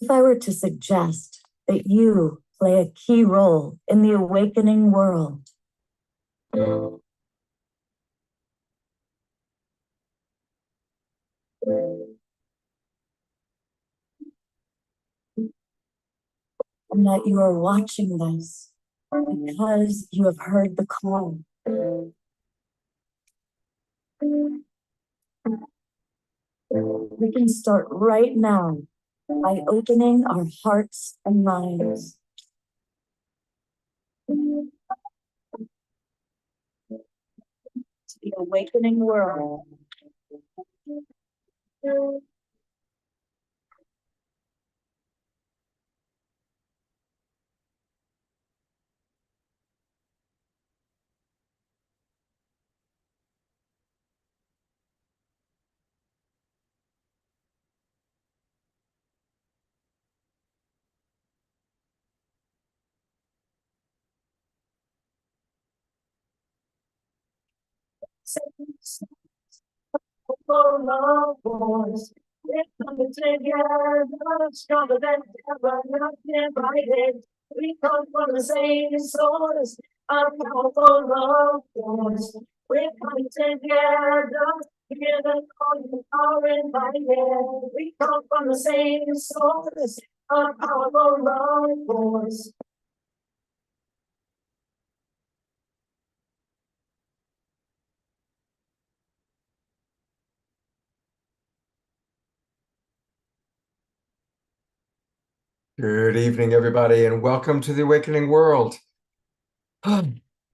If I were to suggest that you play a key role in the awakening world, and that you are watching this because you have heard the call, we can start right now by opening our hearts and minds. To the awakening world. For loved ones, we're coming together, stronger than ever, not divided. We come from the same source, our powerful loved ones. We're coming together, together, all you are invited. We come from the same source, our powerful loved ones. Good evening, everybody, and welcome to the Awakening World.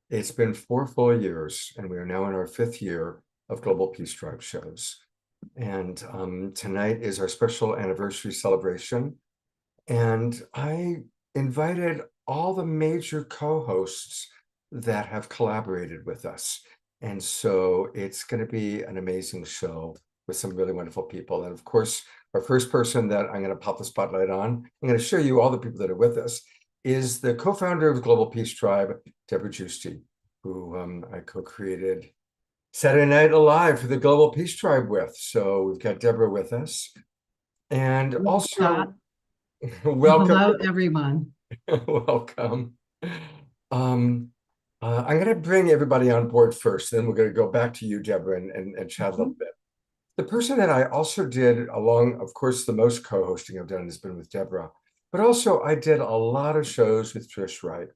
It's been 4 full years, and we are now in our 5th year of Global Peace Tribe shows. And tonight is our special anniversary celebration. And I invited all the major co-hosts that have collaborated with us. And so it's going to be an amazing show with some really wonderful people. And of course, our first person that I'm going to pop the spotlight on, I'm going to show you all the people that are with us, is the co-founder of Global Peace Tribe, Deborah Giusti, who I co-created Saturday Night Alive for the Global Peace Tribe with. So we've got Deborah with us. And also, welcome. Hello, everyone. Welcome. I'm going to bring everybody on board first, then we're going to go back to you, Deborah, and chat a little bit. The person that I also did along, of course, the most co-hosting I've done has been with Deborah, but also I did a lot of shows with Trish Wright.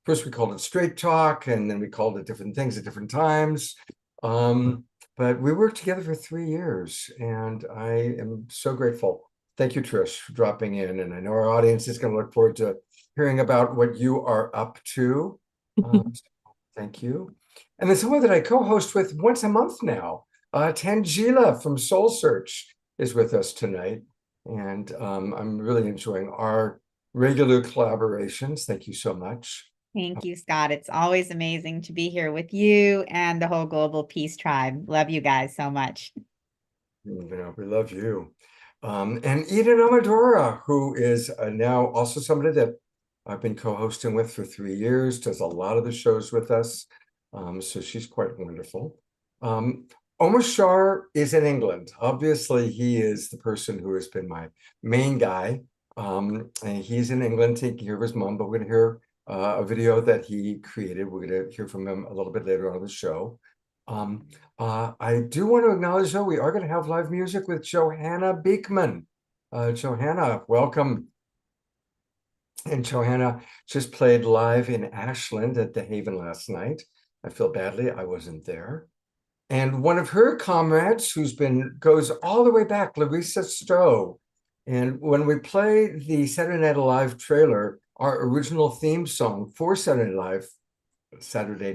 First we called it Straight Talk, and then we called it different things at different times. But we worked together for 3 years, and I am so grateful. Thank you, Trish, for dropping in. And I know our audience is going to look forward to hearing about what you are up to. Thank you. And then someone that I co-host with once a month now, Tangela from Soul Search is with us tonight. And I'm really enjoying our regular collaborations. Thank you so much. Thank you, Scott. It's always amazing to be here with you and the whole Global Peace Tribe. Love you guys so much. We love you. And Eden Amadora, who is now also somebody that I've been co-hosting with for 3 years, does a lot of the shows with us. So she's quite wonderful. Omar Shar is in England. Obviously, he is the person who has been my main guy. And he's in England taking care of his mom, but we're going to hear a video that he created. We're going to hear from him a little bit later on in the show. I do want to acknowledge, though, we are going to have live music with Johanna Beekman. Johanna, welcome. And Johanna just played live in Ashland at the Haven last night. I feel badly, I wasn't there. And one of her comrades goes all the way back, Larissa Stowe. And when we play the Saturday Night Alive trailer, our original theme song for Saturday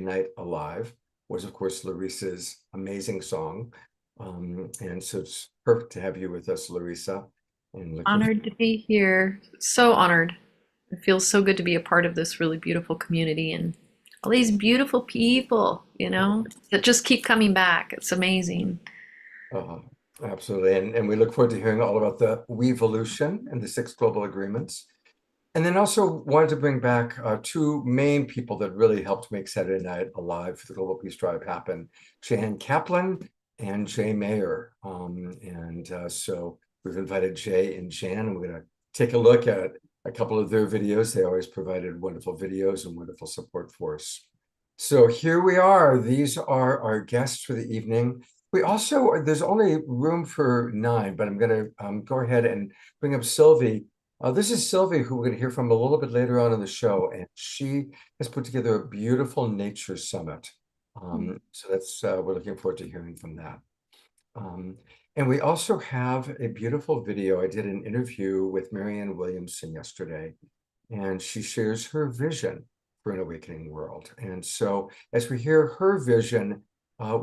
Night Alive was, of course, Larissa's amazing song. And so it's perfect to have you with us, Larissa. And honored to be here. So honored. It feels so good to be a part of this really beautiful community and all these beautiful people, that just keep coming back. It's amazing. Absolutely. And we look forward to hearing all about the Weevolution and the 6 global agreements. And then also wanted to bring back 2 main people that really helped make Saturday Night Alive for the Global Peace Tribe happen, Jan Kaplan and Jay Mayer. So we've invited Jay and Jan, and we're going to take a look at a couple of their videos. They always provided wonderful videos and wonderful support for us. So here we are. These are our guests for the evening. We also, there's only room for 9, but I'm going to go ahead and bring up Sylvie. This is Sylvie, who we're going to hear from a little bit later on in the show, and she has put together a beautiful nature summit. So that's we're looking forward to hearing from that. And we also have a beautiful video. I did an interview with Marianne Williamson yesterday, and she shares her vision for an awakening world. And so as we hear her vision,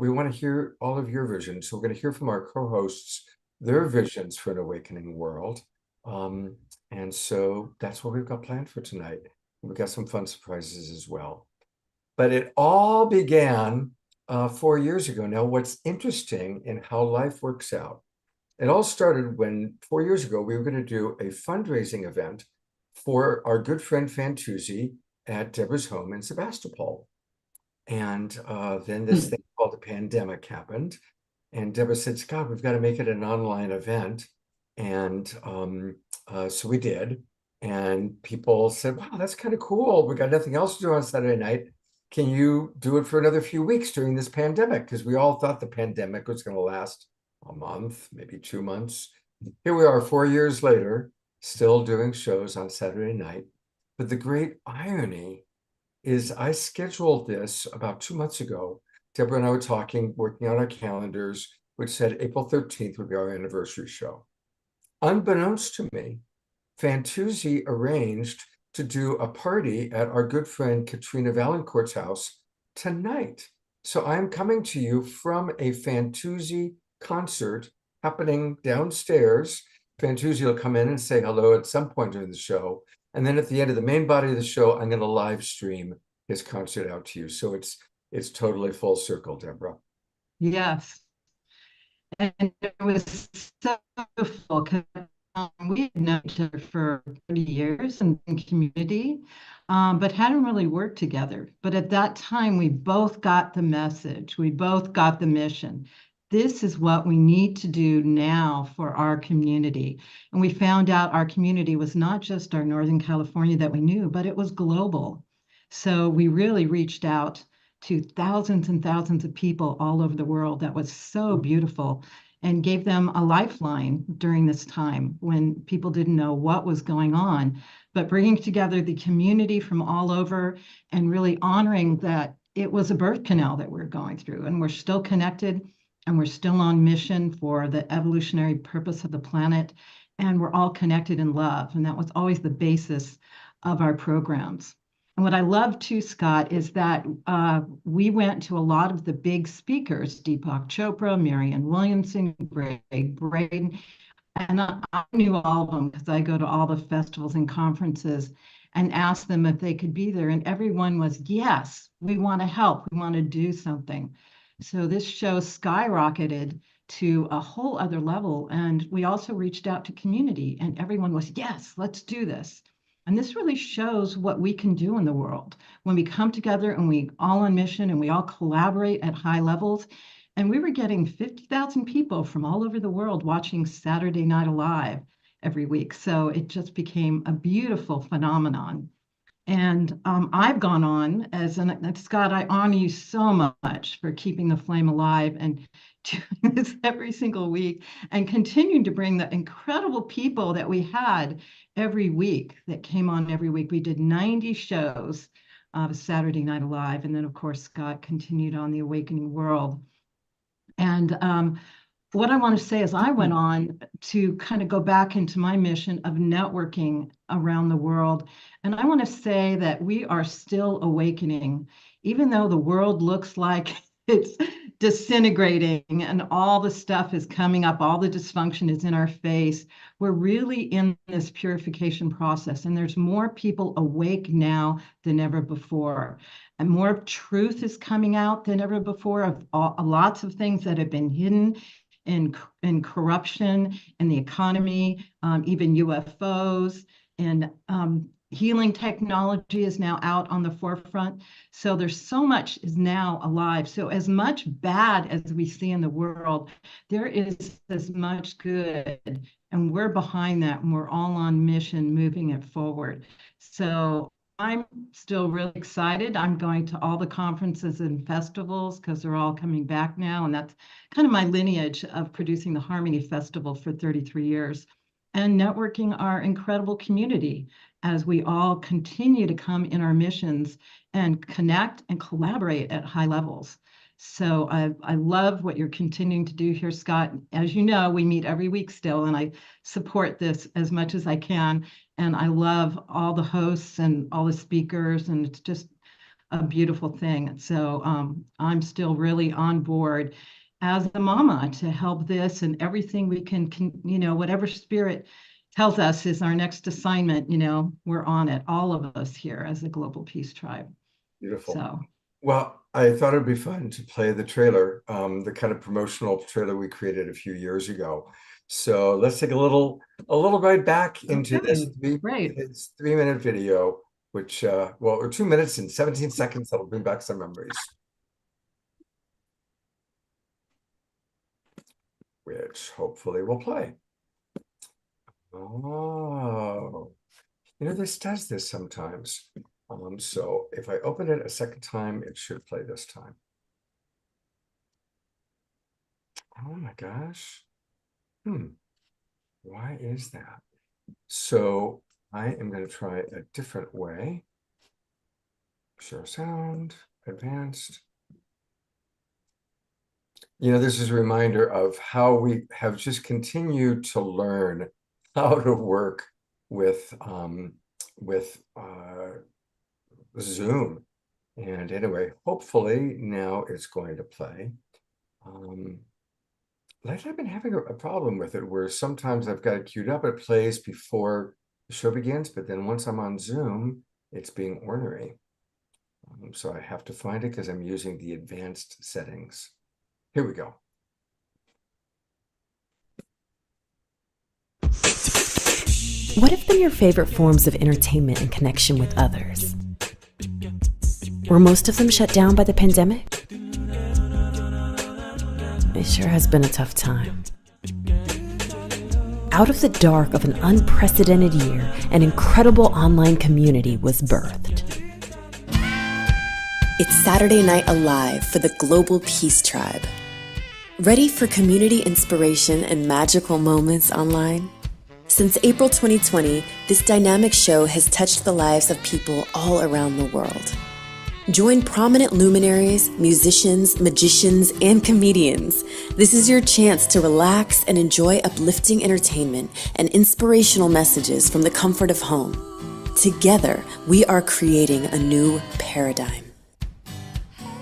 we want to hear all of your visions. So we're going to hear from our co-hosts, their visions for an awakening world. And so that's what we've got planned for tonight. We've got some fun surprises as well. But it all began 4 years ago. Now, what's interesting in how life works out, it all started when 4 years ago, we were going to do a fundraising event for our good friend Fantuzzi at Deborah's home in Sebastopol. And then this thing called the pandemic happened. And Deborah said, Scott, we've got to make it an online event. And so we did. And people said, wow, that's kind of cool. We got nothing else to do on Saturday night. Can you do it for another few weeks during this pandemic? Because we all thought the pandemic was going to last a month, maybe 2 months. Here we are 4 years later, still doing shows on Saturday night. But the great irony is I scheduled this about 2 months ago. Deborah and I were talking, working on our calendars, which said April 13th would be our anniversary show. Unbeknownst to me, Fantuzzi arranged to do a party at our good friend Katrina Valancourt's house tonight. So I'm coming to you from a Fantuzzi concert happening downstairs. Fantuzzi will come in and say hello at some point during the show. And then at the end of the main body of the show, I'm going to live stream his concert out to you. So it's totally full circle, Deborah. Yes. And it was so beautiful because we had known each other for 30 years in community, but hadn't really worked together. But at that time, we both got the message. We both got the mission. This is what we need to do now for our community. And we found out our community was not just our Northern California that we knew, but it was global. So we really reached out to thousands and thousands of people all over the world. That was so beautiful, and gave them a lifeline during this time when people didn't know what was going on. But bringing together the community from all over and really honoring that it was a birth canal that we're going through, and we're still connected, and we're still on mission for the evolutionary purpose of the planet, and we're all connected in love. And that was always the basis of our programs. And what I love too, Scott, is that we went to a lot of the big speakers, Deepak Chopra, Marianne Williamson, Greg Braden, and I knew all of them because I go to all the festivals and conferences, and asked them if they could be there. And everyone was, yes, we want to help. We want to do something. So this show skyrocketed to a whole other level. And we also reached out to community, and everyone was, yes, let's do this. And this really shows what we can do in the world when we come together and we all on mission and we all collaborate at high levels. And we were getting 50,000 people from all over the world watching Saturday Night Alive every week. So it just became a beautiful phenomenon. And I've gone on Scott, I honor you so much for keeping the flame alive and doing this every single week and continuing to bring the incredible people that we had every week that came on every week. We did 90 shows of Saturday Night Alive. And then, of course, Scott continued on The Awakening World. And what I want to say is I went on to kind of go back into my mission of networking around the world. And I want to say that we are still awakening, even though the world looks like it's disintegrating and all the stuff is coming up, all the dysfunction is in our face. We're really in this purification process, and there's more people awake now than ever before. And more truth is coming out than ever before of lots of things that have been hidden in corruption, in the economy, even UFOs, and healing technology is now out on the forefront. So there's so much is now alive. So as much bad as we see in the world, there is as much good And we're behind that, and we're all on mission moving it forward. So I'm still really excited. I'm going to all the conferences and festivals because they're all coming back now. And that's kind of my lineage of producing the Harmony Festival for 33 years and networking our incredible community as we all continue to come in our missions and connect and collaborate at high levels. So I love what you're continuing to do here, Scott. As you know, we meet every week still, and I support this as much as I can. And I love all the hosts and all the speakers, and it's just a beautiful thing. So I'm still really on board as a mama to help this and everything we can, whatever spirit tells us is our next assignment, we're on it, all of us here as a Global Peace Tribe. Beautiful. So. Well, I thought it'd be fun to play the trailer, the kind of promotional trailer we created a few years ago. So let's take a little ride back into this Great. 3-minute video, which or 2 minutes and 17 seconds that'll bring back some memories. Which hopefully will play. Oh, this does this sometimes. So if I open it a second time, it should play this time. Oh my gosh. Why is that? So I am going to try a different way. Share sound, advanced. This is a reminder of how we have just continued to learn how to work with Zoom. And anyway, hopefully now it's going to play. Lately I've been having a problem with it where sometimes I've got it queued up, it plays before the show begins, but then once I'm on Zoom, it's being ornery. So I have to find it because I'm using the advanced settings. Here we go. What have been your favorite forms of entertainment and connection with others? Were most of them shut down by the pandemic? It sure has been a tough time. Out of the dark of an unprecedented year, an incredible online community was birthed. It's Saturday Night Alive for the Global Peace Tribe. Ready for community inspiration and magical moments online? Since April 2020, this dynamic show has touched the lives of people all around the world. Join prominent luminaries, musicians, magicians, and comedians. This is your chance to relax and enjoy uplifting entertainment and inspirational messages from the comfort of home. Together, we are creating a new paradigm.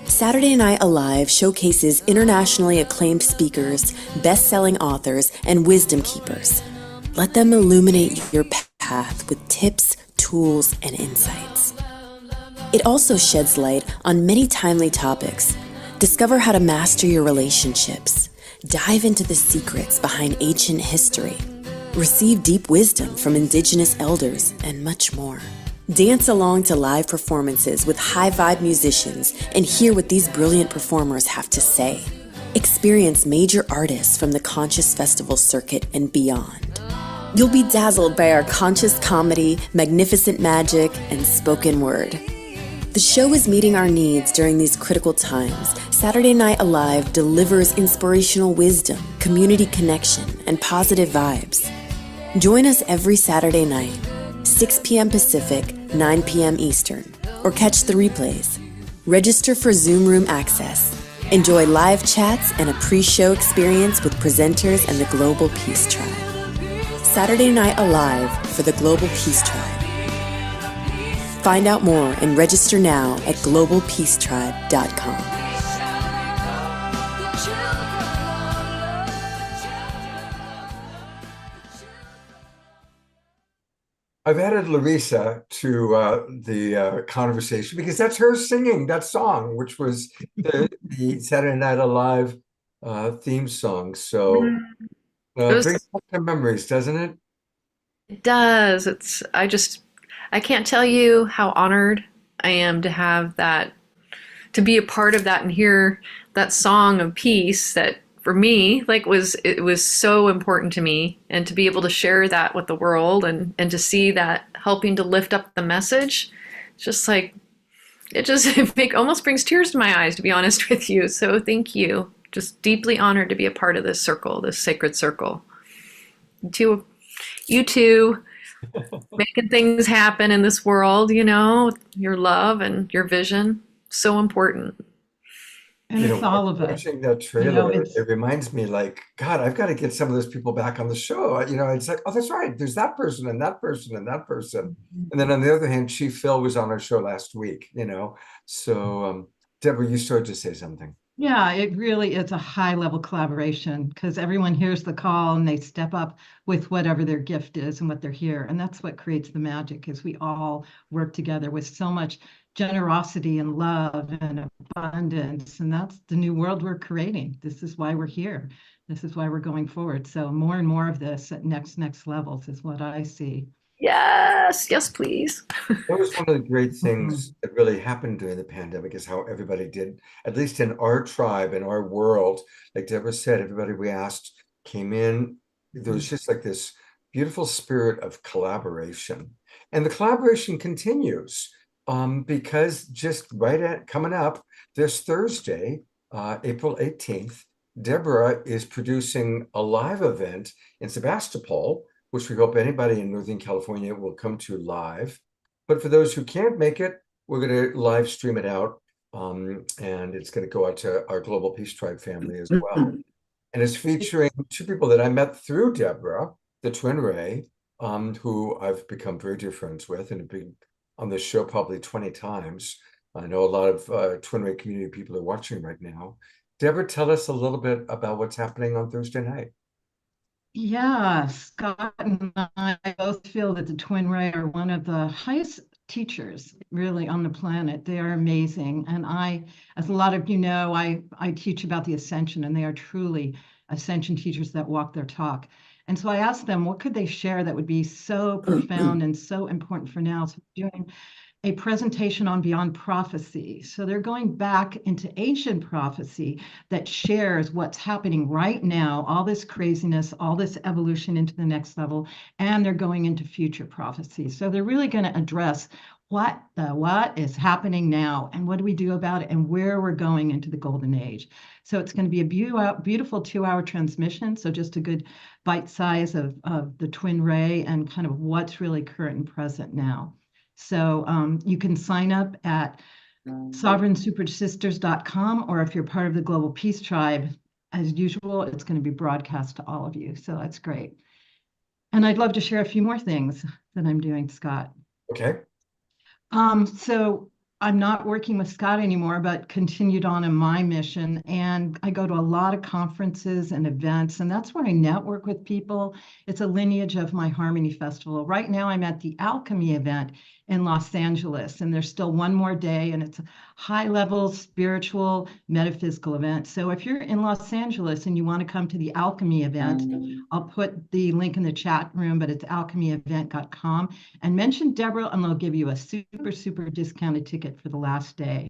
Saturday Night Alive showcases internationally acclaimed speakers, best-selling authors, and wisdom keepers. Let them illuminate your path with tips, tools, and insights. It also sheds light on many timely topics. Discover how to master your relationships. Dive into the secrets behind ancient history. Receive deep wisdom from indigenous elders, and much more. Dance along to live performances with high-vibe musicians and hear what these brilliant performers have to say. Experience major artists from the Conscious Festival circuit and beyond. You'll be dazzled by our conscious comedy, magnificent magic, and spoken word. The show is meeting our needs during these critical times. Saturday Night Alive delivers inspirational wisdom, community connection, and positive vibes. Join us every Saturday night, 6 p.m. Pacific, 9 p.m. Eastern, or catch the replays. Register for Zoom Room access. Enjoy live chats and a pre-show experience with presenters and the Global Peace Tribe. Saturday Night Alive for the Global Peace Tribe. Find out more and register now at globalpeacetribe.com. I've added Larissa to the conversation because that's her singing that song, which was the Saturday Night Alive theme song. So brings back some memories, doesn't it? It does. I can't tell you how honored I am to have that, to be a part of that and hear that song of peace that for me, like it was so important to me, and to be able to share that with the world, and to see that helping to lift up the message, it's just like it just almost brings tears to my eyes, to be honest with you. So thank you. Just deeply honored to be a part of this circle, this sacred circle. You two, making things happen in this world, your love and your vision, so important. And it's all of us. Watching that trailer, it's- it reminds me, like, God, I've got to get some of those people back on the show. It's like, oh, that's right. There's that person and that person and that person. And then on the other hand, Chief Phil was on our show last week, So, Deborah, you started to say something. Yeah, it really is a high level collaboration because everyone hears the call and they step up with whatever their gift is and what they're here. And that's what creates the magic, is we all work together with so much generosity and love and abundance. And that's the new world we're creating. This is why we're here. This is why we're going forward. So more and more of this at next levels is what I see. Yes, please. That was one of the great things that really happened during the pandemic, is how everybody did, at least in our tribe, in our world, like Deborah said, everybody we asked came in. There was just like this beautiful spirit of collaboration. And the collaboration continues because just coming up this Thursday, April 18th, Deborah is producing a live event in Sebastopol, which we hope anybody in Northern California will come to live. But for those who can't make it, we're going to live stream it out. And it's going to go out to our Global Peace Tribe family as well. And it's featuring two people that I met through Deborah, the Twin Ray, who I've become very dear friends with and have been on this show probably 20 times. I know a lot of Twin Ray community people are watching right now. Deborah, tell us a little bit about what's happening on Thursday night. Yeah, Scott and I both feel that the Twin Ray are one of the highest teachers really on the planet. They are amazing. And I, as a lot of you know, I teach about the ascension, and they are truly ascension teachers that walk their talk. And so I asked them, what could they share that would be so profound and so important for now? So we're doing a presentation on Beyond Prophecy. So they're going back into ancient prophecy that shares what's happening right now, all this craziness, all this evolution into the next level, and they're going into future prophecy. So they're really going to address what is happening now and what do we do about it and where we're going into the golden age. So it's going to be a beautiful 2-hour transmission. So just a good bite size of the Twin Ray and kind of what's really current and present now. So you can sign up at sovereignsupersisters.com, or if you're part of the Global Peace Tribe, as usual, it's going to be broadcast to all of you. So that's great. And I'd love to share a few more things that I'm doing, Scott. Okay. So I'm not working with Scott anymore, but continued on in my mission. And I go to a lot of conferences and events, and that's where I network with people. It's a lineage of my Harmony Festival. Right now, I'm at the Alchemy event in Los Angeles, and there's still one more day, and it's a high-level spiritual metaphysical event. So if you're in Los Angeles and you want to come to the Alchemy event, I'll put the link in the chat room, but it's alchemyevent.com, and mention Deborah, and they'll give you a super discounted ticket for the last day.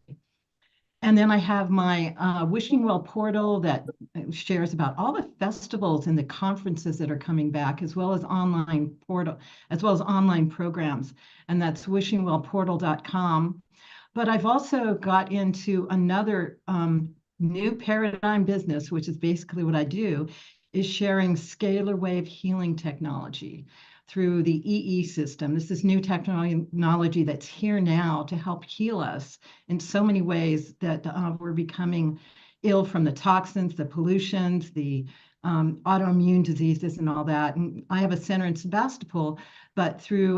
And then I have my Wishing Well portal that shares about all the festivals and the conferences that are coming back, as well as online programs. And that's wishingwellportal.com. But I've also got into another new paradigm business, which is basically what I do, is sharing scalar wave healing technology through the EE system. This is new technology that's here now to help heal us in so many ways that we're becoming ill from the toxins, the pollutions, the autoimmune diseases and all that. And I have a center in Sebastopol, but through,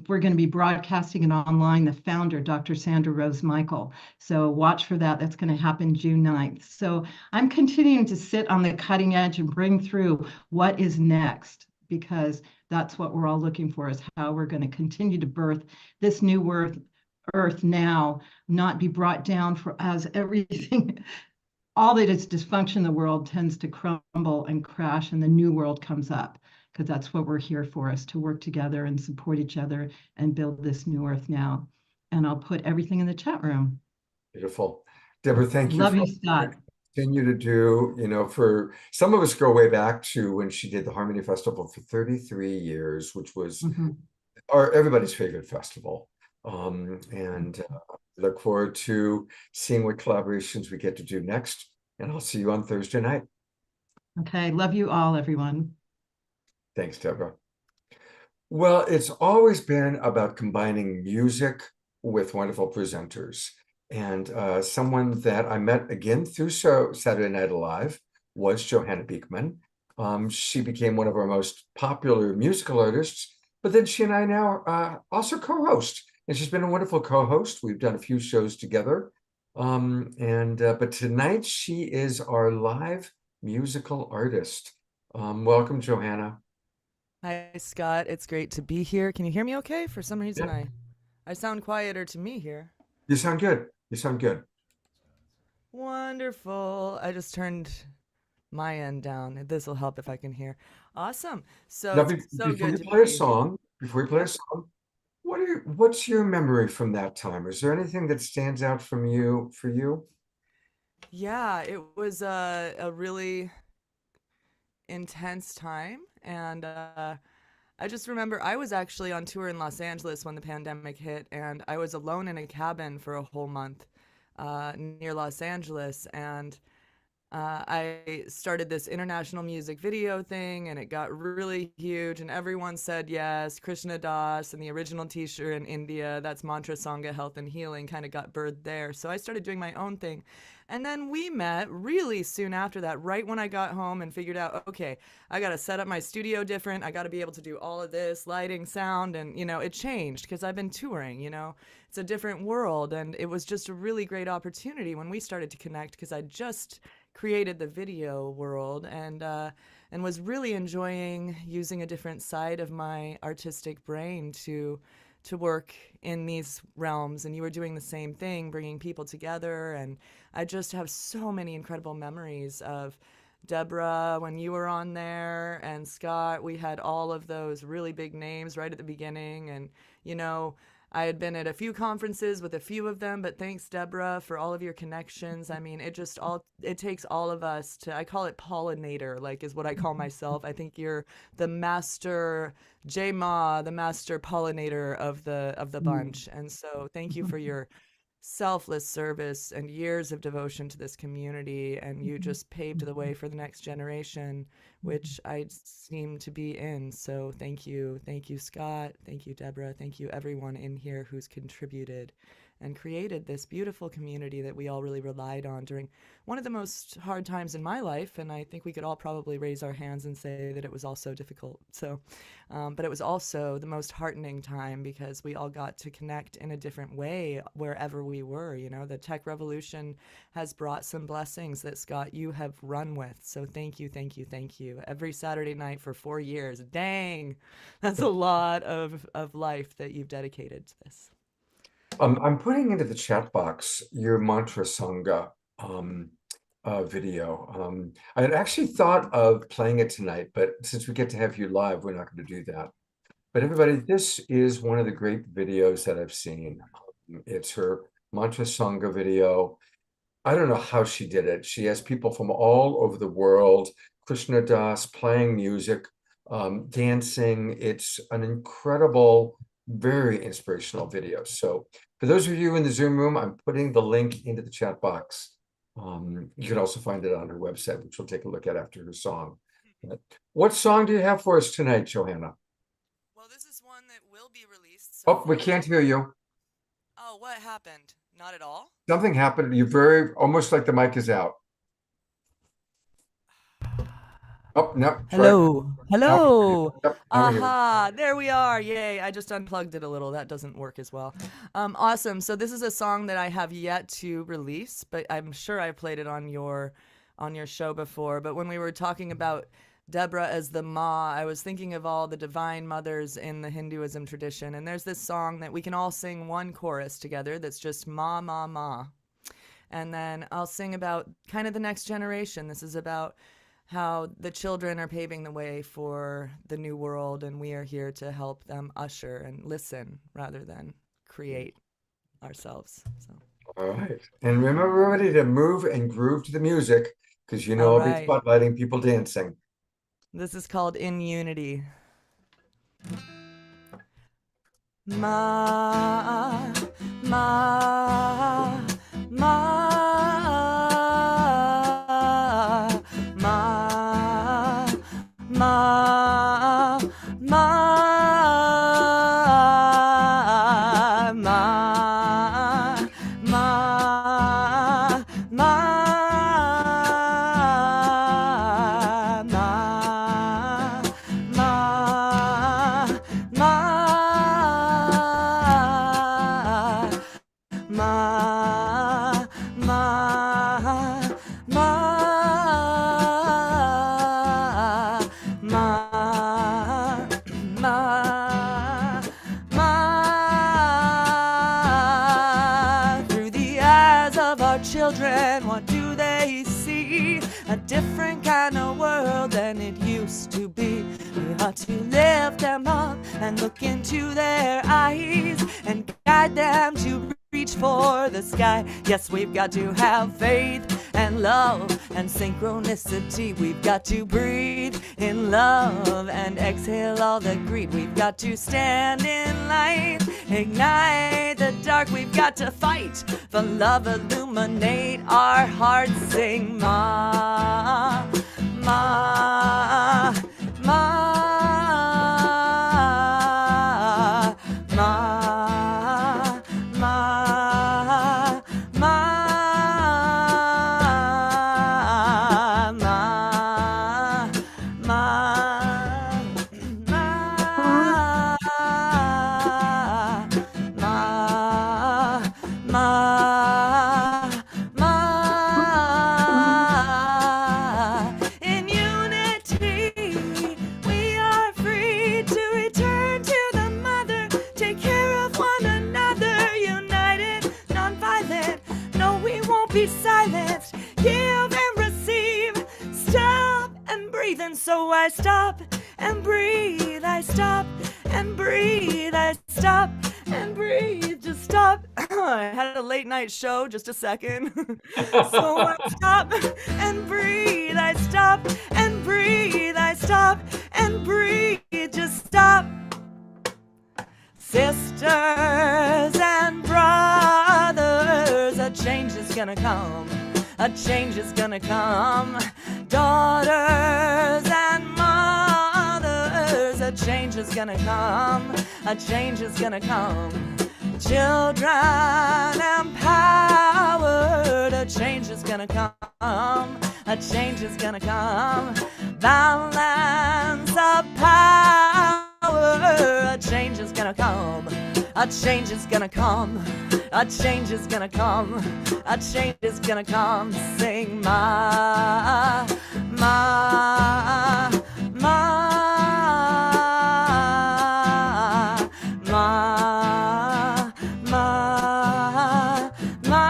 we're going to be broadcasting it online, the founder, Dr. Sandra Rose Michael. So watch for that. That's going to happen June 9th. So I'm continuing to sit on the cutting edge and bring through what is next, because that's what we're all looking for, is how we're going to continue to birth this new earth now, not be brought down for as everything, all that is dysfunction in the world tends to crumble and crash, and the new world comes up, because that's what we're here for, is to work together and support each other and build this new earth now. And I'll put everything in the chat room. Beautiful. Deborah, thank you. Love you, Scott. continue to do, for some of us go way back to when she did the Harmony Festival for 33 years, which was Mhm. everybody's favorite festival. And look forward to seeing what collaborations we get to do next. And I'll see you on Thursday night. Okay, love you all, everyone. Thanks, Deborah. Well, it's always been about combining music with wonderful presenters. And someone that I met again through Saturday Night Alive was Johanna Beekman. She became one of our most popular musical artists, but then she and I now also co-host. And she's been a wonderful co-host. We've done a few shows together. But tonight she is our live musical artist. Welcome, Johanna. Hi, Scott. It's great to be here. Can you hear me okay? For some reason, Yeah. I sound quieter to me here. You sound good. You sound good. Wonderful. I just turned my end down. This will help if I can hear. Awesome. So Now, it's so before good you to play a be. song, what's your memory from that time? Is there anything that stands out for you? Yeah, it was a really intense time, and I just remember I was actually on tour in Los Angeles when the pandemic hit, and I was alone in a cabin for a whole month near Los Angeles, and I started this international music video thing, and it got really huge, and everyone said yes. Krishna Das and the original t-shirt in India, that's Mantra Sangha Health and Healing, kind of got birthed there. So I started doing my own thing. And then we met really soon after that, right when I got home and figured out, okay, I got to set up my studio different. I got to be able to do all of this, lighting, sound, and, it changed because I've been touring, It's a different world, and it was just a really great opportunity when we started to connect because I just created the video world and was really enjoying using a different side of my artistic brain to work in these realms. And you were doing the same thing, bringing people together. And I just have so many incredible memories of Deborah when you were on there, and Scott. We had all of those really big names right at the beginning, and I had been at a few conferences with a few of them, but thanks, Deborah, for all of your connections. I mean, it takes all of us to, I call it pollinator, like is what I call myself. I think you're the master J-Ma, the master pollinator of the bunch. And so thank you for your selfless service and years of devotion to this community, and you just paved the way for the next generation, which I seem to be in. So thank you, Scott, thank you, Deborah, thank you everyone in here who's contributed and created this beautiful community that we all really relied on during one of the most hard times in my life. And I think we could all probably raise our hands and say that it was also difficult. So, but it was also the most heartening time because we all got to connect in a different way wherever we were. The tech revolution has brought some blessings that, Scott, you have run with. So thank you, thank you, thank you. Every Saturday night for 4 years. Dang, that's a lot of life that you've dedicated to this. I'm putting into the chat box your Mantra Sangha video. I had actually thought of playing it tonight, but since we get to have you live, we're not going to do that. But everybody, this is one of the great videos that I've seen. It's her Mantra Sangha video. I don't know how she did it. She has people from all over the world, Krishna Das playing music, dancing. It's an incredible, very inspirational video. So for those of you in the Zoom room, I'm putting the link into the chat box. You can also find it on her website, which we'll take a look at after her song. What song do you have for us tonight, Johanna? Well, this is one that will be released. Oh, we can't hear you. Oh, what happened? Not at all? Something happened. You're almost like the mic is out. Oh, no. Hello. Hello. Yep, now we hear you. Aha, there we are. Yay. I just unplugged it a little. That doesn't work as well. Awesome. So this is a song that I have yet to release, but I'm sure I played it on your show before. But when we were talking about Deborah as the Ma, I was thinking of all the divine mothers in the Hinduism tradition. And there's this song that we can all sing one chorus together that's just Ma, Ma, Ma. And then I'll sing about kind of the next generation. This is about how the children are paving the way for the new world, and we are here to help them usher and listen rather than create ourselves. So All right. And remember, everybody, to move and groove to the music, because you know All I'll be right. spotlighting people dancing. This is called In Unity. Ma, ma, ma, ma, ma, ma, Through the eyes of our children, what do they see? A different kind of world than it used to be. We ought to lift them up and look into their eyes and guide them to reach for the sky. Yes, we've got to have faith and love and synchronicity. We've got to breathe in love and exhale all the greed. We've got to stand in light, ignite the dark. We've got to fight for love, illuminate our hearts. Sing ma, ma, ma, ma, ma, In unity, we are free to return to the mother, take care of one another, united, non-violent. No, we won't be silent. Give and receive, stop and breathe. And so I stop and breathe. I stop and breathe. I stop and breathe. Just stop. I had a late night show, just a second. So I stop and breathe. I stop and breathe. I stop and breathe. Just stop. Sisters and brothers, a change is gonna come. A change is gonna come. Daughters and mothers, a change is gonna come. A change is gonna come. Children empowered, a change is gonna come. A change is gonna come. Balance of power, a change is gonna come. A change is gonna come. A change is gonna come. A change is gonna come. Sing ma, ma, ma, ma, ma, ma.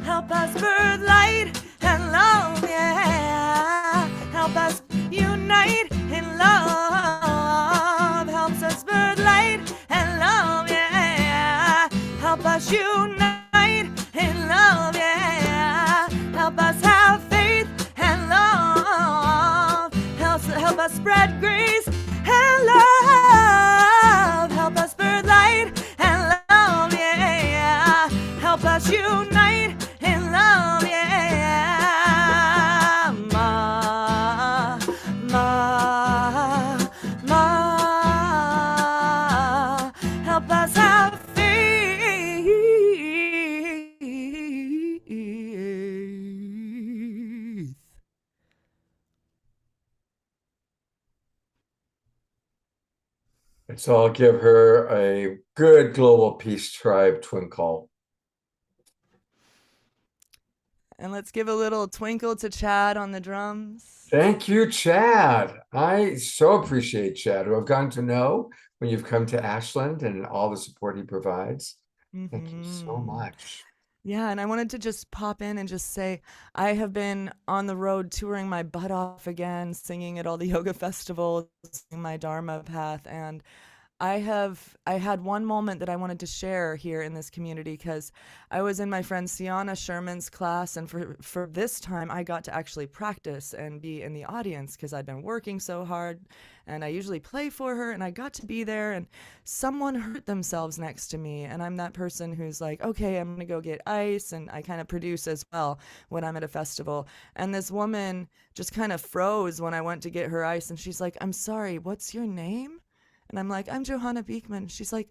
Help us birth light and love, yeah. Help us unite in love. Helps us birth light and love, yeah. Help us unite in love, yeah. Help us have faith and love. Help us spread grace and love. Help us birth light and love, yeah. Help us unite in love, yeah. Ma, ma, ma. Help us have faith. And so I'll give her a good Global Peace Tribe twinkle. And let's give a little twinkle to Chad on the drums. Thank you, Chad. I so appreciate Chad, who I've gotten to know when you've come to Ashland and all the support he provides. Thank you so Mhm. much. Yeah, and I wanted to just pop in and just say I have been on the road touring my butt off again, singing at all the yoga festivals, singing my Dharma path, and I had one moment that I wanted to share here in this community because I was in my friend Sienna Sherman's class, and for this time I got to actually practice and be in the audience because I'd been working so hard, and I usually play for her, and I got to be there, and someone hurt themselves next to me, and I'm that person who's like, okay, I'm gonna go get ice, and I kind of produce as well when I'm at a festival, and this woman just kind of froze when I went to get her ice, and she's like, I'm sorry, what's your name? And I'm like, I'm Johanna Beekman. She's like,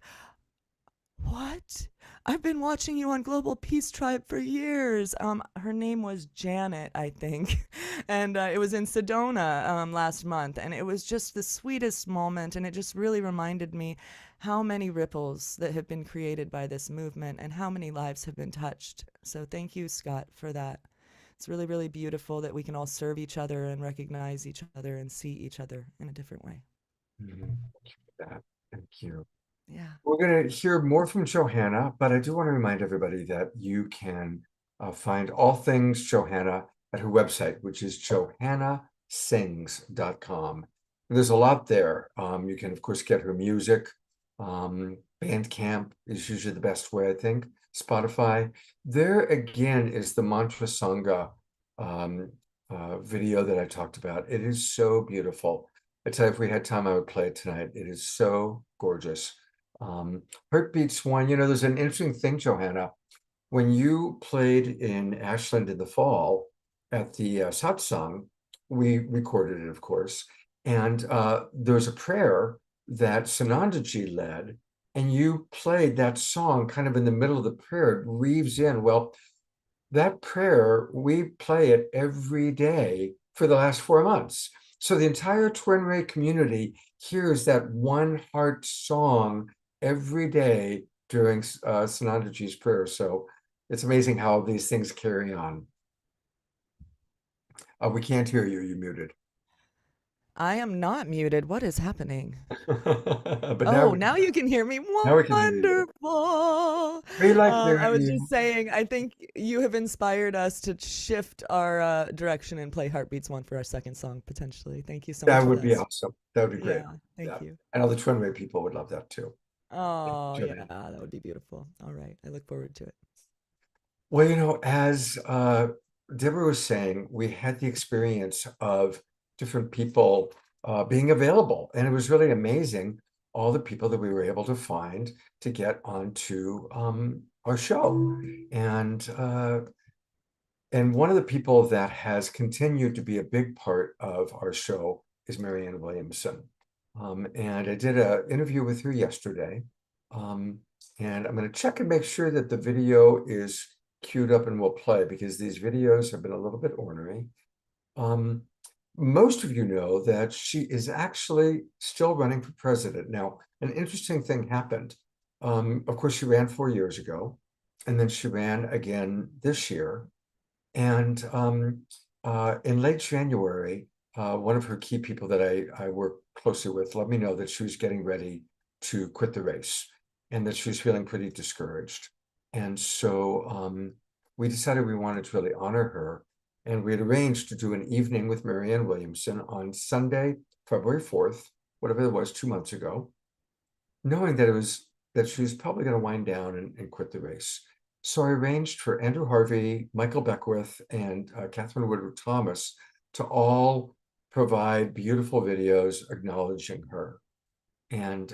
what? I've been watching you on Global Peace Tribe for years. Her name was Janet, I think. And it was in Sedona last month. And it was just the sweetest moment. And it just really reminded me how many ripples that have been created by this movement and how many lives have been touched. So thank you, Scott, for that. It's really, really beautiful that we can all serve each other and recognize each other and see each other in a different way. That. Thank you. Yeah. We're going to hear more from Johanna, but I do want to remind everybody that you can find all things Johanna at her website, which is johannasings.com. There's a lot there. You can, of course, get her music. Bandcamp is usually the best way, I think. Spotify. There again is the Mantra Sangha video that I talked about. It is so beautiful. I tell you, if we had time, I would play it tonight. It is so gorgeous. Heartbeats one, there's an interesting thing, Johanna. When you played in Ashland in the fall at the satsang, we recorded it, of course, and there was a prayer that Sanandaji led, and you played that song kind of in the middle of the prayer. It weaves in. Well, that prayer, we play it every day for the last 4 months. So the entire Twin Ray community hears that one heart song every day during Sanandaji's prayer. So it's amazing how these things carry on. We can't hear you. You're muted. I am not muted. What is happening? But now you can hear me. Now we can hear you. Wonderful. We like I was hearing just saying, I think you have inspired us to shift our direction and play Heartbeats one for our second song, potentially. Thank you so much. That for would be awesome. That would be great. Yeah, thank you. I know the Twin Ray people would love that too. Oh, Julian. yeah, that would be beautiful. All right. I look forward to it. Well, as Deborah was saying, we had the experience of different people being available, and it was really amazing, all the people that we were able to find to get onto our show. And one of the people that has continued to be a big part of our show is Marianne Williamson. And I did an interview with her yesterday. And I'm going to check and make sure that the video is queued up and will play, because these videos have been a little bit ornery. Most of you know that she is actually still running for president. Now, an interesting thing happened. Of course, she ran 4 years ago, and then she ran again this year. And in late January, one of her key people that I work closely with let me know that she was getting ready to quit the race and that she was feeling pretty discouraged. And so we decided we wanted to really honor her. And we had arranged to do an evening with Marianne Williamson on Sunday, February 4th, whatever it was, 2 months ago, knowing that she was probably going to wind down and quit the race. So I arranged for Andrew Harvey, Michael Beckwith, and Catherine Woodward Thomas to all provide beautiful videos acknowledging her. And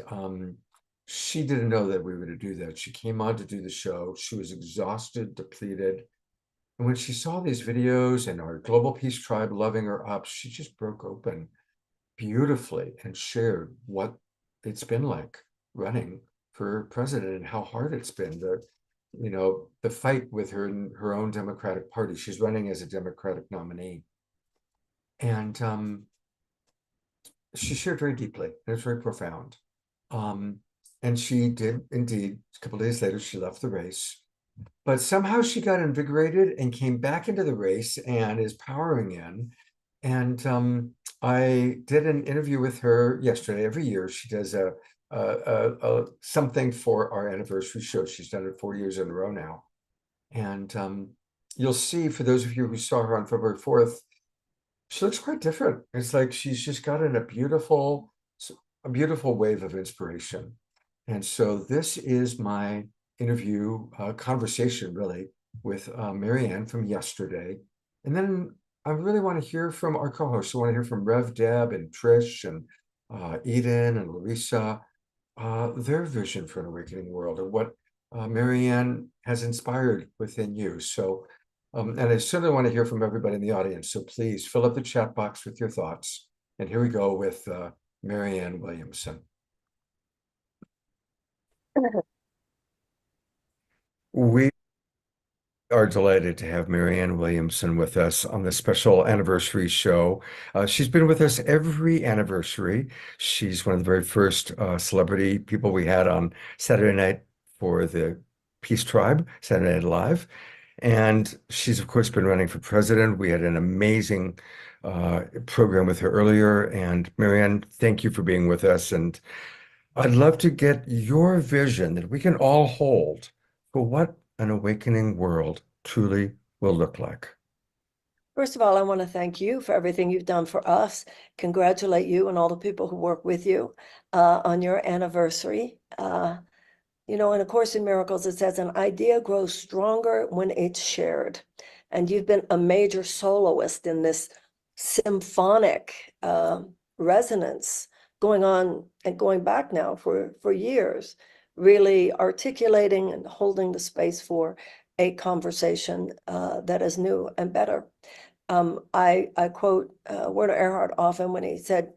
she didn't know that we were to do that. She came on to do the show. She was exhausted, depleted. And when she saw these videos and our Global Peace Tribe loving her up, she just broke open beautifully and shared what it's been like running for president and how hard it's been. The fight with her own Democratic Party. She's running as a Democratic nominee. And she shared very deeply, and it's very profound. And she did indeed, a couple of days later, she left the race. But somehow she got invigorated and came back into the race and is powering in. And I did an interview with her yesterday. Every year she does a something for our anniversary show. She's done it 4 years in a row now. And you'll see, for those of you who saw her on February 4th, she looks quite different. It's like she's just gotten a beautiful a beautiful wave of inspiration. And so this is my interview conversation really with Marianne from yesterday. And then I really want to hear from our co-hosts. I want to hear from Rev Deb and Trish and Eden and Larissa, their vision for an awakening world and what Marianne has inspired within you. So, and I certainly want to hear from everybody in the audience. So please fill up the chat box with your thoughts. And here we go with Marianne Williamson. We are delighted to have Marianne Williamson with us on this special anniversary show. She's been with us every anniversary. She's one of the very first celebrity people we had on Saturday night for the Peace Tribe, Saturday Night Live. And she's, of course, been running for president. We had an amazing program with her earlier. And Marianne, thank you for being with us. And I'd love to get your vision that we can all hold for what an awakening world truly will look like. First of all, I want to thank you for everything you've done for us. Congratulate you and all the people who work with you on your anniversary. You know, in A Course in Miracles, it says an idea grows stronger when it's shared. And you've been a major soloist in this symphonic resonance going on and going back now for years, really articulating and holding the space for a conversation that is new and better. I quote Werner Erhard often when he said,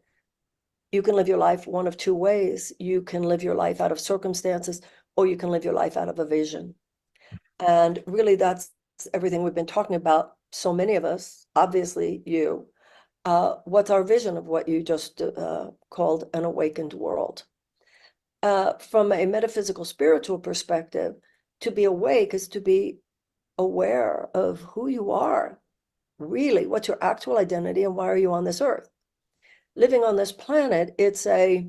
you can live your life one of two ways. You can live your life out of circumstances, or you can live your life out of a vision. And really, that's everything we've been talking about. So many of us, obviously you, what's our vision of what you just called an awakened world? From a metaphysical spiritual perspective, to be awake is to be aware of who you are, really, what's your actual identity and why are you on this earth? Living on this planet, it's a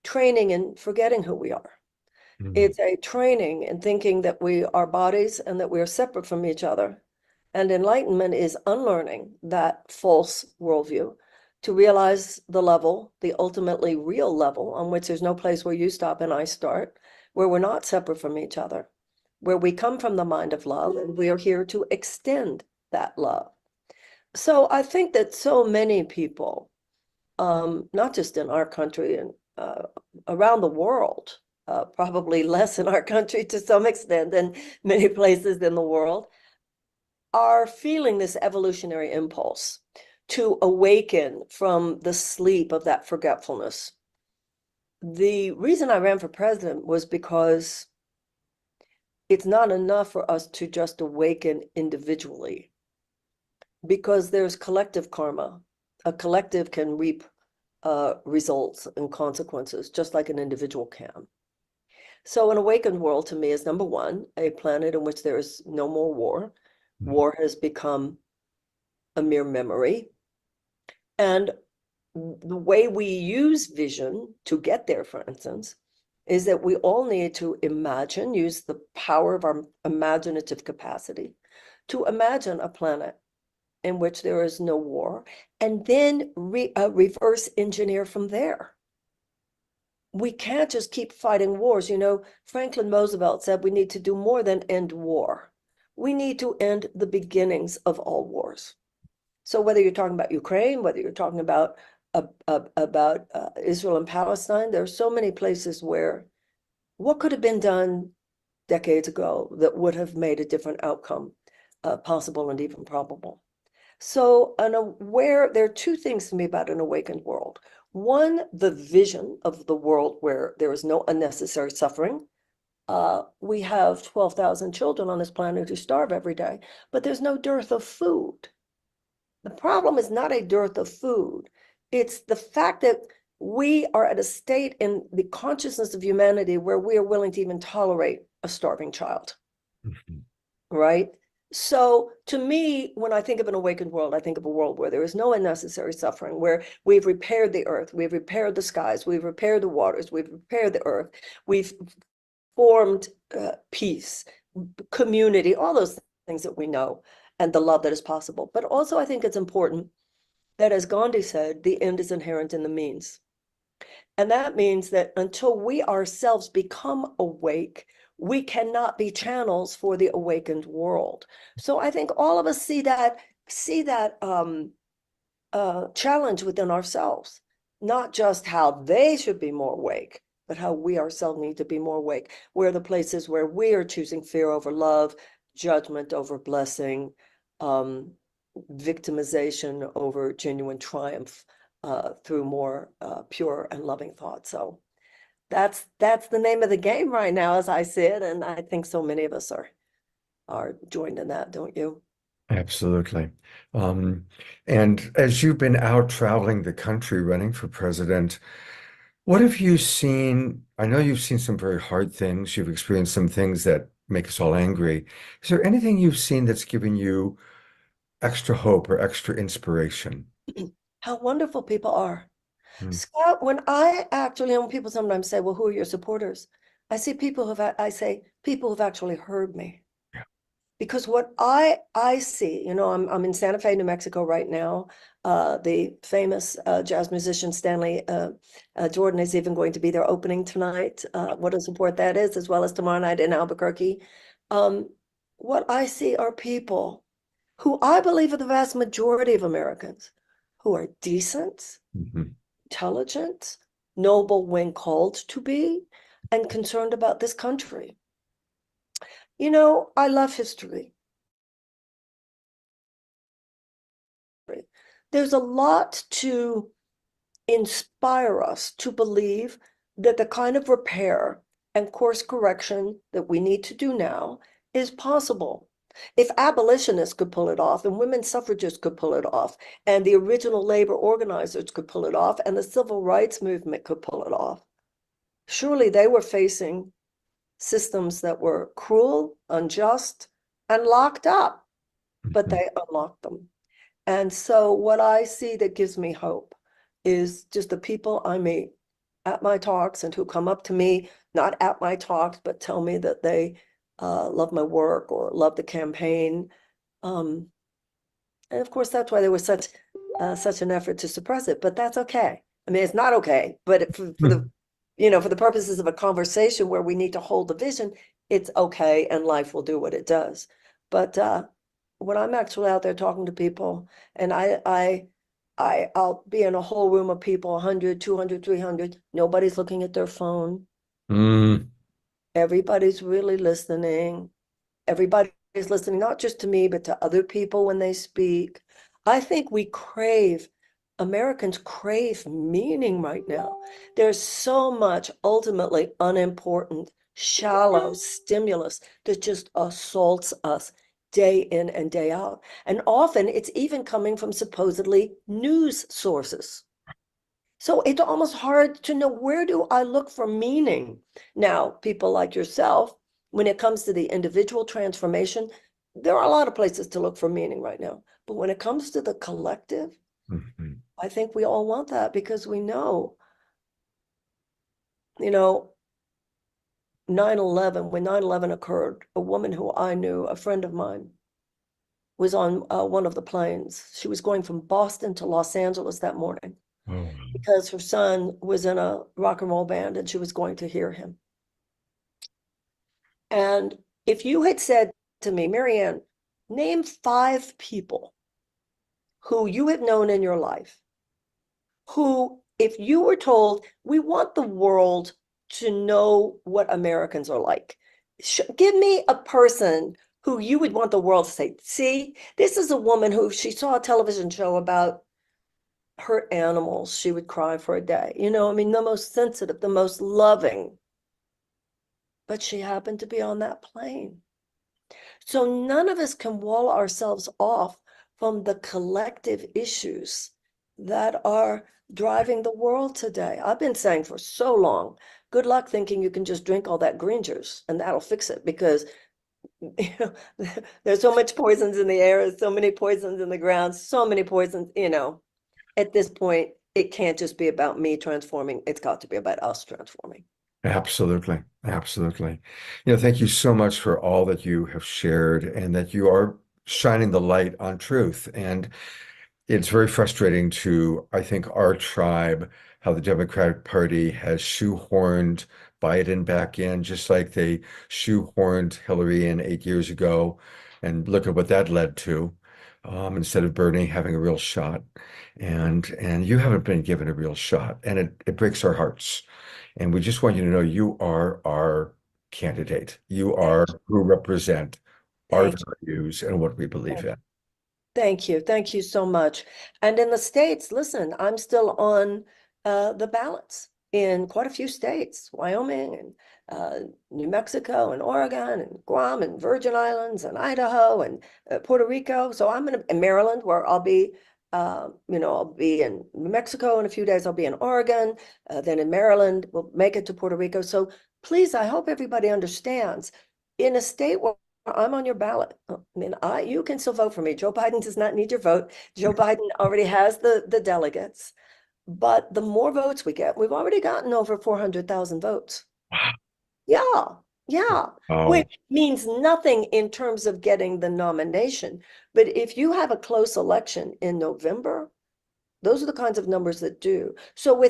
training in forgetting who we are. Mm-hmm. It's a training in thinking that we are bodies and that we are separate from each other. And enlightenment is unlearning that false worldview to realize the level, the ultimately real level on which there's no place where you stop and I start, where we're not separate from each other, where we come from the mind of love and we are here to extend that love. So I think that so many people, not just in our country and around the world, probably less in our country to some extent than many places in the world, are feeling this evolutionary impulse to awaken from the sleep of that forgetfulness. The reason I ran for president was because it's not enough for us to just awaken individually, because there's collective karma. A collective can reap results and consequences, just like an individual can. So an awakened world to me is, number one, a planet in which there is no more war. War has become a mere memory. And the way we use vision to get there, for instance, is that we all need to imagine, use the power of our imaginative capacity to imagine a planet in which there is no war, and then reverse engineer from there. We can't just keep fighting wars. You know, Franklin Roosevelt said we need to do more than end war. We need to end the beginnings of all wars. So whether you're talking about Ukraine, whether you're talking about Israel and Palestine, there are so many places where what could have been done decades ago that would have made a different outcome possible and even probable. So there are two things to me about an awakened world. One, the vision of the world where there is no unnecessary suffering. We have 12,000 children on this planet who starve every day, but there's no dearth of food. The problem is not a dearth of food. It's the fact that we are at a state in the consciousness of humanity where we are willing to even tolerate a starving child, right? So to me, when I think of an awakened world, I think of a world where there is no unnecessary suffering, where we've repaired the earth, we've repaired the skies, we've repaired the waters, we've repaired the earth, we've formed peace, community, all those things that we know, and the love that is possible. But also I think it's important that, as Gandhi said, the end is inherent in the means. And that means that until we ourselves become awake, we cannot be channels for the awakened world. So I think all of us see that challenge within ourselves, not just how they should be more awake, but how we ourselves need to be more awake. Where are the places where we are choosing fear over love, judgment over blessing, victimization over genuine triumph, through more pure and loving thought. So that's the name of the game right now, as I see it, and I think so many of us are joined in that, don't you? Absolutely. And as you've been out traveling the country running for president, what have you seen? I know you've seen some very hard things. You've experienced some things that make us all angry. Is there anything you've seen that's given you extra hope or extra inspiration? How wonderful people are. Hmm. Scott, when people sometimes say, well, who are your supporters? I say people who've actually heard me. Yeah. Because what I see, I'm in Santa Fe, New Mexico right now. The famous jazz musician Stanley Jordan is even going to be there opening tonight. What a support that is, as well as tomorrow night in Albuquerque. What I see are people who I believe are the vast majority of Americans, who are decent, Mhm. intelligent, noble when called to be, and concerned about this country. I love history. There's a lot to inspire us to believe that the kind of repair and course correction that we need to do now is possible. If abolitionists could pull it off, and women suffragists could pull it off, and the original labor organizers could pull it off, and the civil rights movement could pull it off, surely they were facing systems that were cruel, unjust, and locked up, but Mhm. they unlocked them. And so what I see that gives me hope is just the people I meet at my talks and who come up to me, not at my talks, but tell me that they love my work or love the campaign. And of course, that's why there was such an effort to suppress it, but that's okay. I mean, it's not okay, but for the purposes of a conversation where we need to hold the vision, it's okay, and life will do what it does. But when I'm actually out there talking to people, and I'll be in a whole room of people, 100, 200, 300, nobody's looking at their phone. Mm. Everybody's really listening. Everybody's listening, not just to me, but to other people when they speak. I think Americans crave meaning right now. There's so much ultimately unimportant, shallow stimulus that just assaults us day in and day out. And often it's even coming from supposedly news sources. So it's almost hard to know, where do I look for meaning? Now, people like yourself, when it comes to the individual transformation, there are a lot of places to look for meaning right now. But when it comes to the collective, Mhm. I think we all want that, because we know, 9/11, when 9/11 occurred, a woman who I knew, a friend of mine, was on one of the planes. She was going from Boston to Los Angeles that morning Oh, because her son was in a rock and roll band and she was going to hear him. And if you had said to me, Marianne, name 5 people who you have known in your life, who, if you were told, we want the world to know what Americans are like, give me a person who you would want the world to say, see, this is a woman who, she saw a television show about hurt animals, she would cry for a day. I mean, the most sensitive, the most loving. But she happened to be on that plane. So none of us can wall ourselves off from the collective issues that are driving the world today. I've been saying for so long, good luck thinking you can just drink all that green juice and that'll fix it, because there's so much poisons in the air, so many poisons in the ground, so many poisons, at this point, it can't just be about me transforming. It's got to be about us transforming. absolutely. Absolutely. Thank you so much for all that you have shared and that you are shining the light on truth. And it's very frustrating to, I think, our tribe how the Democratic Party has shoehorned Biden back in, just like they shoehorned Hillary in 8 years ago. And look at what that led to. Instead of Bernie having a real shot. And you haven't been given a real shot. And it breaks our hearts. And we just want you to know you are our candidate. You are who represent our Thank values and what we believe in. Thank you. Thank you so much. And in the states, listen, I'm still on the ballots in quite a few states, Wyoming and New Mexico and Oregon and Guam and Virgin Islands and Idaho and Puerto Rico. So I'm in Maryland, where I'll be, I'll be in New Mexico in a few days. I'll be in Oregon, then in Maryland. We'll make it to Puerto Rico. So please, I hope everybody understands, in a state where I'm on your ballot. I mean, you can still vote for me. Joe Biden does not need your vote. Joe Biden already has the delegates. But the more votes we get, we've already gotten over 400,000 votes. Wow. Yeah. Oh, Which means nothing in terms of getting the nomination. But if you have a close election in November, those are the kinds of numbers that do. So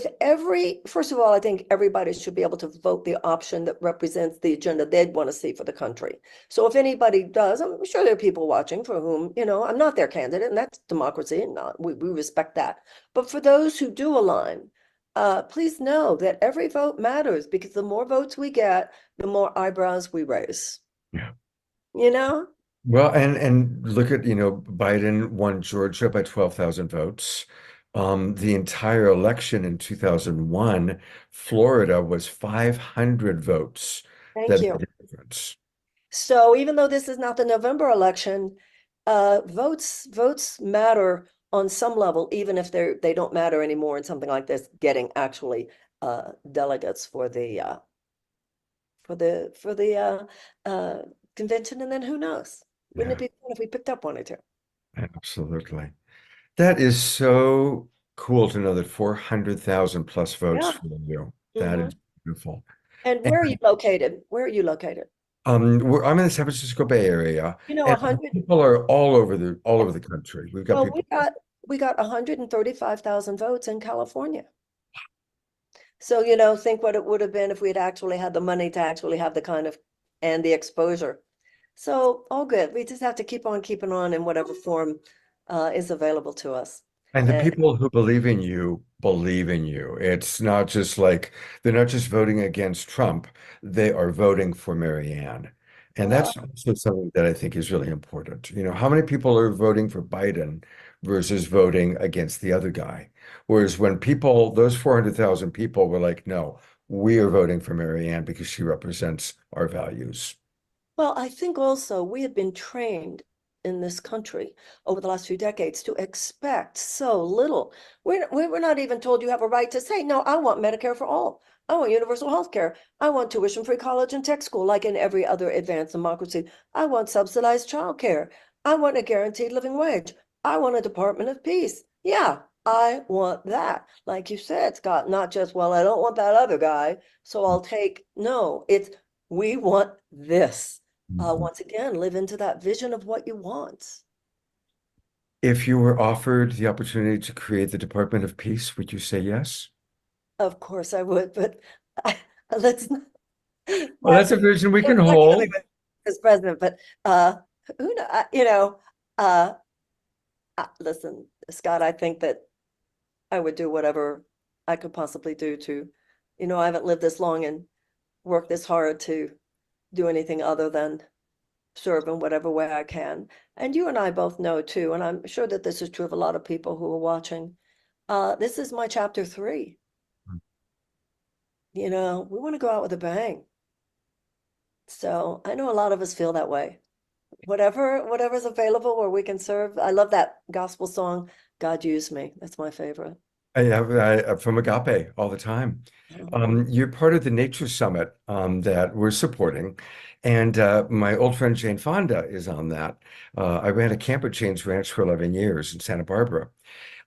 first of all, I think everybody should be able to vote the option that represents the agenda they'd want to see for the country. So if anybody does, I'm sure there are people watching for whom, I'm not their candidate, and that's democracy, and we respect that. But for those who do align, please know that every vote matters, because the more votes we get, the more eyebrows we raise. yeah. Well, and look at, Biden won Georgia by 12,000 votes. The entire election in 2001, Florida was 500 votes. Thank you. Made a difference. So even though this is not the November election, votes matter on some level, even if they don't matter anymore in something like this, getting actually delegates for the convention, and then who knows? Wouldn't it be fun if we picked up one or two? Absolutely. That is so cool to know that 400,000 plus votes Yeah. for you. That Mhm. is beautiful. And where are you located? Where are you located? I'm in the San Francisco Bay Area, and 100. people are all over the country. We've got Well, people. we got 135,000 votes in California. So, think what it would have been if we had actually had the money to actually have the kind of, and the exposure. So all good. We just have to keep on keeping on in whatever form is available to us. And the And people who believe in you believe in you. It's not just like they're not just voting against Trump, they are voting for Marianne. And that's also something that I think is really important. How many people are voting for Biden versus voting against the other guy? Whereas when those 400,000 people were like, no, we are voting for Marianne because she represents our values. Well, I think also we have been trained in this country over the last few decades to expect so little. We're not even told you have a right to say, no, I want Medicare for all. I want universal health care. I want tuition-free college and tech school, like in every other advanced democracy. I want subsidized childcare. I want a guaranteed living wage. I want a Department of Peace. Yeah, I want that. Like you said, Scott, not just, well, I don't want that other guy, so I'll take, no, we want this. Once again, live into that vision of what you want. If you were offered the opportunity to create the Department of Peace, would you say yes? Of course I would, but let's not. Well, that's a vision we can Lucky hold. as president, but who listen, Scott, I think that I would do whatever I could possibly do to, I haven't lived this long and worked this hard to do anything other than serve in whatever way I can. And you and I both know too, and I'm sure that this is true of a lot of people who are watching. This is my chapter 3. We want to go out with a bang. So I know a lot of us feel that way. Whatever's available where we can serve. I love that gospel song, God Use Me. That's my favorite. I'm from Agape all the time. You're part of the Nature Summit that we're supporting. And my old friend Jane Fonda is on that. I ran a camp at Jane's Ranch for 11 years in Santa Barbara.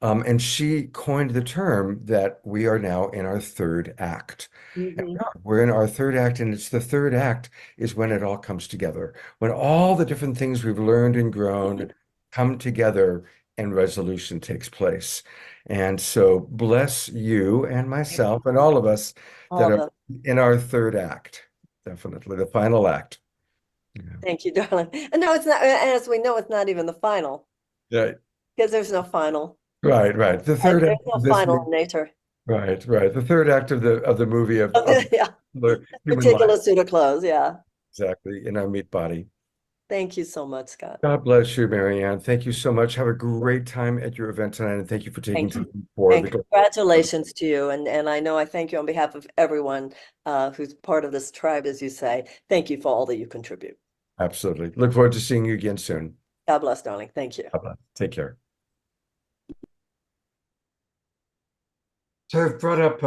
And she coined the term that we are now in our third act. And we're in our third act, and it's the third act is when it all comes together. When all the different things we've learned and grown come together and resolution takes place. And so bless you and myself and all of us All that of are us. in our third act, definitely the final act. Yeah. Thank you, darling. And no, it's not, as we know, it's not even the final, Yeah. because there's no final. Right, right. The third There's act no of this final in nature. right, right. The third act of the movie of Yeah, the human life. particular suit of clothes, yeah. Exactly, in our meat body. Thank you so much, Scott. God bless you, Marianne. Thank you so much. Have a great time at your event tonight, and thank you for taking Thank you. time for And congratulations to you. And I know I thank you on behalf of everyone who's part of this tribe, as you say. Thank you for all that you contribute. Absolutely. Look forward to seeing you again soon. God bless, darling. Thank you. Bye-bye. Take care. So I've brought up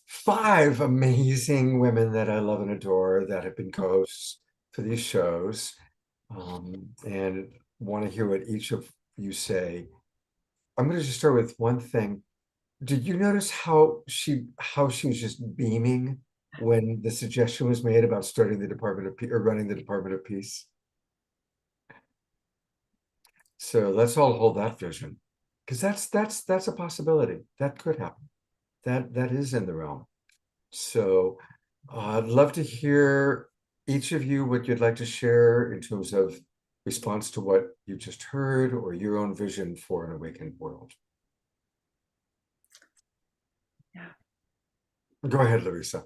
5 amazing women that I love and adore that have been co-hosts for these shows, and want to hear what each of you say. I'm going to just start with one thing. Did you notice how she was just beaming when the suggestion was made about starting the Department of Peace or running the Department of Peace? So let's all hold that vision, because that's a possibility. That could happen. That is in the realm. So I'd love to hear each of you what you'd like to share in terms of response to what you just heard or your own vision for an awakened world. Yeah. Go ahead, Larissa.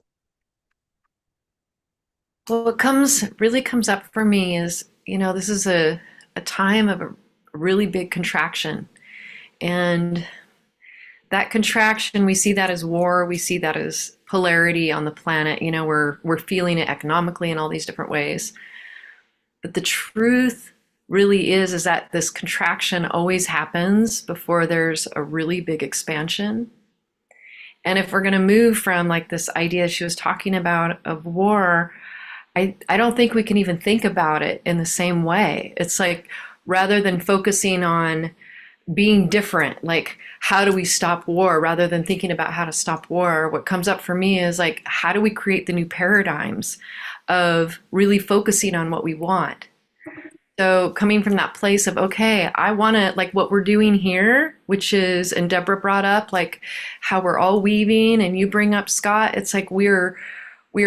Well, what really comes up for me is, this is a time of a really big contraction. And that contraction, we see that as war, we see that as polarity on the planet. We're feeling it economically in all these different ways. But the truth really is that this contraction always happens before there's a really big expansion. And if we're going to move from like this idea she was talking about of war, I don't think we can even think about it in the same way. It's like, rather than focusing on being different, like how do we stop war, rather than thinking about how to stop war, what comes up for me is like, how do we create the new paradigms of really focusing on what we want? So coming from that place of, okay, I want to, like what we're doing here, which is, and Deborah brought up like how we're all weaving, and you bring up, Scott, it's like we're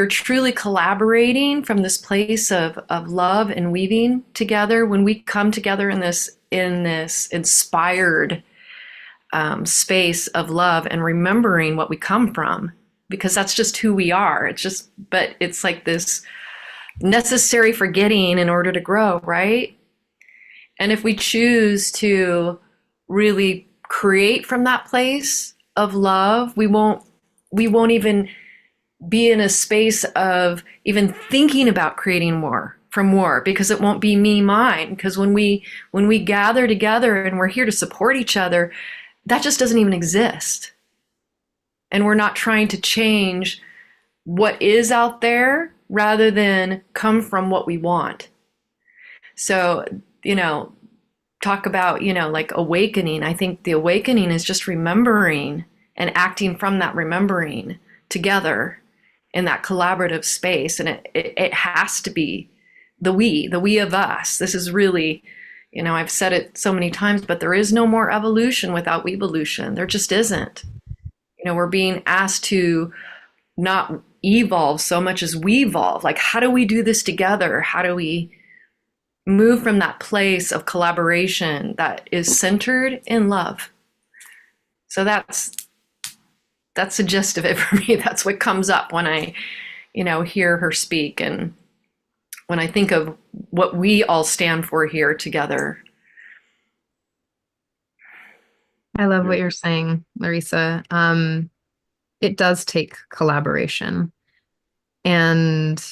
truly collaborating from this place of love and weaving together. When we come together in this inspired space of love and remembering what we come from, because that's just who we are. But it's like this necessary forgetting in order to grow, right? And if we choose to really create from that place of love, we won't even be in a space of even thinking about creating more from war, because it won't be me, mine. Because when we gather together and we're here to support each other, that just doesn't even exist. And we're not trying to change what is out there, rather than come from what we want. So, talk about, like awakening. I think the awakening is just remembering and acting from that remembering together in that collaborative space. And it has to be the we of us. This is really, I've said it so many times, but there is no more evolution without weevolution. There just isn't. We're being asked to not evolve so much as we evolve. Like, how do we do this together? How do we move from that place of collaboration that is centered in love? So that's the gist of it for me. That's what comes up when I, hear her speak, and when I think of what we all stand for here together. I love what you're saying, Larissa. It does take collaboration. And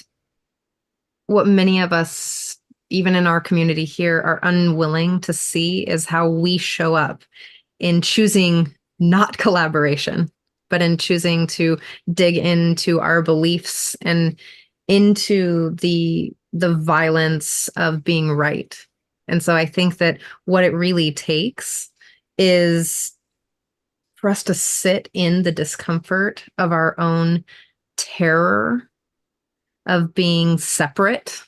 what many of us, even in our community here, are unwilling to see is how we show up in choosing not collaboration, but in choosing to dig into our beliefs and into the violence of being right. And so I think that what it really takes is for us to sit in the discomfort of our own terror of being separate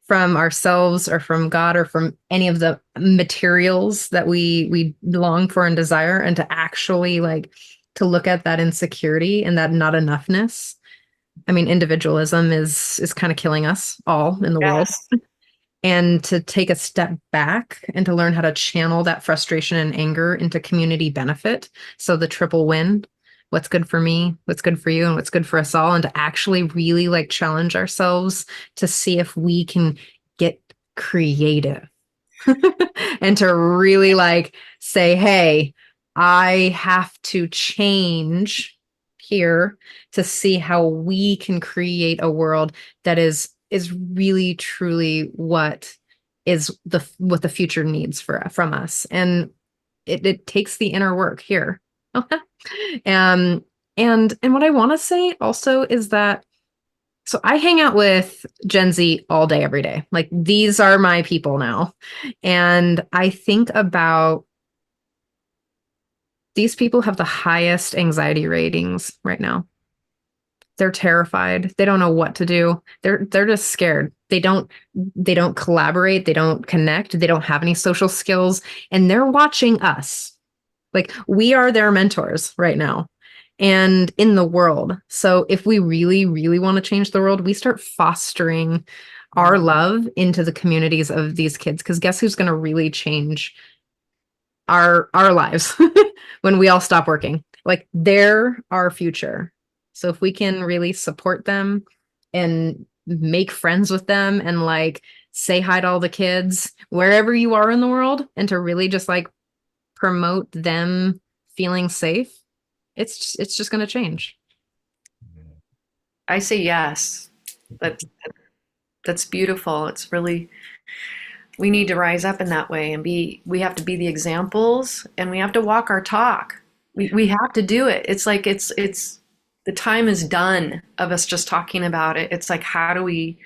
from ourselves or from God or from any of the materials that we long for and desire, and to actually like to look at that insecurity and that not enoughness. I mean, individualism is kind of killing us all in the world. Yes. And to take a step back and to learn how to channel that frustration and anger into community benefit. So the triple win, what's good for me, what's good for you, and what's good for us all. And to actually really like challenge ourselves to see if we can get creative and to really like say, hey, I have to change here to see how we can create a world that is really truly what the future needs from us. And it takes the inner work here. And what I want to say also is that, so I hang out with Gen Z all day, every day. Like, these are my people now. And I think about these people have the highest anxiety ratings right now. They're terrified. They don't know what to do. They're just scared. They don't collaborate. They don't connect. They don't have any social skills. And they're watching us. Like, we are their mentors right now and in the world. So if we really, really want to change the world, we start fostering our love into the communities of these kids. Because guess who's going to really change our lives when we all stop working? Like, they're our future. So if we can really support them and make friends with them and like say hi to all the kids wherever you are in the world, and to really just like promote them feeling safe, it's just going to change. I say yes. That's beautiful. It's really, we need to rise up in that way and we have to be the examples, and we have to walk our talk. We have to do it. It's like, it's the time is done of us just talking about it. It's like, how do we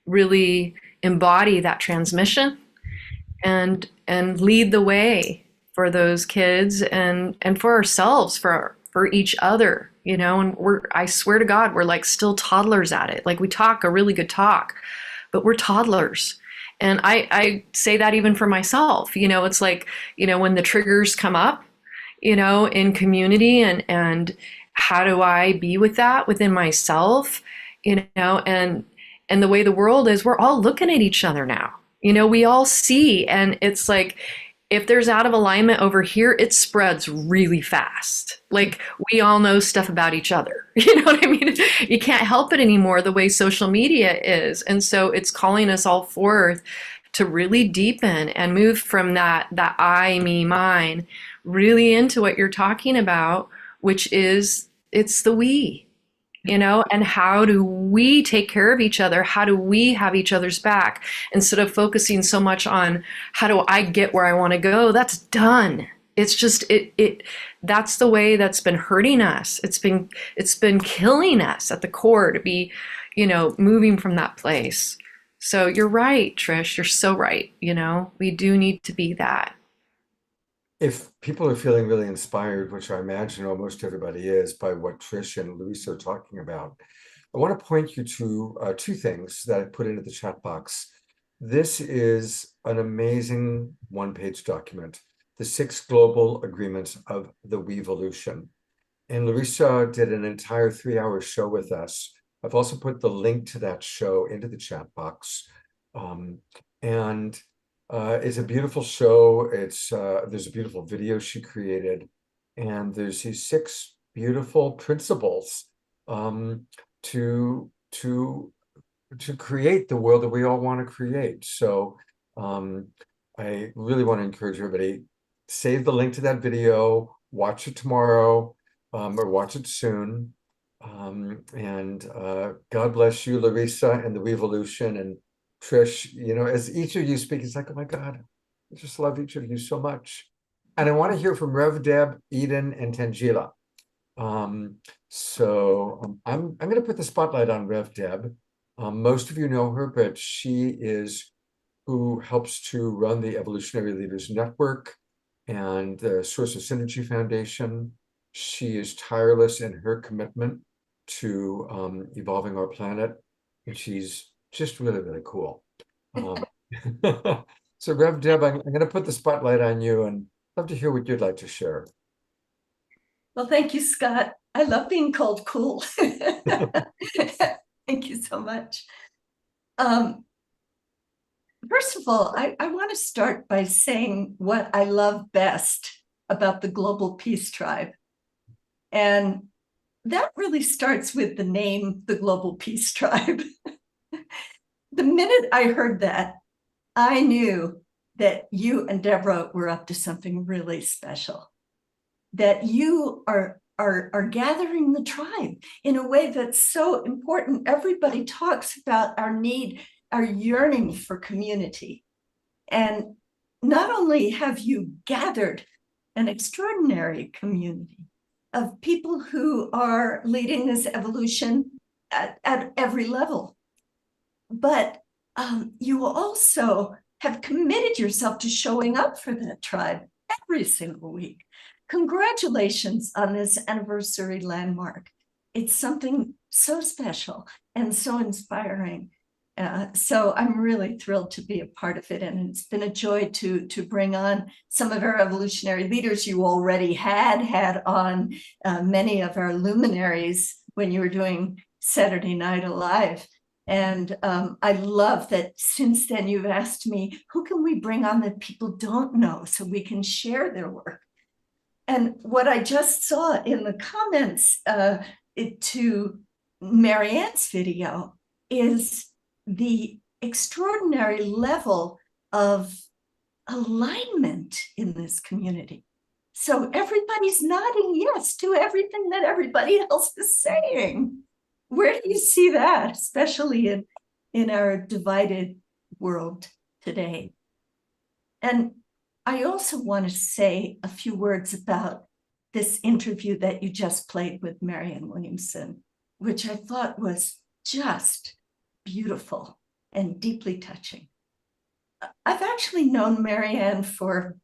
really embody that transmission and lead the way for those kids and for ourselves, for each other, you know? And I swear to God, we're like still toddlers at it. Like, we talk a really good talk, but we're toddlers. And I say that even for myself, you know. It's like, you know, when the triggers come up, you know, in community, and how do I be with that within myself, you know, and the way the world is, we're all looking at each other now, you know, we all see, and it's like, if there's out of alignment over here, it spreads really fast. Like, we all know stuff about each other. You know what I mean? You can't help it anymore, the way social media is. And so it's calling us all forth to really deepen and move from that I, me, mine, really into what you're talking about, which is, it's the we, you know. And how do we take care of each other? How do we have each other's back, instead of focusing so much on how do I get where I want to go? That's done. It's just, that's the way that's been hurting us. It's been killing us at the core to be, you know, moving from that place. So you're right, Trish, you're so right. You know, we do need to be that. If people are feeling really inspired, which I imagine almost everybody is, by what Trish and Louisa are talking about, I want to point you to two things that I put into the chat box. This is an amazing one-page document, the 6 Global Agreements of the Wevolution. And Louisa did an entire 3-hour show with us. I've also put the link to that show into the chat box. It's a beautiful show. There's a beautiful video she created, and there's these 6 beautiful principles to create the world that we all want to create. So I really want to encourage everybody, save the link to that video, watch it tomorrow, or watch it soon. God bless you, Larissa, and the Wevolution, and Trish. You know, as each of you speak, it's like, oh my God, I just love each of you so much. And I want to hear from Rev Deb, Eden, and Tangela. I'm going to put the spotlight on Rev Deb. Most of you know her, but she is who helps to run the Evolutionary Leaders Network and the Source of Synergy Foundation. She is tireless in her commitment to evolving our planet, and she's just really, really cool. So Rev Deb, I'm going to put the spotlight on you and love to hear what you'd like to share. Well, thank you, Scott. I love being called cool. Thank you so much. First of all, I want to start by saying what I love best about the Global Peace Tribe. And that really starts with the name, the Global Peace Tribe. The minute I heard that, I knew that you and Deborah were up to something really special, that you are gathering the tribe in a way that's so important. Everybody talks about our need, our yearning for community. And not only have you gathered an extraordinary community of people who are leading this evolution at every level, but you also have committed yourself to showing up for that tribe every single week. Congratulations on this anniversary landmark. It's something so special and so inspiring. So I'm really thrilled to be a part of it. And it's been a joy to bring on some of our evolutionary leaders. You already had on many of our luminaries when you were doing Saturday Night Alive. And I love that since then you've asked me, who can we bring on that people don't know so we can share their work? And what I just saw in the comments to Marianne's video is the extraordinary level of alignment in this community. So everybody's nodding yes to everything that everybody else is saying. Where do you see that, especially in our divided world today? And I also want to say a few words about this interview that you just played with Marianne Williamson, which I thought was just beautiful and deeply touching. I've actually known Marianne for,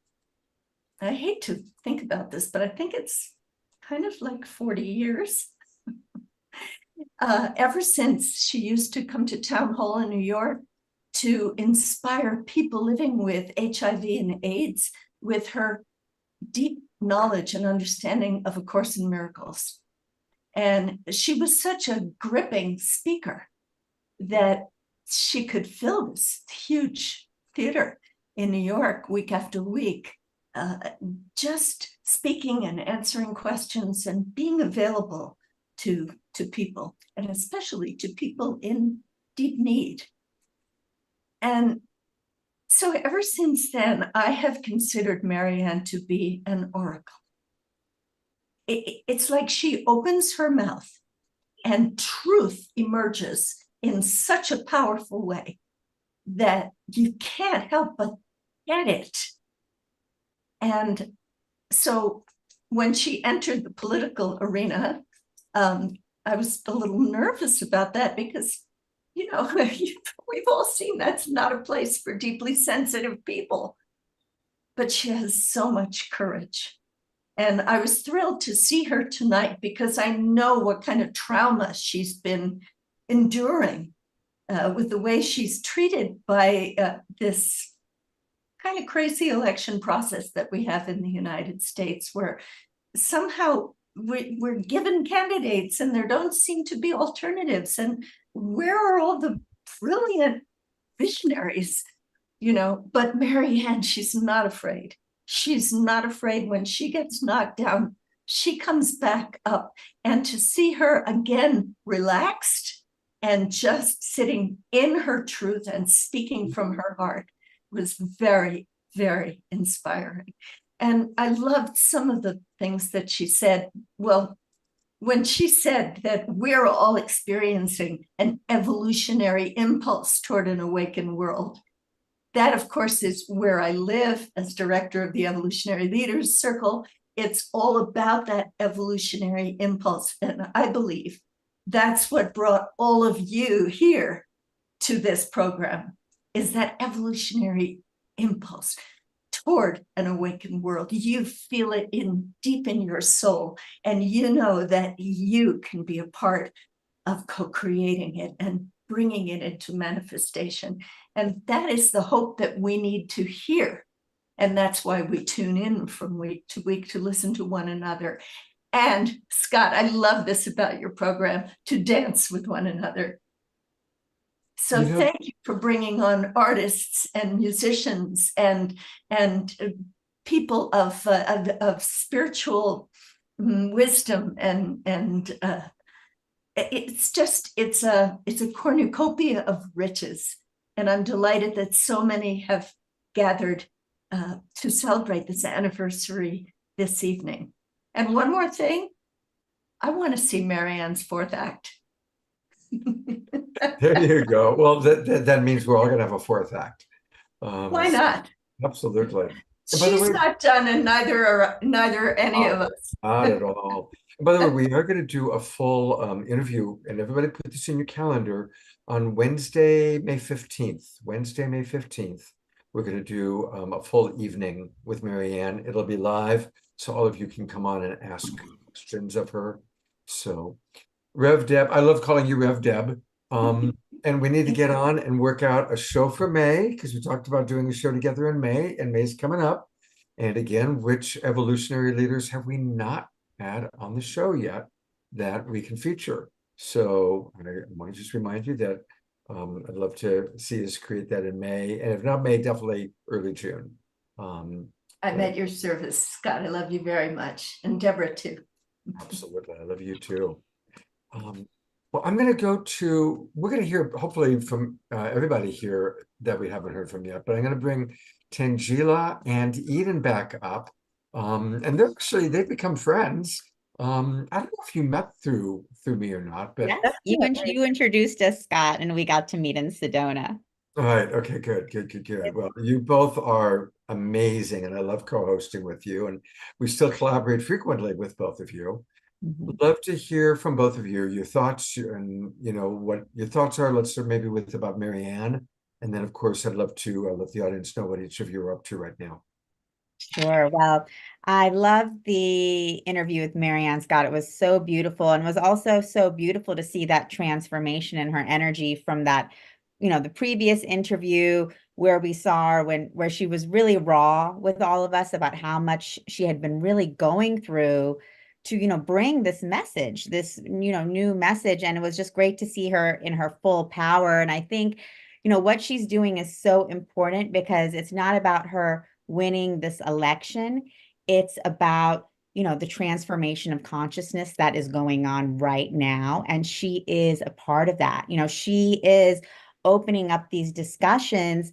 I hate to think about this, but I think it's kind of like 40 years. Ever since she used to come to Town Hall in New York to inspire people living with HIV and AIDS with her deep knowledge and understanding of A Course in Miracles. And she was such a gripping speaker that she could fill this huge theater in New York week after week, just speaking and answering questions and being available to people, and especially to people in deep need. And so ever since then, I have considered Marianne to be an oracle. It's like she opens her mouth and truth emerges in such a powerful way that you can't help but get it. And so when she entered the political arena, I was a little nervous about that because, you know, we've all seen that's not a place for deeply sensitive people. But she has so much courage. And I was thrilled to see her tonight because I know what kind of trauma she's been enduring with the way she's treated by this kind of crazy election process that we have in the United States, where somehow we're given candidates and there don't seem to be alternatives. And where are all the brilliant visionaries, you know? But Marianne, she's not afraid. She's not afraid. When she gets knocked down, she comes back up. And to see her again relaxed and just sitting in her truth and speaking from her heart was very, very inspiring. And I loved some of the things that she said. Well, when she said that we're all experiencing an evolutionary impulse toward an awakened world, that, of course, is where I live as director of the Evolutionary Leaders Circle. It's all about that evolutionary impulse. And I believe that's what brought all of you here to this program, is that evolutionary impulse toward an awakened world. You feel it deep in your soul, and you know that you can be a part of co-creating it and bringing it into manifestation. And that is the hope that we need to hear. And that's why we tune in from week to listen to one another. And Scott, I love this about your program, to dance with one another. So thank you for bringing on artists and musicians and people of spiritual wisdom, and it's a cornucopia of riches, and I'm delighted that so many have gathered to celebrate this anniversary this evening. And one more thing, I want to see Marianne's fourth act. There you go. Well, that means we're all going to have a fourth act. Why not? Absolutely. And by the She's way, not done, and neither any of us. not at all. And by the way, we are going to do a full interview, and everybody put this in your calendar, on Wednesday, May 15th. Wednesday, May 15th. We're going to do a full evening with Marianne. It'll be live, so all of you can come on and ask questions of her. So, Rev Deb, I love calling you Rev Deb. And we need to get on and work out a show for May, because we talked about doing a show together in May, and May's coming up. And again, which evolutionary leaders have we not had on the show yet that we can feature? So I want to just remind you that I'd love to see us create that in May, and if not May, definitely early June. I'm at your service, Scott. I love you very much, and Deborah too. Absolutely, I love you too. Well, I'm going to we're going to hear hopefully from everybody here that we haven't heard from yet, but I'm going to bring Tangela and Eden back up. And they've become friends. I don't know if you met through me or not, but Yes, you introduced us, Scott, and we got to meet in Sedona. all right. Okay, good. Well, you both are amazing, and I love co-hosting with you, and we still collaborate frequently with both of you. Love to hear from both of you, your thoughts, and what your thoughts are. Let's start maybe with about Marianne, and then of course I'd love to let the audience know what each of you are up to right now. Sure. Well, I love the interview with Marianne, Scott. It was so beautiful, and was also so beautiful to see that transformation in her energy from that, the previous interview where we saw her where she was really raw with all of us about how much she had been really going through to bring this message, this new message. And it was just great to see her in her full power. And I think what she's doing is so important, because it's not about her winning this election. It's about the transformation of consciousness that is going on right now, and she is a part of that. She is opening up these discussions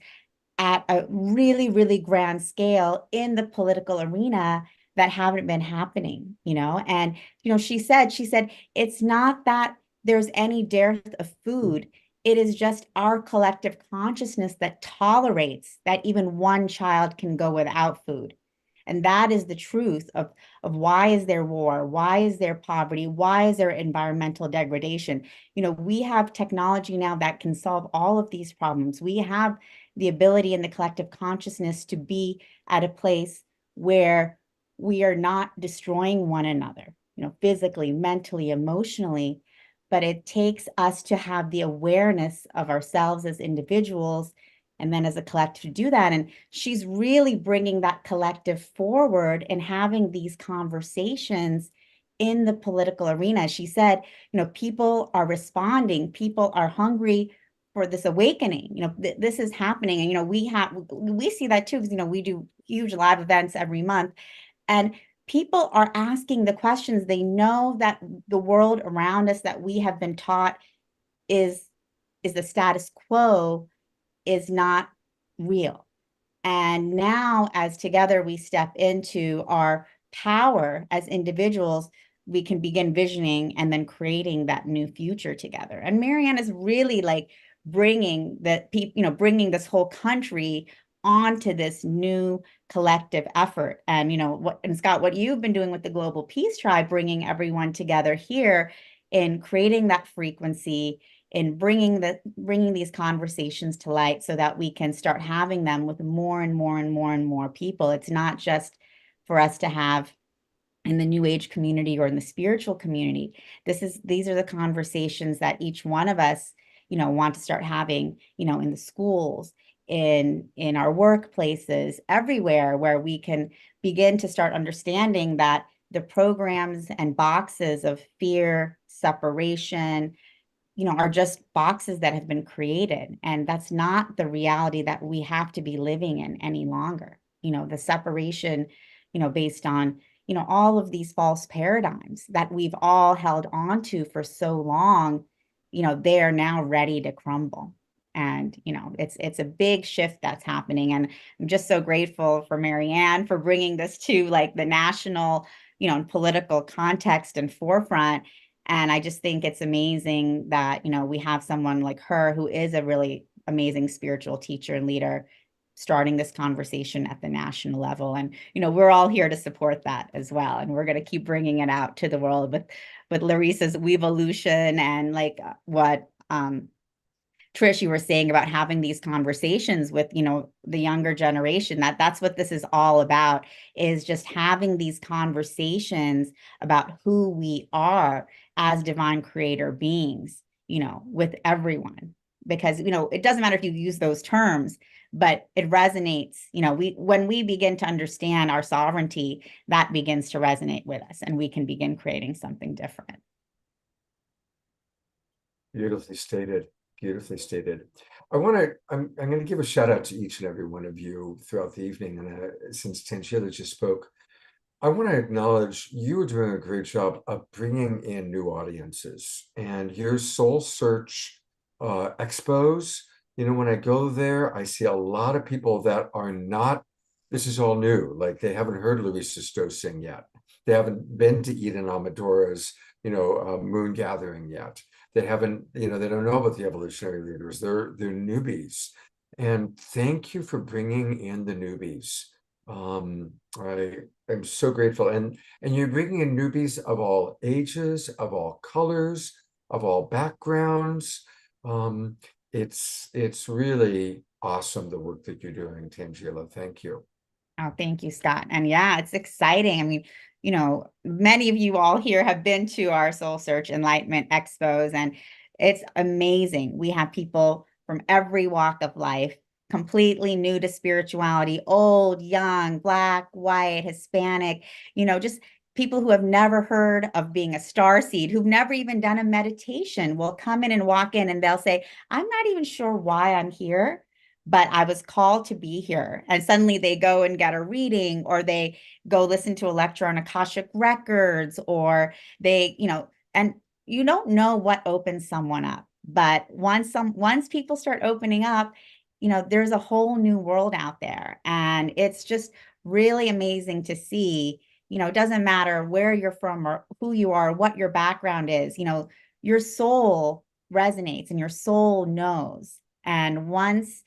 at a really, really grand scale in the political arena that haven't been happening, and, she said, it's not that there's any dearth of food. It is just our collective consciousness that tolerates that even one child can go without food. And that is the truth of why is there war? Why is there poverty? Why is there environmental degradation? We have technology now that can solve all of these problems. We have the ability in the collective consciousness to be at a place where we are not destroying one another, physically, mentally, emotionally, but it takes us to have the awareness of ourselves as individuals and then as a collective to do that. And she's really bringing that collective forward and having these conversations in the political arena. She said, people are responding, people are hungry for this awakening. This is happening. And, we see that too, because, we do huge live events every month. And people are asking the questions. They know that the world around us that we have been taught is the status quo, is not real. And now, as together we step into our power as individuals, we can begin visioning and then creating that new future together. And Marianne is really bringing bringing this whole country onto this new collective effort. And Scott, what you've been doing with the Global Peace Tribe, bringing everyone together here in creating that frequency, in bringing these conversations to light, so that we can start having them with more and more and more and more people. It's not just for us to have in the New Age community or in the spiritual community. These are the conversations that each one of us want to start having, in the schools, in our workplaces, everywhere, where we can begin to start understanding that the programs and boxes of fear, separation, are just boxes that have been created. And that's not the reality that we have to be living in any longer. The separation, based on, all of these false paradigms that we've all held on to for so long, they are now ready to crumble. And, it's a big shift that's happening. And I'm just so grateful for Marianne for bringing this to like the national, political context and forefront. And I just think it's amazing that, we have someone like her who is a really amazing spiritual teacher and leader starting this conversation at the national level. And, we're all here to support that as well. And we're going to keep bringing it out to the world with Larissa's Weevolution and like what Trish, you were saying about having these conversations with, the younger generation, that's what this is all about, is just having these conversations about who we are as divine creator beings, with everyone. Because, it doesn't matter if you use those terms, but it resonates, when we begin to understand our sovereignty, that begins to resonate with us and we can begin creating something different. Beautifully stated. Beautifully stated. I'm going to give a shout out to each and every one of you throughout the evening. And since Tangela just spoke, I want to acknowledge you are doing a great job of bringing in new audiences, and your Soul Search expos. When I go there, I see a lot of people that are not, this is all new. Like they haven't heard Larissa Stowe sing yet. They haven't been to Eden Amadora's, moon gathering yet. They haven't, they don't know about the evolutionary leaders. They're newbies. And thank you for bringing in the newbies. I am so grateful. And you're bringing in newbies of all ages, of all colors, of all backgrounds. It's really awesome, the work that you're doing, Tangela. Thank you. Oh, thank you, Scott. And yeah, it's exciting. I mean, many of you all here have been to our Soul Search Enlightenment Expos, and it's amazing. We have people from every walk of life, completely new to spirituality, old, young, Black, white, Hispanic, just people who have never heard of being a starseed, who've never even done a meditation, will come in and walk in and they'll say, I'm not even sure why I'm here, but I was called to be here. And suddenly they go and get a reading, or they go listen to a lecture on Akashic Records, or they, and you don't know what opens someone up. But once people start opening up, there's a whole new world out there. And it's just really amazing to see. It doesn't matter where you're from or who you are, what your background is, your soul resonates and your soul knows. And once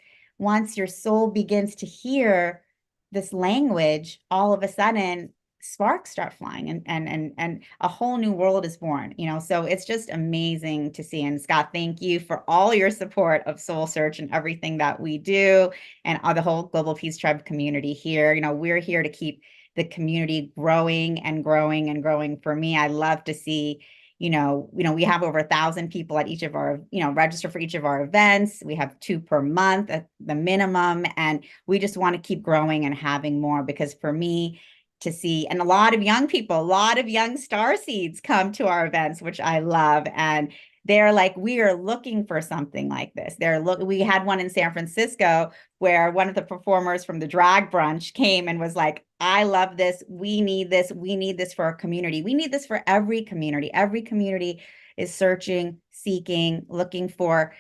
your soul begins to hear this language, all of a sudden sparks start flying and a whole new world is born, so it's just amazing to see. And Scott, thank you for all your support of Soul Search and everything that we do, and the whole Global Peace Tribe community here. We're here to keep the community growing and growing and growing. For me, I love to see, we have over 1,000 people at each of our, register for each of our events. We have 2 per month at the minimum. And we just want to keep growing and having more, because for me to see, and a lot of young people, a lot of young starseeds come to our events, which I love. And they're like, we are looking for something like this. We had one in San Francisco where one of the performers from the drag brunch came and was like, I love this. We need this. We need this for our community. We need this for every community. Every community is searching, seeking, looking for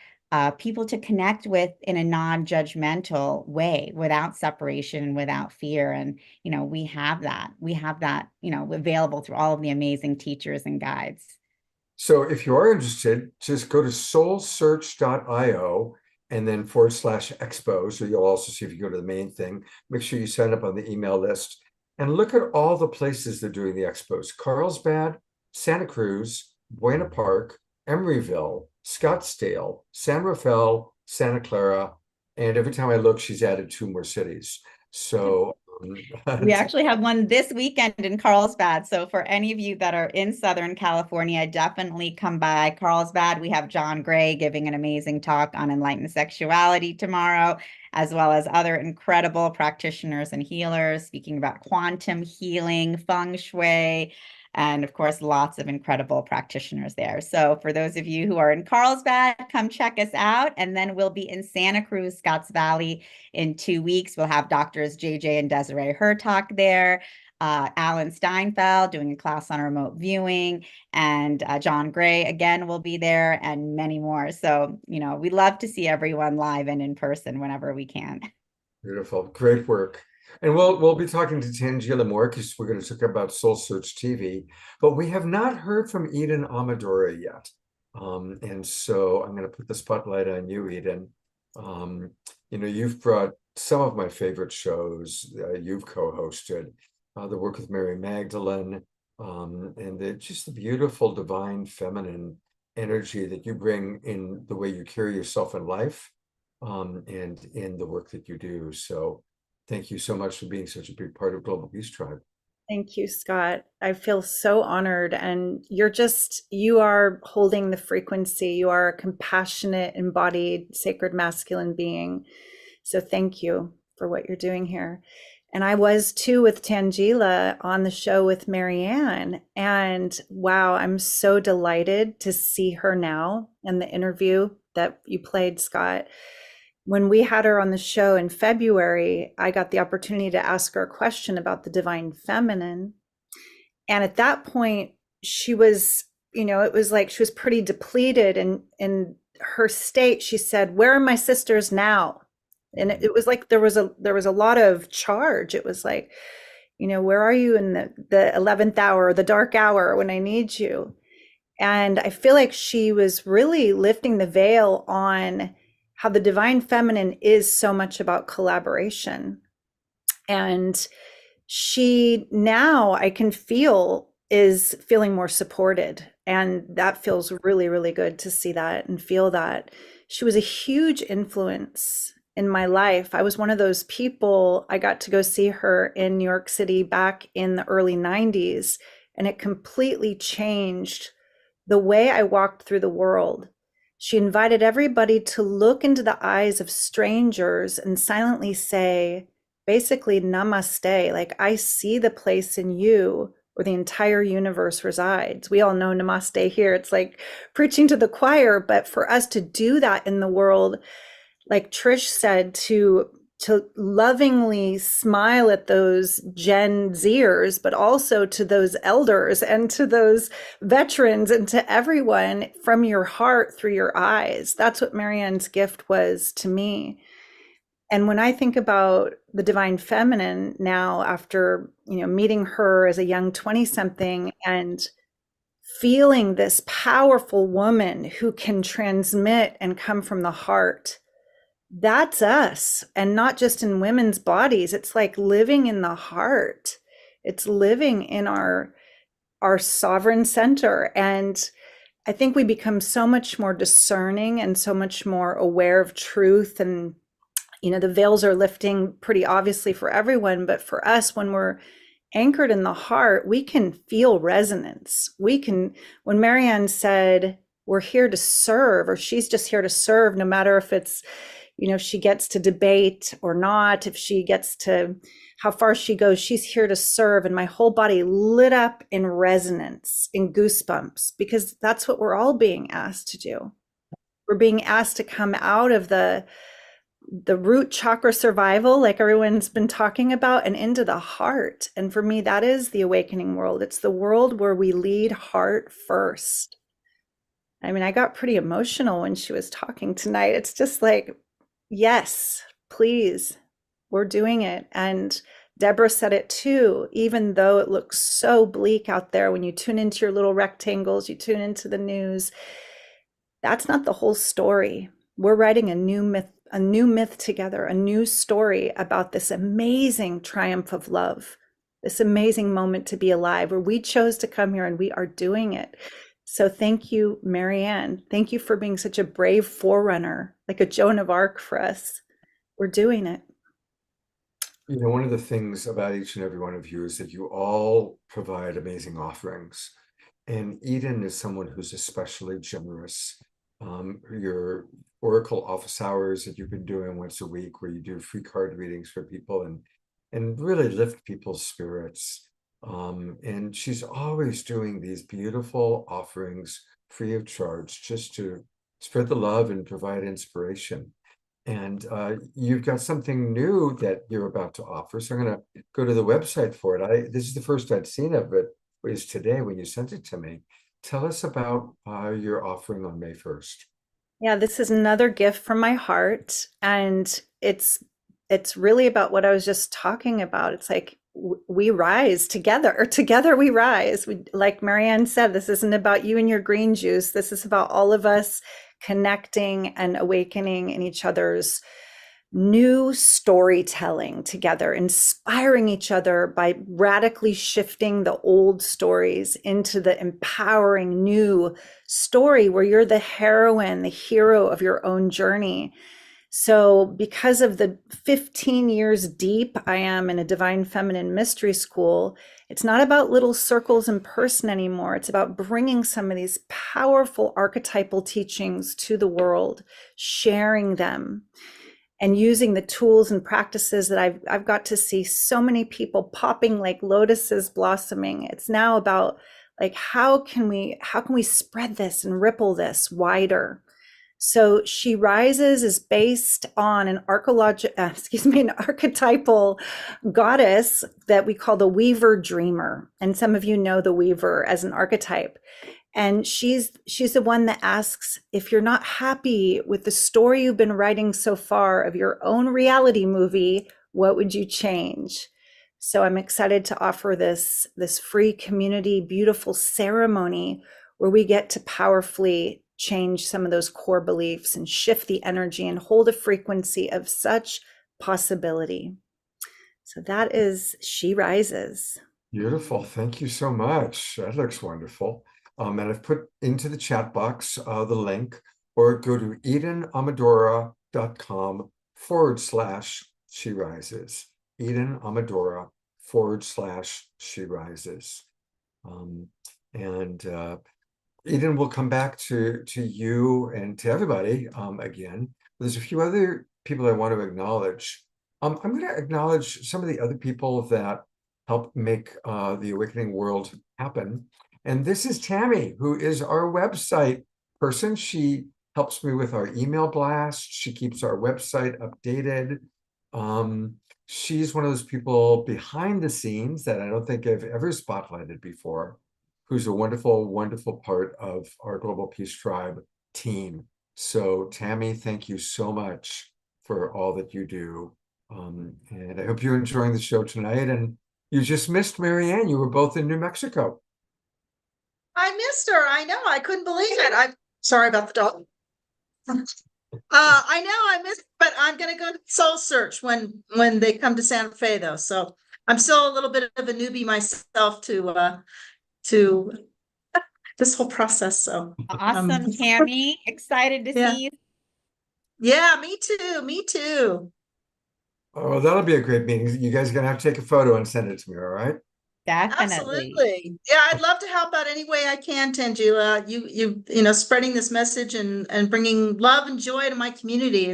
people to connect with in a non-judgmental way, without separation, without fear. And, we have that. We have that, available through all of the amazing teachers and guides. So if you are interested, just go to soulsearch.io and then /expos. So you'll also see, if you go to the main thing, make sure you sign up on the email list and look at all the places they're doing the expos: Carlsbad, Santa Cruz, Buena Park, Emeryville, Scottsdale, San Rafael, Santa Clara. And every time I look, she's added 2 more cities. So We actually have one this weekend in Carlsbad. So for any of you that are in Southern California, definitely come by Carlsbad. We have John Gray giving an amazing talk on enlightened sexuality tomorrow, as well as other incredible practitioners and healers speaking about quantum healing, feng shui, and of course, lots of incredible practitioners there. So for those of you who are in Carlsbad, come check us out. And then we'll be in Santa Cruz, Scotts Valley in 2 weeks. We'll have doctors JJ and Desiree Hertalk there, Alan Steinfeld doing a class on remote viewing, and John Gray again will be there, and many more. So, we love to see everyone live and in person whenever we can. Beautiful. Great work. And we'll be talking to Tangela more because we're going to talk about Soul Search TV, but we have not heard from Eden Amadora yet. And so I'm going to put the spotlight on you, Eden. You've brought some of my favorite shows you've co-hosted, the work with Mary Magdalene, and just the beautiful divine feminine energy that you bring in the way you carry yourself in life, and in the work that you do. So thank you so much for being such a big part of Global Peace Tribe. Thank you, Scott. I feel so honored. And you are holding the frequency. You are a compassionate, embodied, sacred masculine being. So thank you for what you're doing here. And I was too with Tangela on the show with Marianne. And wow, I'm so delighted to see her now in the interview that you played, Scott. When we had her on the show in February, I got the opportunity to ask her a question about the divine feminine. And at that point, she was, it was like she was pretty depleted. And in her state, she said, "Where are my sisters now?" And it was like there was a lot of charge. It was like, where are you in the 11th hour, the dark hour when I need you? And I feel like she was really lifting the veil on how the divine feminine is so much about collaboration. And she now, I can feel, is feeling more supported. And that feels really, really good to see that and feel that. She was a huge influence in my life. I was one of those people, I got to go see her in New York City back in the early 90s, and it completely changed the way I walked through the world. She invited everybody to look into the eyes of strangers and silently say, basically, namaste. Like, I see the place in you where the entire universe resides. We all know namaste here. It's like preaching to the choir, but for us to do that in the world, like Trish said, to lovingly smile at those Gen Zers, but also to those elders and to those veterans and to everyone from your heart through your eyes. That's what Marianne's gift was to me. And when I think about the divine feminine now, after meeting her as a young 20-something and feeling this powerful woman who can transmit and come from the heart, that's us. And not just in women's bodies. It's like living in the heart. It's living in our sovereign center. And I think we become so much more discerning and so much more aware of truth. And, the veils are lifting pretty obviously for everyone. But for us, when we're anchored in the heart, we can feel resonance. When Marianne said, we're here to serve, or she's just here to serve, no matter if it's, she gets to debate or not, if she gets to how far she goes, she's here to serve. And my whole body lit up in resonance, in goosebumps, because that's what we're all being asked to do. We're being asked to come out of the root chakra survival, like everyone's been talking about, and into the heart. And for me, that is the awakening world. It's the world where we lead heart first. I mean, I got pretty emotional when she was talking tonight. It's just like, yes, please, we're doing it. And Deborah said it too, even though it looks so bleak out there when you tune into your little rectangles, you tune into the news, that's not the whole story. We're writing a new myth together, a new story about this amazing triumph of love, this amazing moment to be alive, where we chose to come here and we are doing it. So thank you, Marianne. Thank you for being such a brave forerunner, like a Joan of Arc for us. We're doing it. You know, one of the things about each and every one of you is that you all provide amazing offerings. And Eden is someone who's especially generous. Your Oracle office hours that you've been doing once a week, where you do free card readings for people and really lift people's spirits. And she's always doing these beautiful offerings free of charge, just to spread the love and provide inspiration. And you've got something new that you're about to offer. So I'm going to go to the website for it. This is the first I'd seen of it, was today when you sent it to me. Tell us about your offering on May 1st. Yeah, this is another gift from my heart, and it's really about what I was just talking about. It's like we rise together. Together we rise. Like Marianne said, this isn't about you and your green juice. This is about all of us connecting and awakening in each other's new storytelling together, inspiring each other by radically shifting the old stories into the empowering new story where you're the heroine, the hero of your own journey. So because of the 15 years deep I am in a Divine Feminine Mystery School, it's not about little circles in person anymore. It's about bringing some of these powerful archetypal teachings to the world, sharing them, and using the tools and practices that I've got to see so many people popping like lotuses blossoming. It's now about like, how can we spread this and ripple this wider? So She Rises is based on an archetypal goddess that we call the Weaver Dreamer. And some of you know the Weaver as an archetype. And she's the one that asks, if you're not happy with the story you've been writing so far of your own reality movie, what would you change? So I'm excited to offer this free community, beautiful ceremony where we get to powerfully change some of those core beliefs and shift the energy and hold a frequency of such possibility. So that is She Rises. Beautiful. Thank you so much. That looks wonderful. And I've put into the chat box the link, or go to EdenAmadora.com/She Rises. EdenAmadora.com/She Rises. Eden will come back to you and to everybody again. There's a few other people I want to acknowledge. I'm going to acknowledge some of the other people that help make the Awakening World happen. And this is Tammy, who is our website person. She helps me with our email blast. She keeps our website updated. She's one of those people behind the scenes that I don't think I've ever spotlighted before, who's a wonderful, wonderful part of our Global Peace Tribe team. So Tammy, thank you so much for all that you do. And I hope you're enjoying the show tonight. And you just missed Marianne. You were both in New Mexico. I missed her. I know. I couldn't believe it. I'm sorry about the dog. I know I missed, but I'm going to go to Soul Search when they come to Santa Fe, though. So I'm still a little bit of a newbie myself to this whole process. So Awesome, Tammy. Excited to see you. Yeah, me too. Me too. Oh, that'll be a great meeting. You guys are going to have to take a photo and send it to me, all right? Definitely. Absolutely. Yeah, I'd love to help out any way I can, Tangela. You know, spreading this message and bringing love and joy to my community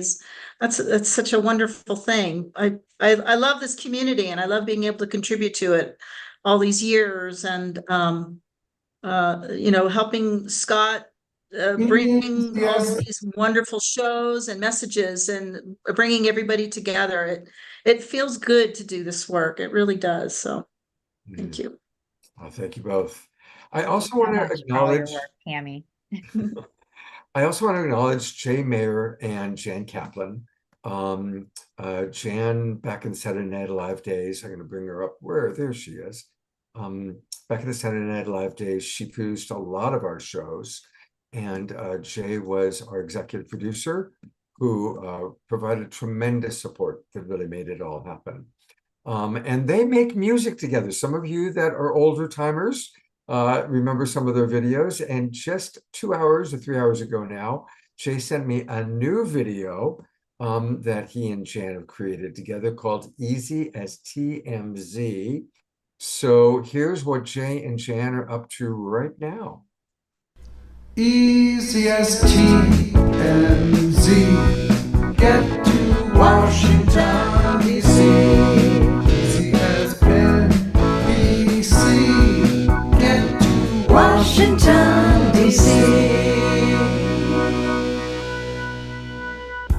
that's such a wonderful thing. I love this community, and I love being able to contribute to it all these years, and you know, helping Scott bring all these wonderful shows and messages and bringing everybody together. It feels good to do this work. It really does. So thank you. Oh, thank you both. I also want to acknowledge Tammy. I also want to acknowledge Jay Mayer and Jan Kaplan. Jan, back in the Saturday Night Live days, I'm going to bring her up. There she is. Back in the Saturday Night Live days, she produced a lot of our shows. And Jay was our executive producer, who provided tremendous support that really made it all happen. And they make music together. Some of you that are older timers remember some of their videos. And just 2 hours or 3 hours ago now, Jay sent me a new video that he and Jan have created together called Easy as TMZ. So here's what Jay and Jan are up to right now. Easy as TMZ. Get to Washington, D.C. Easy as NBC. Get to Washington, D.C.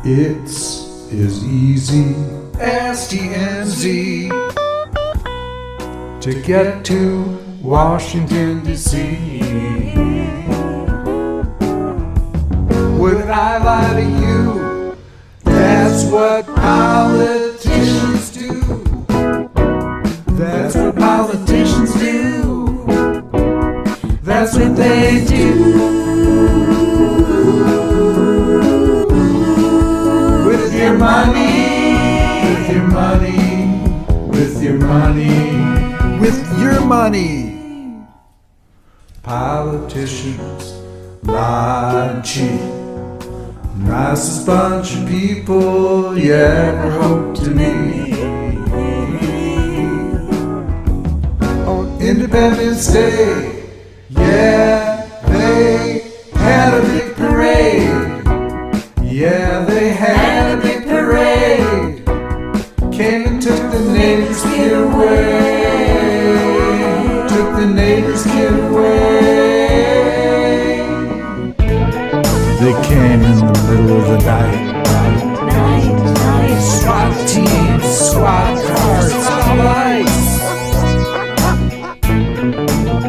It's as easy as TMZ to get to Washington, D.C. Would I lie to you? That's what politicians do. That's what politicians do. That's what they do. With your money, with your money, with your money, with your money. Politicians lie and cheat. Nicest bunch of people you ever hope to meet. On Independence Day, yeah, they had a big parade. Yeah, they had a big parade. Came and took the neighbor's kid away. Took the neighbor's kid away. They came in the middle of the night. SWAT teams, SWAT cars, all lights.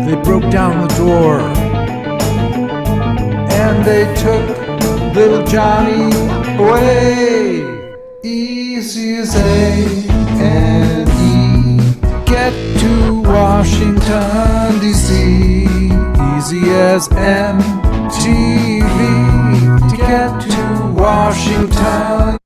They broke down the door and they took little Johnny away. Easy as A and E. Get to Washington, D.C. Easy as MTV. To get to Washington.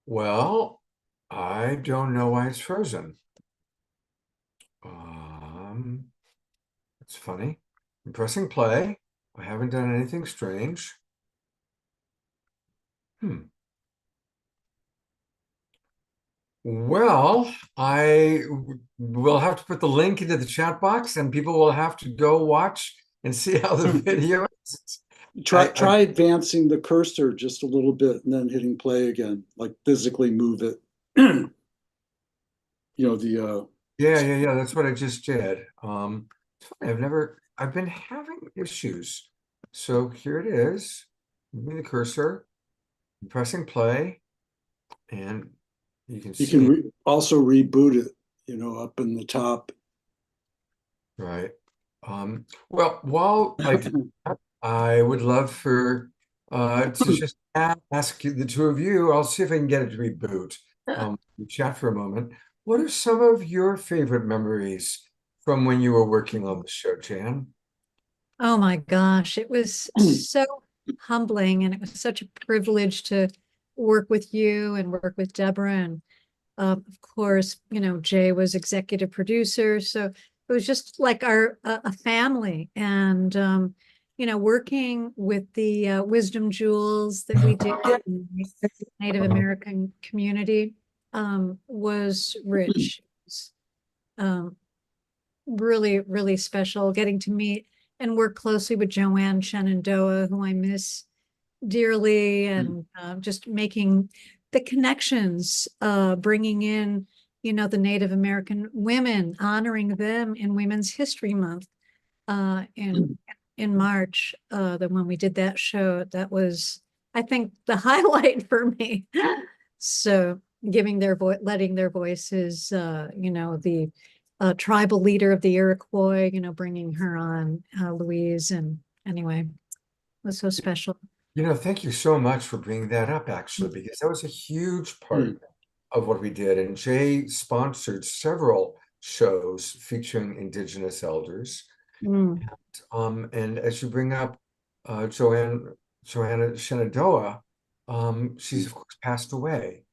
Well, I don't know why it's frozen. It's funny. I'm pressing play. I haven't done anything strange. Well, I will have to put the link into the chat box and people will have to go watch and see how the video is. Try advancing the cursor just a little bit and then hitting play again, like physically move it. You know, the Yeah, that's what I just did. I've been having issues. So here it is. Moving the cursor, pressing play, and you can see. Also reboot it, you know, up in the top. Right. Well, while I do that, I would love for to just ask you, the two of you, I'll see if I can get it to reboot. Chat for a moment. What are some of your favorite memories from when you were working on the show, Jan? Oh my gosh, it was so humbling and it was such a privilege to work with you and work with Deborah. And of course, you know, Jay was executive producer. So it was just like a family. And, you know, working with the wisdom jewels that we did in the Native American community was rich. It was, really, really special getting to meet and work closely with Joanne Shenandoah, who I miss dearly, and just making the connections, bringing in, you know, the Native American women, honoring them in Women's History Month in March. When we did that show, that was, I think, the highlight for me. So giving their voice, letting their voices, you know, the tribal leader of the Iroquois, you know, bringing her on, Louise, and anyway, it was so special. You know, thank you so much for bringing that up, actually, because that was a huge part of what we did. And Jay sponsored several shows featuring Indigenous elders. And as you bring up Joanna Shenandoah, she's of course passed away.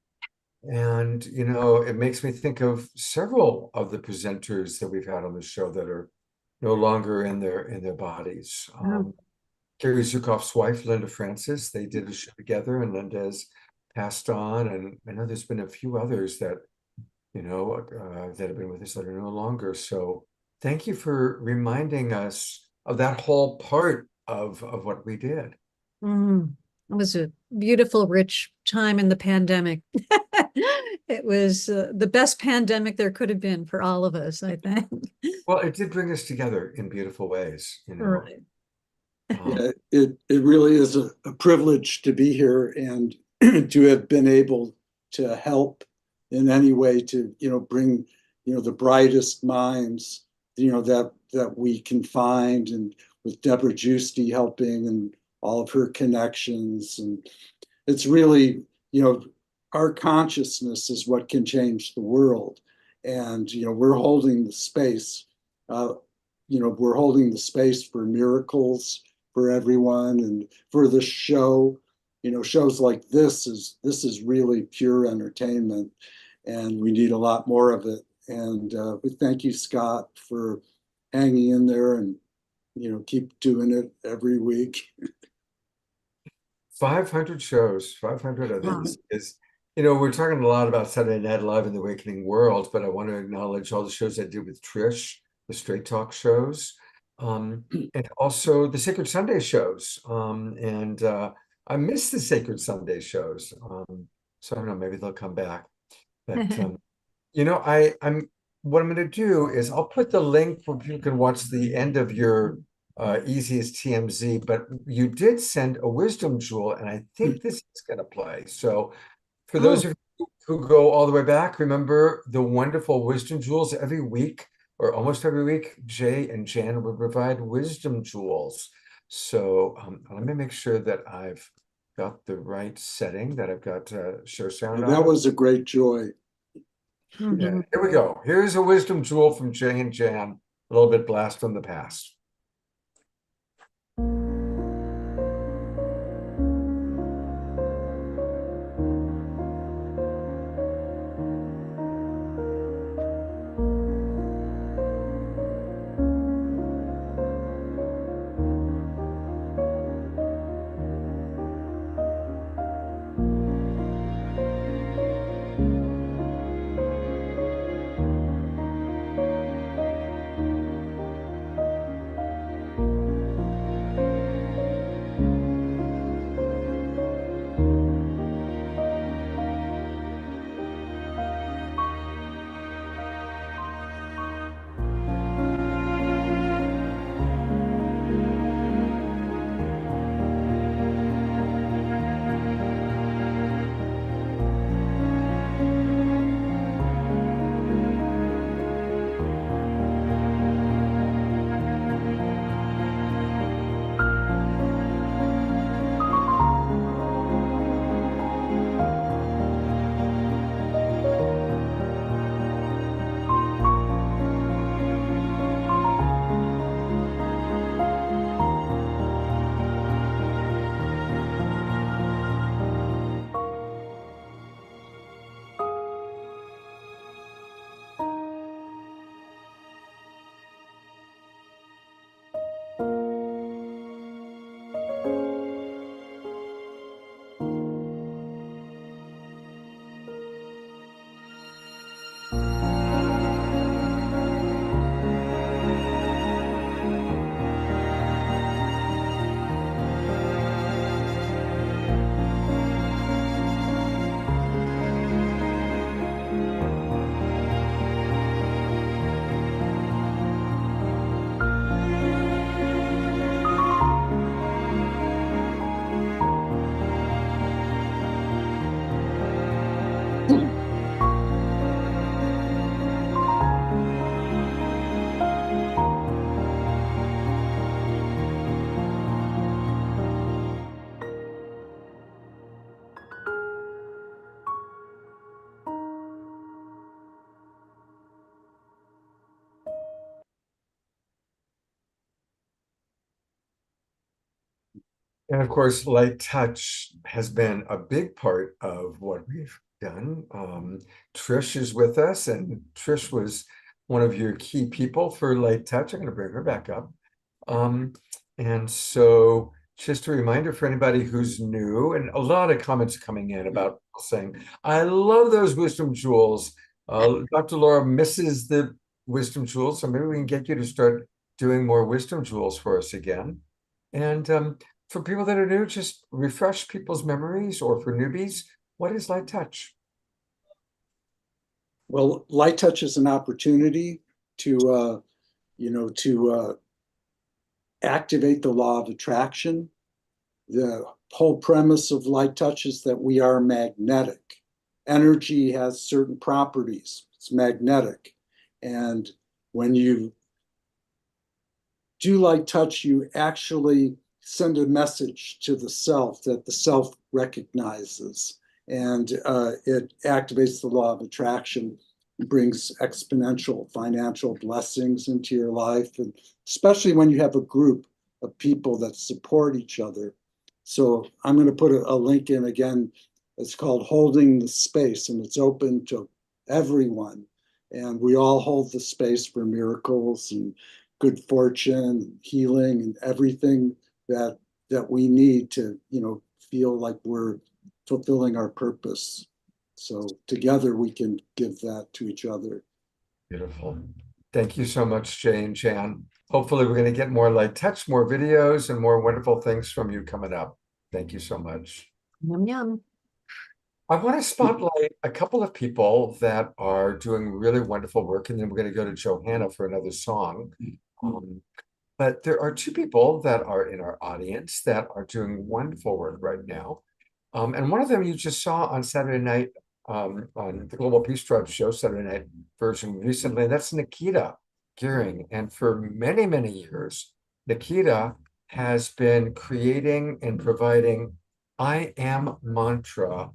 And, you know, it makes me think of several of the presenters that we've had on the show that are no longer in their bodies. Gary Zukav's wife, Linda Francis, they did a show together, and Linda's passed on. And I know there's been a few others that, that have been with us that are no longer. So thank you for reminding us of that whole part of what we did. It was a beautiful, rich time in the pandemic. It was the best pandemic there could have been for all of us, I think. Well, it did bring us together in beautiful ways, Right. Yeah, it really is a privilege to be here and to have been able to help in any way to, bring, the brightest minds, that we can find, and with Deborah Giusti helping and all of her connections. And it's really, our consciousness is what can change the world. And, we're holding the space, we're holding the space for miracles for everyone, and for the show. Shows like this is really pure entertainment, and we need a lot more of it. And we thank you, Scott, for hanging in there and keep doing it every week. 500 shows, 500 of these is, we're talking a lot about Saturday Night Live and the Awakening World, but I want to acknowledge all the shows I did with Trish, the Straight Talk shows, and also the Sacred Sunday shows. And I miss the Sacred Sunday shows. So I don't know, maybe they'll come back. But I'm what I'm going to do is I'll put the link where people can watch the end of your Easiest TMZ, but you did send a wisdom jewel, and I think this is going to play. So for those of you who go all the way back, remember the wonderful wisdom jewels every week, or almost every week. Jay and Jan would provide wisdom jewels. So let me make sure that I've got the right setting, that I've got show sound on. That was a great joy. Yeah, here we go. Here's a wisdom jewel from Jay and Jan, a little bit blast from the past. And of course, light touch has been a big part of what we've done. Trish is with us, and Trish was one of your key people for Light Touch. I'm going to bring her back up. And so just a reminder for anybody who's new, and a lot of comments coming in about saying, I love those wisdom jewels. Dr. Laura misses the wisdom jewels, so maybe we can get you to start doing more wisdom jewels for us again. And for people that are new, just refresh people's memories, or for newbies, what is Light Touch? Well, Light Touch is an opportunity to, activate the law of attraction. The whole premise of Light Touch is that we are magnetic. Energy has certain properties. It's magnetic. And when you do Light Touch, you actually send a message to the self that the self recognizes. And it activates the law of attraction, brings exponential financial blessings into your life, and especially when you have a group of people that support each other. So I'm going to put a link in again. It's called Holding the Space, and it's open to everyone. And we all hold the space for miracles and good fortune, healing, and everything that we need to, feel like we're fulfilling our purpose. So together we can give that to each other. Beautiful. Thank you so much, Jay and Jan. Hopefully we're going to get more Light Touch, more videos, and more wonderful things from you coming up. Thank you so much. Yum, yum. I want to spotlight a couple of people that are doing really wonderful work, and then we're going to go to Johanna for another song. But there are two people that are in our audience that are doing wonderful work right now. And one of them you just saw on Saturday night on the Global Peace Tribe show, Saturday night version recently, and that's Nikita Gearing. And for many, many years, Nikita has been creating and providing I Am mantra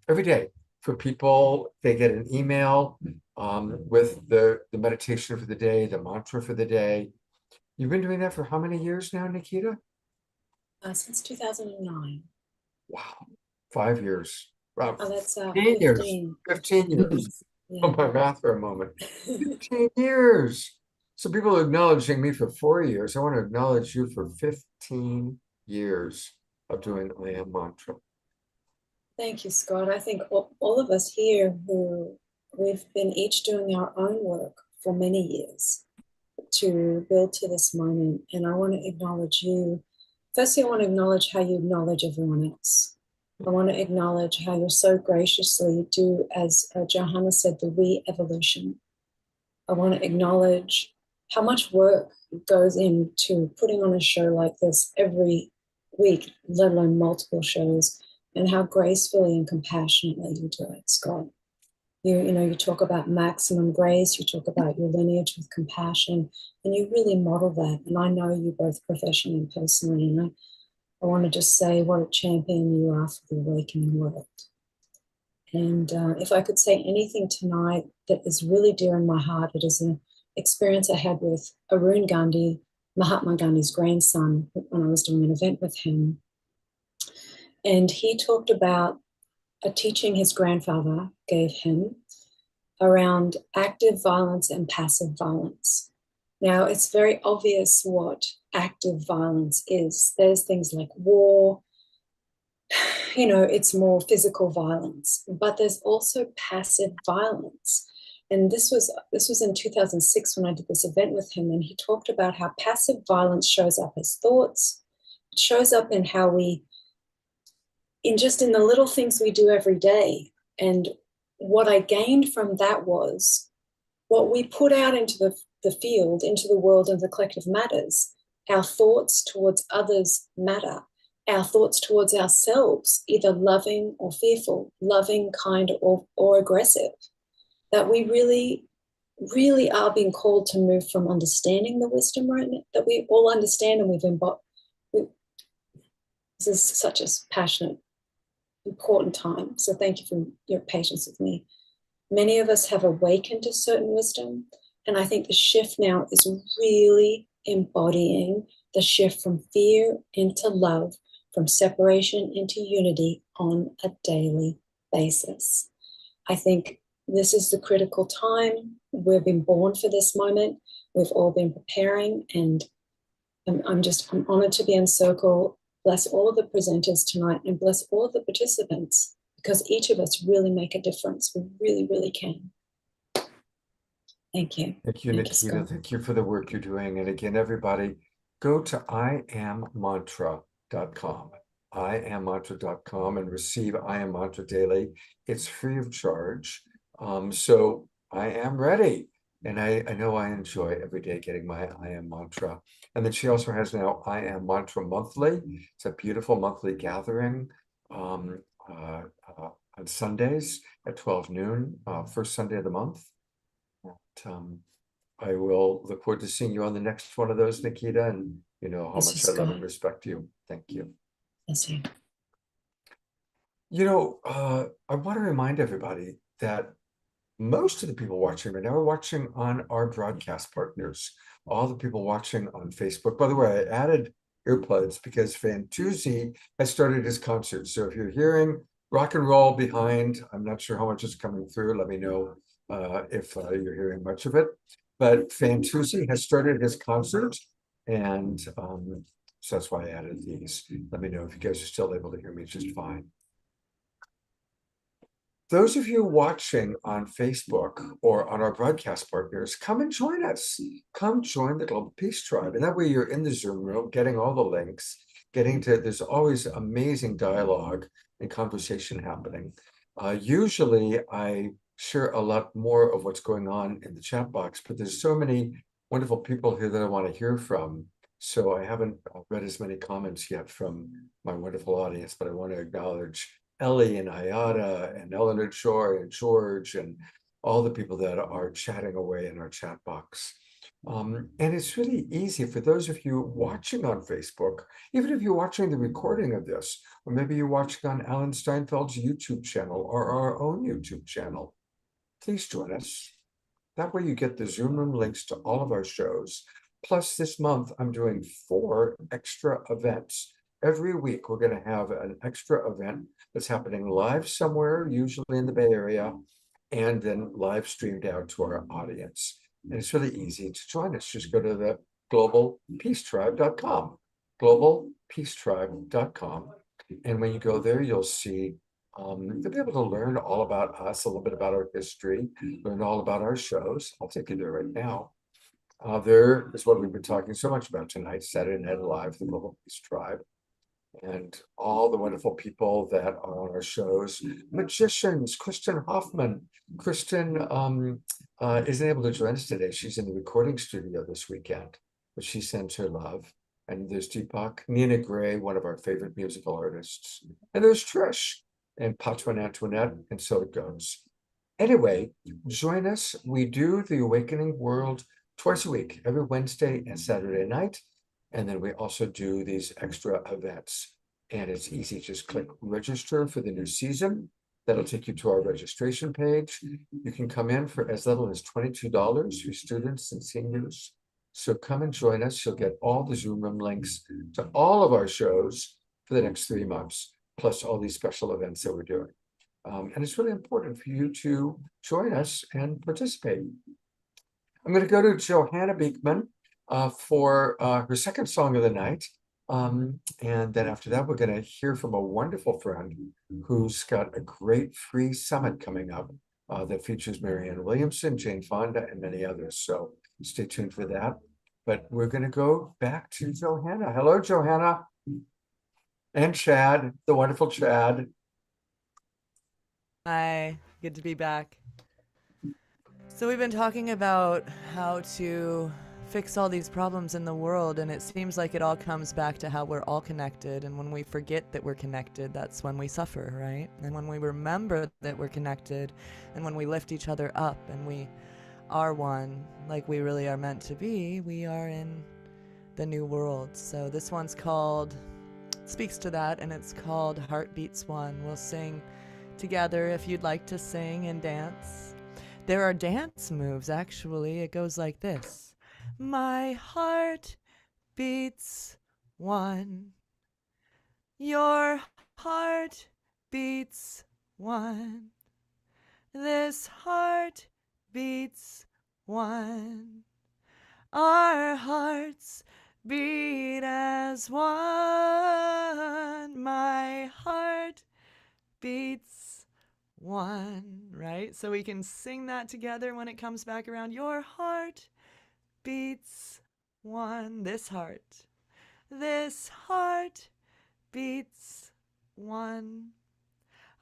every day for people. They get an email with the meditation for the day, the mantra for the day. You've been doing that for how many years now, Nikita? Since 2009. Wow, 5 years. Wow. Oh, that's 15 years. 15 years. Yeah. Oh, my math for a moment. 15 years. So people are acknowledging me for 4 years. I want to acknowledge you for 15 years of doing I Am mantra. Thank you, Scott. I think all of us here we've been each doing our own work for many years to build to this moment. And I want to acknowledge you. Firstly, I want to acknowledge how you acknowledge everyone else. I want to acknowledge how you so graciously do, as Johanna said, the re-evolution. I want to acknowledge how much work goes into putting on a show like this every week, let alone multiple shows, and how gracefully and compassionately you do it, Scott. You talk about maximum grace, you talk about your lineage with compassion, and you really model that. And I know you both professionally and personally, and I want to just say what a champion you are for the awakening world. And if I could say anything tonight that is really dear in my heart, it is an experience I had with Arun Gandhi, Mahatma Gandhi's grandson, when I was doing an event with him. And he talked about a teaching his grandfather gave him around active violence and passive violence. Now, it's very obvious what active violence is. There's things like war, it's more physical violence, but there's also passive violence. And this was in 2006 when I did this event with him, and he talked about how passive violence shows up as thoughts. It shows up in how in the little things we do every day. And what I gained from that was what we put out into the field, into the world, and the collective matters. Our thoughts towards others matter. Our thoughts towards ourselves, either loving or fearful, loving, kind, or aggressive. That we really, really are being called to move from understanding the wisdom right now, that we all understand and we've embodied. This is such a passionate, important time. So thank you for your patience with me. Many of us have awakened to certain wisdom. And I think the shift now is really embodying the shift from fear into love, from separation into unity on a daily basis. I think this is the critical time. We've been born for this moment. We've all been preparing, and I'm honored to be in Circle. Bless all of the presenters tonight and bless all of the participants, because each of us really make a difference. We really, really can. Thank you. Thank you, Thank you, Nikita. Scott. Thank you for the work you're doing. And again, everybody, go to iammantra.com, iammantra.com, and receive I Am Mantra Daily. It's free of charge. So I am ready. And I know I enjoy every day getting my I Am Mantra. And then she also has now I Am Mantra Monthly. It's a beautiful monthly gathering on Sundays at 12 noon, first Sunday of the month. I will look forward to seeing you on the next one of those, Nikita, and you know how Yes, much I love Scott. and respect you. Thank you. Yes, you. You know, I want to remind everybody that most of the people watching right now are watching on our broadcast partners, all the people watching on Facebook. By the way, I added earplugs because Fantuzzi has started his concert. So if you're hearing rock and roll behind, I'm not sure how much is coming through. Let me know if you're hearing much of it. But Fantuzzi has started his concert, and so that's why I added these. Let me know if you guys are still able to hear me just fine. Those of you watching on Facebook or on our broadcast partners, come and join us. Come join the Global Peace Tribe. And that way you're in the Zoom room, getting all the links, there's always amazing dialogue and conversation happening. Usually I share a lot more of what's going on in the chat box, but there's so many wonderful people here that I want to hear from. So I haven't read as many comments yet from my wonderful audience, but I want to acknowledge Ellie and Ayada and Eleanor Joy and George and all the people that are chatting away in our chat box. And it's really easy for those of you watching on Facebook, even if you're watching the recording of this, or maybe you're watching on Alan Steinfeld's YouTube channel or our own YouTube channel, please join us. That way you get the Zoom room links to all of our shows. Plus this month, I'm doing 4 extra events. Every week, we're going to have an extra event that's happening live somewhere, usually in the Bay Area, and then live streamed out to our audience. And it's really easy to join us. Just go to the globalpeacetribe.com, globalpeacetribe.com. And when you go there, you'll see, you'll be able to learn all about us, a little bit about our history, learn all about our shows. I'll take you there right now. There is what we've been talking so much about tonight, Saturday Night Live, the Global Peace Tribe. And all the wonderful people that are on our shows, magicians, Kristen Hoffman. Kristen isn't able to join us today. She's in the recording studio this weekend, but she sends her love. And there's Deepak, Nina Gray, one of our favorite musical artists. And there's Trish and Patron Antoinette, and so it goes. Anyway, join us. We do the Awakening World twice a week, every Wednesday and Saturday night. And then we also do these extra events. And it's easy, just click register for the new season. That'll take you to our registration page. You can come in for as little as $22 for students and seniors. So come and join us. You'll get all the Zoom room links to all of our shows for the next 3 months, plus all these special events that we're doing. And it's really important for you to join us and participate. I'm going to go to Johanna Beekman for her second song of the night. And then after that, we're going to hear from a wonderful friend who's got a great free summit coming up that features Marianne Williamson, Jane Fonda, and many others. So stay tuned for that. But we're going to go back to Johanna. Hello, Johanna. And Chad, the wonderful Chad. Hi, good to be back. So we've been talking about how to fix all these problems in the world, and it seems like it all comes back to how we're all connected, and when we forget that we're connected, that's when we suffer, right? And when we remember that we're connected, and when we lift each other up, and we are one, like we really are meant to be, we are in the new world. So this one's called, speaks to that, and it's called Heart Beats One. We'll sing together if you'd like to sing and dance. There are dance moves, actually. It goes like this. My heart beats one. Your heart beats one. This heart beats one. Our hearts beat as one. My heart beats one, right? So we can sing that together when it comes back around. Your heart beats one. This heart beats one.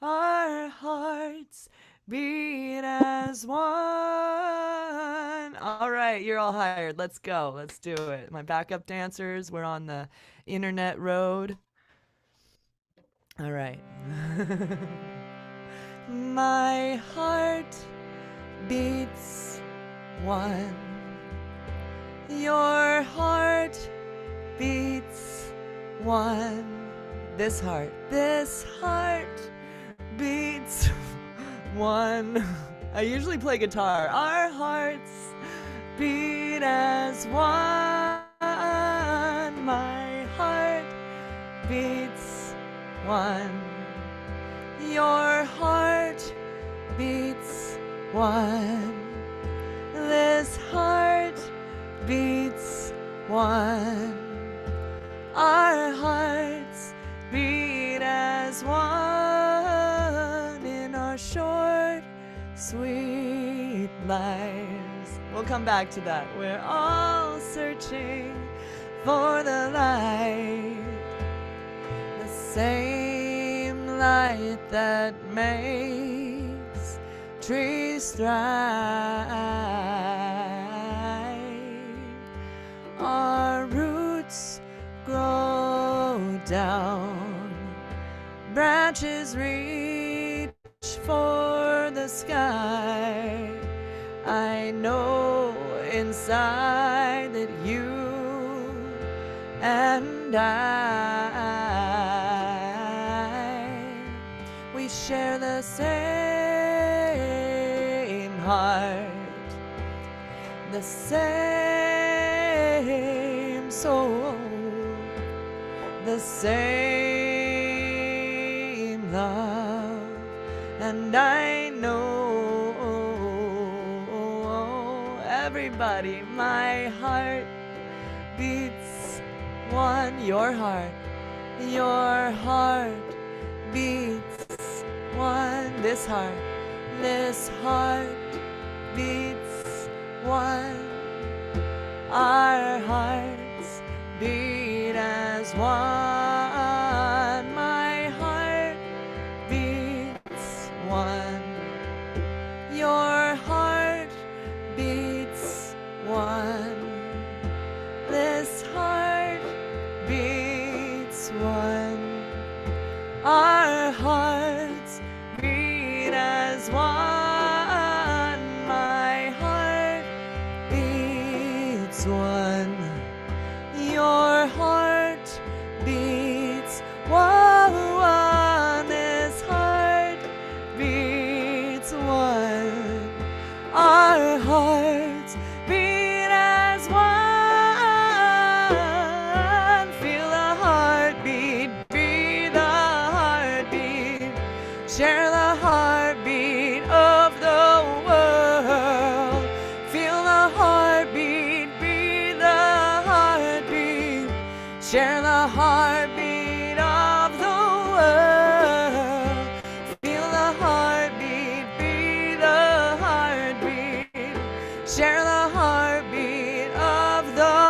Our hearts beat as one. All right, you're all hired. Let's go. Let's do it. My backup dancers, we're on the internet road. All right. My heart beats one. Your heart beats one. This heart beats one. I usually play guitar. Our hearts beat as one. My heart beats one. Your heart beats one. This heart beats one. Our hearts beat as one in our short, sweet lives. We'll come back to that. We're all searching for the light, the same light that makes trees thrive. Our roots grow down, branches reach for the sky. I know inside that you and we share the same heart, the same soul, the same love, and I know everybody, my heart beats one. Your heart beats one. This heart beats one. Our hearts beat as one. My heart beats one. Your heart beats one. This heart beats one. Our hearts beat as one. My heart beats one. Your heart beats one. This heart beats one. Our hearts beat as one. Feel the heartbeat, breathe the heartbeat, share the heartbeat of the world. Feel the heartbeat, breathe the heartbeat, share the heartbeat of the world. Feel the heartbeat, breathe the heartbeat, share the heartbeat of the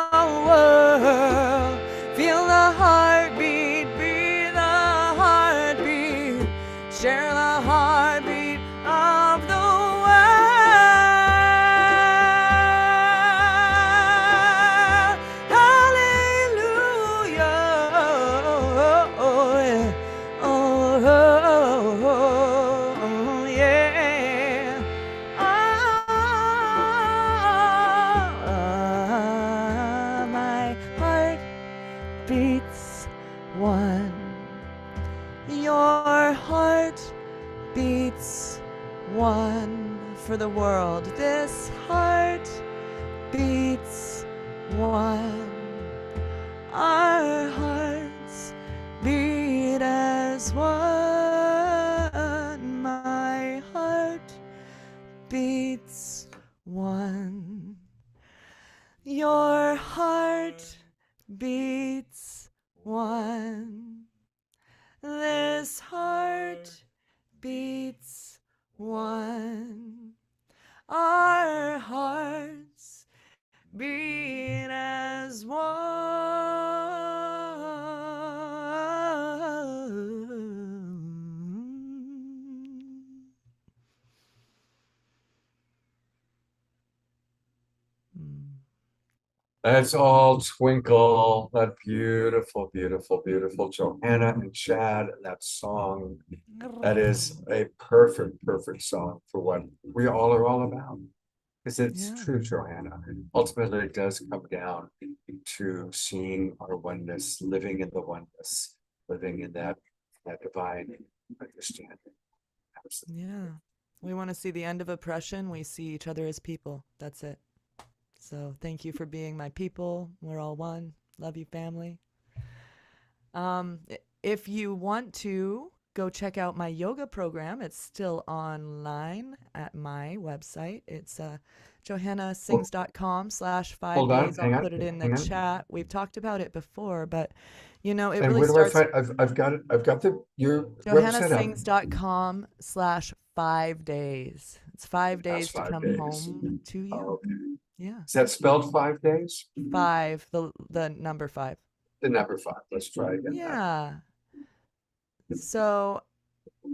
world. Feel the heartbeat, breathe the heartbeat, share the heartbeat of the world. Hallelujah. Oh, yeah. My heart beats one. Your heart beats one for the world. This heart beats one. Our hearts beat as one. My heart That's all Twinkle. That beautiful, beautiful, beautiful Johanna and Chad. That song. That is a perfect, perfect song for what we all are all about. Because it's true, Johanna. Ultimately, it does come down to seeing our oneness, living in the oneness, living in that divine understanding. Absolutely. Yeah. We want to see the end of oppression. We see each other as people. That's it. So thank you for being my people. We're all one. Love you, family. If you want to go check out my yoga program, it's still online at my website. It's johannasings.com/5 Hold on, days. hang I'll on, put it in the hang on. chat. We've talked about it before, but you know, it And really where do I starts find? I've got it. I've got your website up. johannasings.com/5 days. It's 5 That's days to 5 come days. home to you. Oh, okay. Yeah. Is that spelled 5 days? 5, the number 5. The number 5. Let's try again. Yeah. So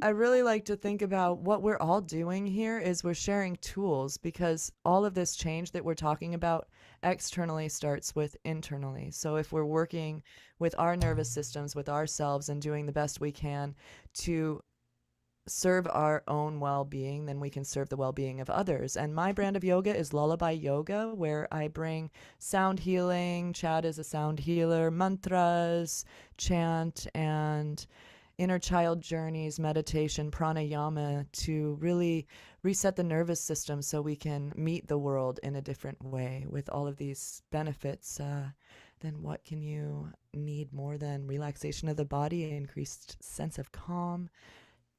I really like to think about what we're all doing here is we're sharing tools, because all of this change that we're talking about externally starts with internally. So if we're working with our nervous systems, with ourselves, and doing the best we can to serve our own well-being, then we can serve the well-being of others. And my brand of yoga is Lullaby Yoga, where I bring sound healing. Chad is a sound healer, mantras, chant, and inner child journeys, meditation, pranayama, to really reset the nervous system so we can meet the world in a different way with all of these benefits. Then what can you need more than relaxation of the body, increased sense of calm,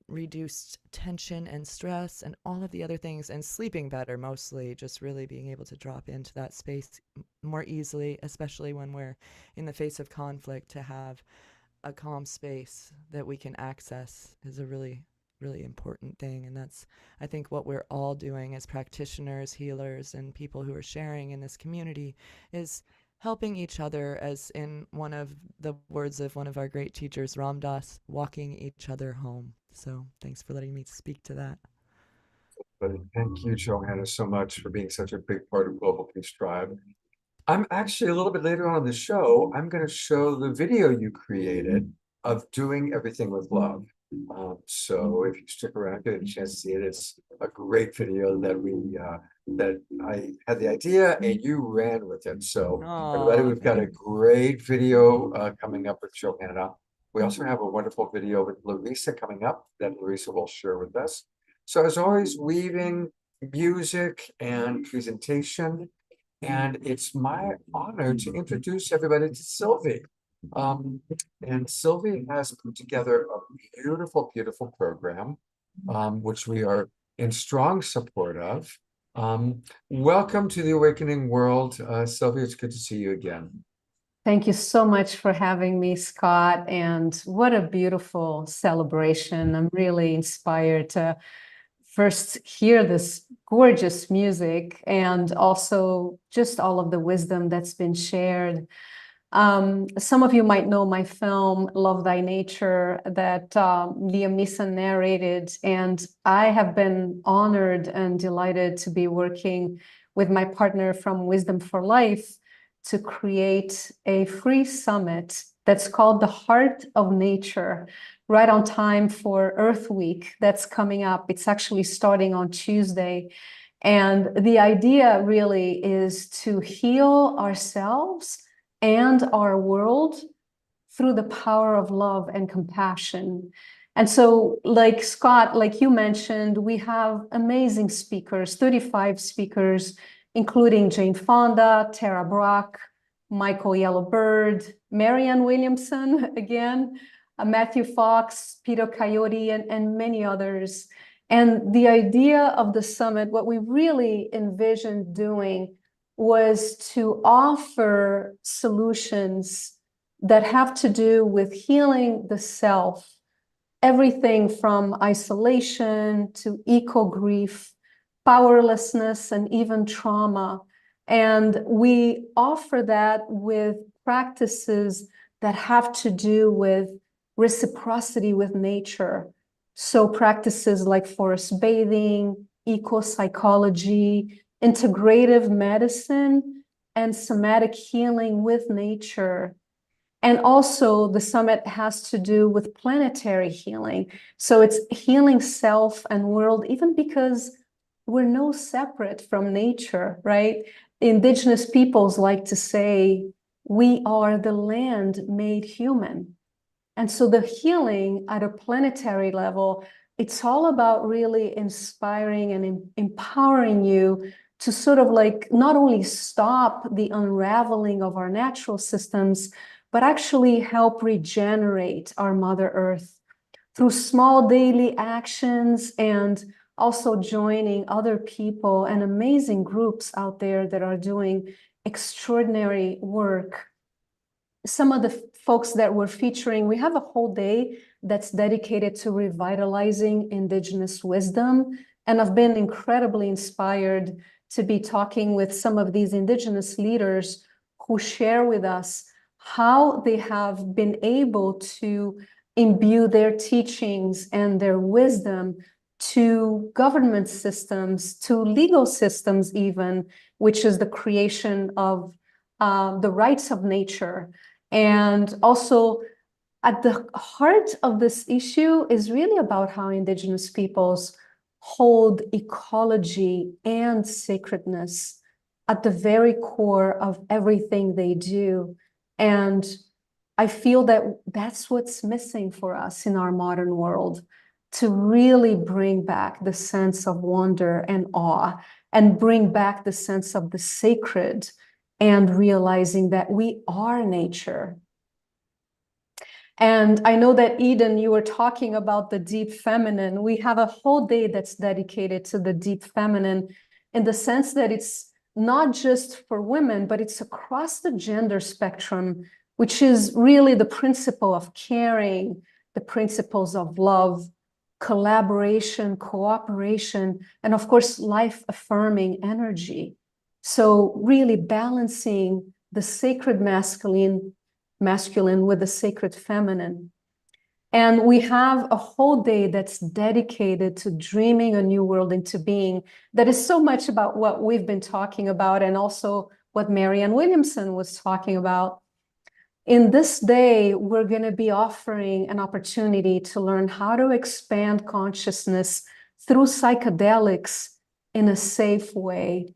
reduced tension and stress, and all of the other things, and sleeping better, mostly just really being able to drop into that space more easily, especially when we're in the face of conflict. To have a calm space that we can access is a really, really important thing. And that's, I think, what we're all doing as practitioners, healers, and people who are sharing in this community, is helping each other, as in one of the words of one of our great teachers, Ram Dass, walking each other home. So thanks for letting me speak to that. But thank you, Johanna, so much for being such a big part of Global Peace Tribe. I'm actually a little bit later on in the show, I'm going to show the video you created of doing everything with love. So if you stick around, get a chance to see it. It's a great video that that I had the idea and you ran with it. So everybody, we've got a great video coming up with Johanna. We also have a wonderful video with Larissa coming up that Larissa will share with us. So as always, weaving music and presentation. And it's my honor to introduce everybody to Sylvie. And Sylvie has put together a beautiful, beautiful program, which we are in strong support of. Welcome to the Awakening World. Sylvie, it's good to see you again. Thank you so much for having me, Scott. And what a beautiful celebration. I'm really inspired to first hear this gorgeous music and also just all of the wisdom that's been shared. Some of you might know my film, Love Thy Nature, that Liam Neeson narrated. And I have been honored and delighted to be working with my partner from Wisdom for Life to create a free summit that's called The Heart of Nature, right on time for Earth Week that's coming up. It's actually starting on Tuesday. And the idea really is to heal ourselves and our world through the power of love and compassion. And so, like Scott, like you mentioned, we have amazing speakers, 35 speakers, including Jane Fonda, Tara Brach, Michael Yellowbird, Marianne Williamson, again, Matthew Fox, Peter Coyote, and many others. And the idea of the summit, what we really envisioned doing was to offer solutions that have to do with healing the self, everything from isolation to eco-grief, powerlessness, and even trauma. And we offer that with practices that have to do with reciprocity with nature. So practices like forest bathing, eco-psychology, integrative medicine, and somatic healing with nature. And also the summit has to do with planetary healing. So it's healing self and world, even because we're no separate from nature, right? Indigenous peoples like to say, we are the land made human. And so the healing at a planetary level, it's all about really inspiring and empowering you to sort of like not only stop the unraveling of our natural systems, but actually help regenerate our Mother Earth through small daily actions, and also joining other people and amazing groups out there that are doing extraordinary work. Some of the folks that we're featuring, we have a whole day that's dedicated to revitalizing Indigenous wisdom. And I've been incredibly inspired to be talking with some of these Indigenous leaders who share with us how they have been able to imbue their teachings and their wisdom to government systems, to legal systems even, which is the creation of the rights of nature. And also at the heart of this issue is really about how Indigenous peoples hold ecology and sacredness at the very core of everything they do. And I feel that that's what's missing for us in our modern world, to really bring back the sense of wonder and awe, and bring back the sense of the sacred, and realizing that we are nature. And I know that, Eden, you were talking about the deep feminine. We have a whole day that's dedicated to the deep feminine, in the sense that it's not just for women, but it's across the gender spectrum, which is really the principle of caring, the principles of love, collaboration, cooperation, and of course, life-affirming energy. So really balancing the sacred masculine with the sacred feminine. And we have a whole day that's dedicated to dreaming a new world into being, that is so much about what we've been talking about, and also what Marianne Williamson was talking about. In this day, we're going to be offering an opportunity to learn how to expand consciousness through psychedelics in a safe way,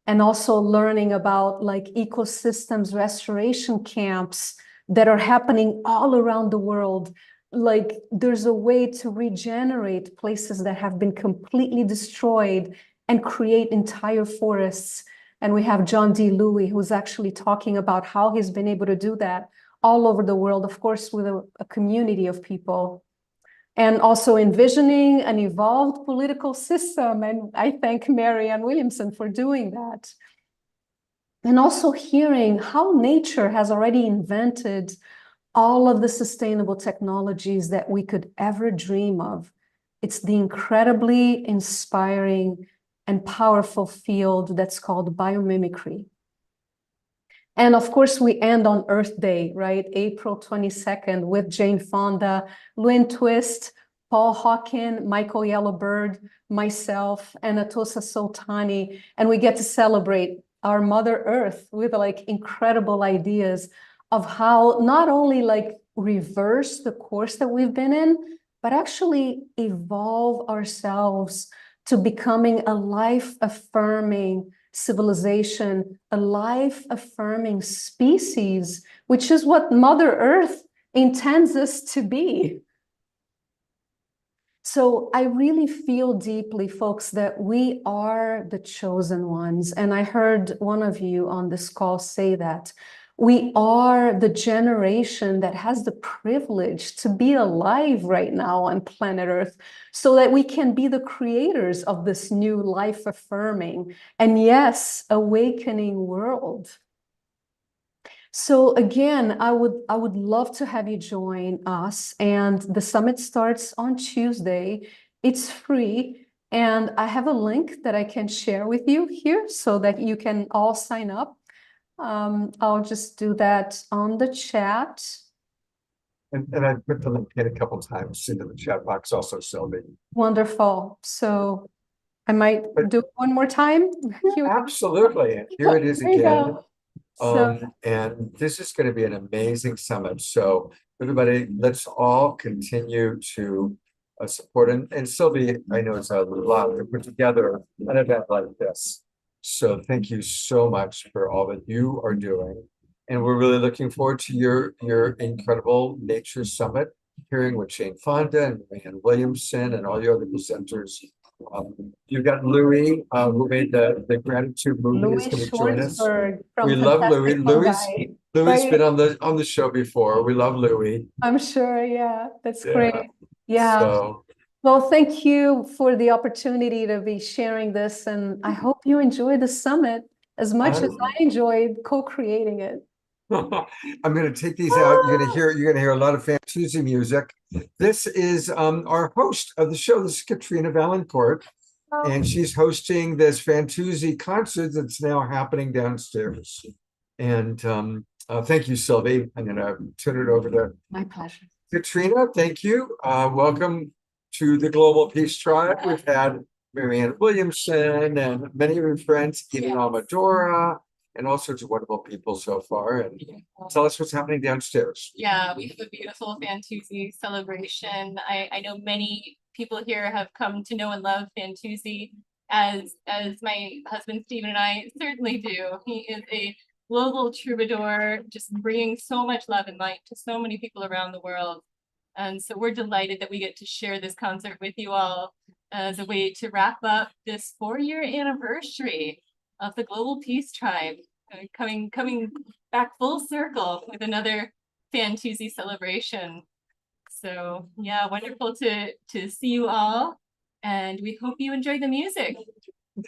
and also learning about like ecosystems restoration camps that are happening all around the world. Like there's a way to regenerate places that have been completely destroyed and create entire forests. And we have John D. Louis, who's actually talking about how he's been able to do that all over the world, of course, with a community of people. And also envisioning an evolved political system. And I thank Marianne Williamson for doing that. And also hearing how nature has already invented all of the sustainable technologies that we could ever dream of. It's the incredibly inspiring and powerful field that's called biomimicry. And of course, we end on Earth Day, right? April 22nd, with Jane Fonda, Lynn Twist, Paul Hawken, Michael Yellowbird, myself, and Atossa Soltani. And we get to celebrate our Mother Earth with like incredible ideas of how not only like reverse the course that we've been in, but actually evolve ourselves to becoming a life-affirming civilization, a life-affirming species, which is what Mother Earth intends us to be. So I really feel deeply, folks, that we are the chosen ones. And I heard one of you on this call say that. We are the generation that has the privilege to be alive right now on planet Earth, so that we can be the creators of this new life-affirming and, yes, awakening world. So again, I would love to have you join us. And the summit starts on Tuesday. It's free. And I have a link that I can share with you here so that you can all sign up. I'll just do that on the chat. And I put the link in a couple of times into the chat box also, Sylvie. Wonderful. So I might do it one more time. Absolutely. Here it is There you again. go. And this is going to be an amazing summit. So everybody, let's all continue to support. And Sylvie, I know it's a lot to put together an event like this. So thank you so much for all that you are doing. And we're really looking forward to your incredible Nature Summit, hearing what Jane Fonda and Marianne Williamson and all your other presenters. You've got Louis, who made the gratitude movie, is going to join us. We love Louis. Louis been on the show before. We love Louis. I'm sure. Yeah, that's Yeah. great. Yeah. So, Well, thank you for the opportunity to be sharing this, and I hope you enjoy the summit as much as I enjoyed co-creating it. I'm going to take these out. You're going to hear a lot of Fantuzzi music. This is our host of the show. This is Katrina Valancourt, and she's hosting this Fantuzzi concert that's now happening downstairs. And thank you, Sylvie. I'm going to turn it over to My pleasure. Katrina. Thank you. Welcome to the Global Peace Tribe. We've had Marianne Williamson and many of your friends, Eden Almadora, and all sorts of wonderful people so far. And tell us what's happening downstairs. Yeah, we have a beautiful Fantuzzi celebration. I know many people here have come to know and love Fantuzzi, as my husband Stephen and I certainly do. He is a global troubadour, just bringing so much love and light to so many people around the world. And so we're delighted that we get to share this concert with you all as a way to wrap up this 4-year anniversary of the Global Peace Tribe, coming back full circle with another Fantuzzi celebration. So yeah, wonderful to see you all, and we hope you enjoy the music.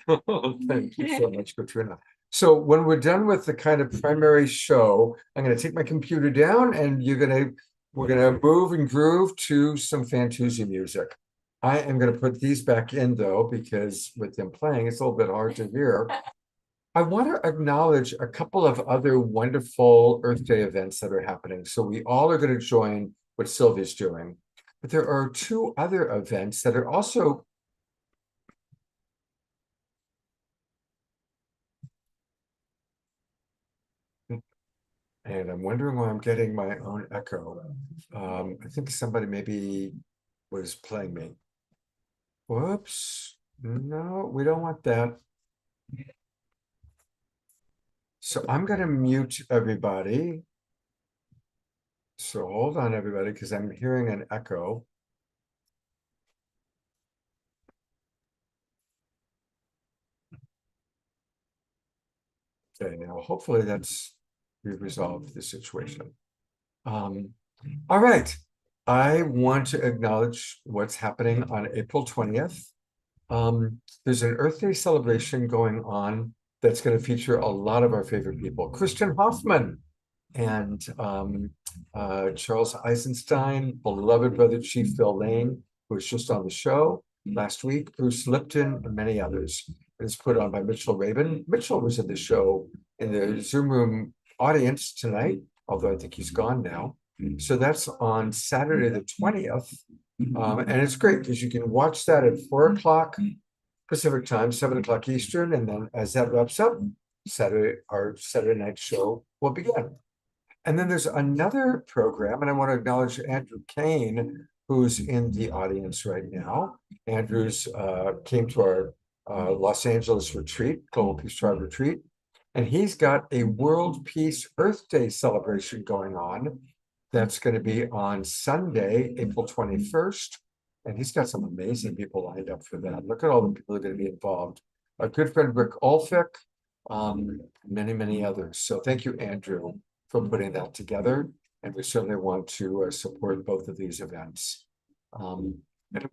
Thank you so much, Katrina. So when we're done with the kind of primary show, I'm going to take my computer down, and we're going to move and groove to some Fantuzzi music. I am going to put these back in though, because with them playing, it's a little bit hard to hear. I want to acknowledge a couple of other wonderful Earth Day events that are happening. So we all are going to join what Sylvie's doing, but there are 2 other events that are also and I'm wondering why I'm getting my own echo. I think somebody maybe was playing me. Whoops. No, we don't want that. So I'm going to mute everybody. So hold on, everybody, because I'm hearing an echo. Okay, now hopefully we've resolved the situation. All right. I want to acknowledge what's happening on April 20th. There's an Earth Day celebration going on that's going to feature a lot of our favorite people. Christian Hoffman and Charles Eisenstein, beloved brother Chief Phil Lane, who was just on the show last week, Bruce Lipton, and many others. It's put on by Mitchell Rabin. Mitchell was in the show in the Zoom room audience tonight, although I think he's gone now. So that's on Saturday the 20th. And it's great because you can watch that at 4 o'clock Pacific time, 7 o'clock Eastern. And then as that wraps up, our Saturday night show will begin. And then there's another program, and I want to acknowledge Andrew Kane, who's in the audience right now. Andrew's came to our Los Angeles retreat, Global Peace Tribe retreat, and he's got a World Peace Earth Day celebration going on. That's going to be on Sunday, April 21st. And he's got some amazing people lined up for that. Look at all the people that are going to be involved. Our good friend Rick Olfick, many, many others. So thank you, Andrew, for putting that together. And we certainly want to support both of these events. And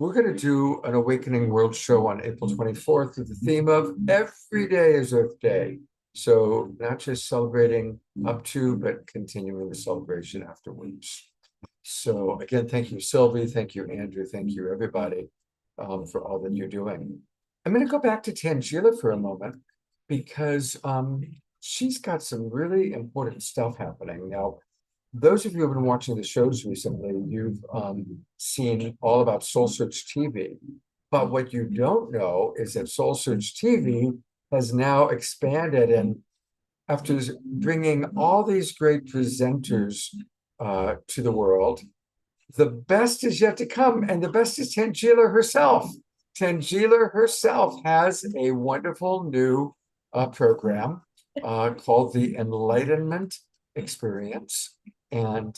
we're going to do an Awakening World show on April 24th with the theme of Every Day is Earth Day. So not just celebrating up to, but continuing the celebration afterwards. So again, thank you, Sylvie. Thank you, Andrew. Thank you, everybody, for all that you're doing. I'm going to go back to Tangela for a moment because she's got some really important stuff happening. Now, those of you who have been watching the shows recently, you've seen all about Soul Search TV. But what you don't know is that Soul Search TV has now expanded and after bringing all these great presenters to the world, the best is yet to come, and the best is Tangela herself. Tangela herself has a wonderful new program called the Enlightenment Experience. And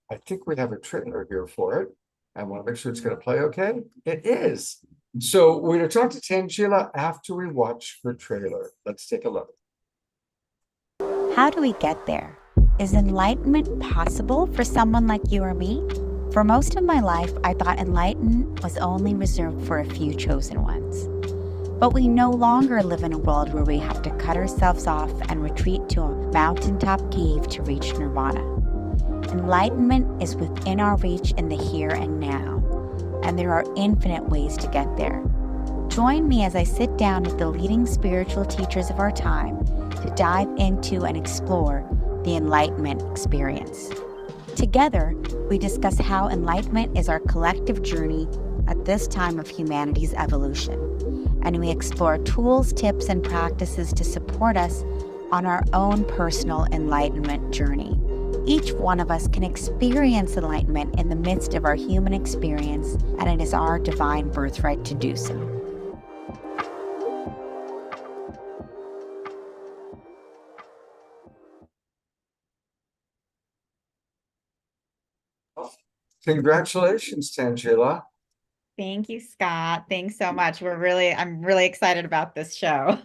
I think we have a trailer here for it. I want to make sure it's going to play okay. It is. So we're going to talk to Tangela after we watch her trailer. Let's take a look. How do we get there? Is enlightenment possible for someone like you or me? For most of my life, I thought enlightenment was only reserved for a few chosen ones. But we no longer live in a world where we have to cut ourselves off and retreat to a mountaintop cave to reach nirvana. Enlightenment is within our reach in the here and now, and there are infinite ways to get there. Join me as I sit down with the leading spiritual teachers of our time to dive into and explore the enlightenment experience. Together, we discuss how enlightenment is our collective journey at this time of humanity's evolution, and we explore tools, tips, and practices to support us on our own personal enlightenment journey. Each one of us can experience enlightenment in the midst of our human experience, and it is our divine birthright to do so. Congratulations, Tangela. Thank you, Scott. Thanks so much. I'm really excited about this show.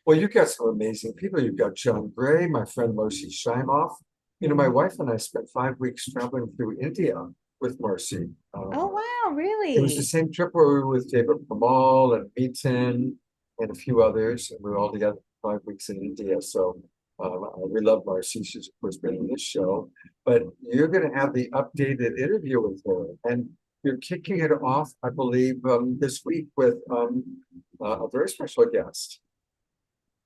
Well, you've got some amazing people. You've got John Gray, my friend Marcy Shimoff. You know, my wife and I spent 5 weeks traveling through India with Marcy. Oh, wow, really? It was the same trip where we were with David Pamal and Meetin and a few others, and we were all together for 5 weeks in India. So we love Marcy. She's, of course, been on this show. But you're going to have the updated interview with her. And you're kicking it off, I believe, this week with a very special guest.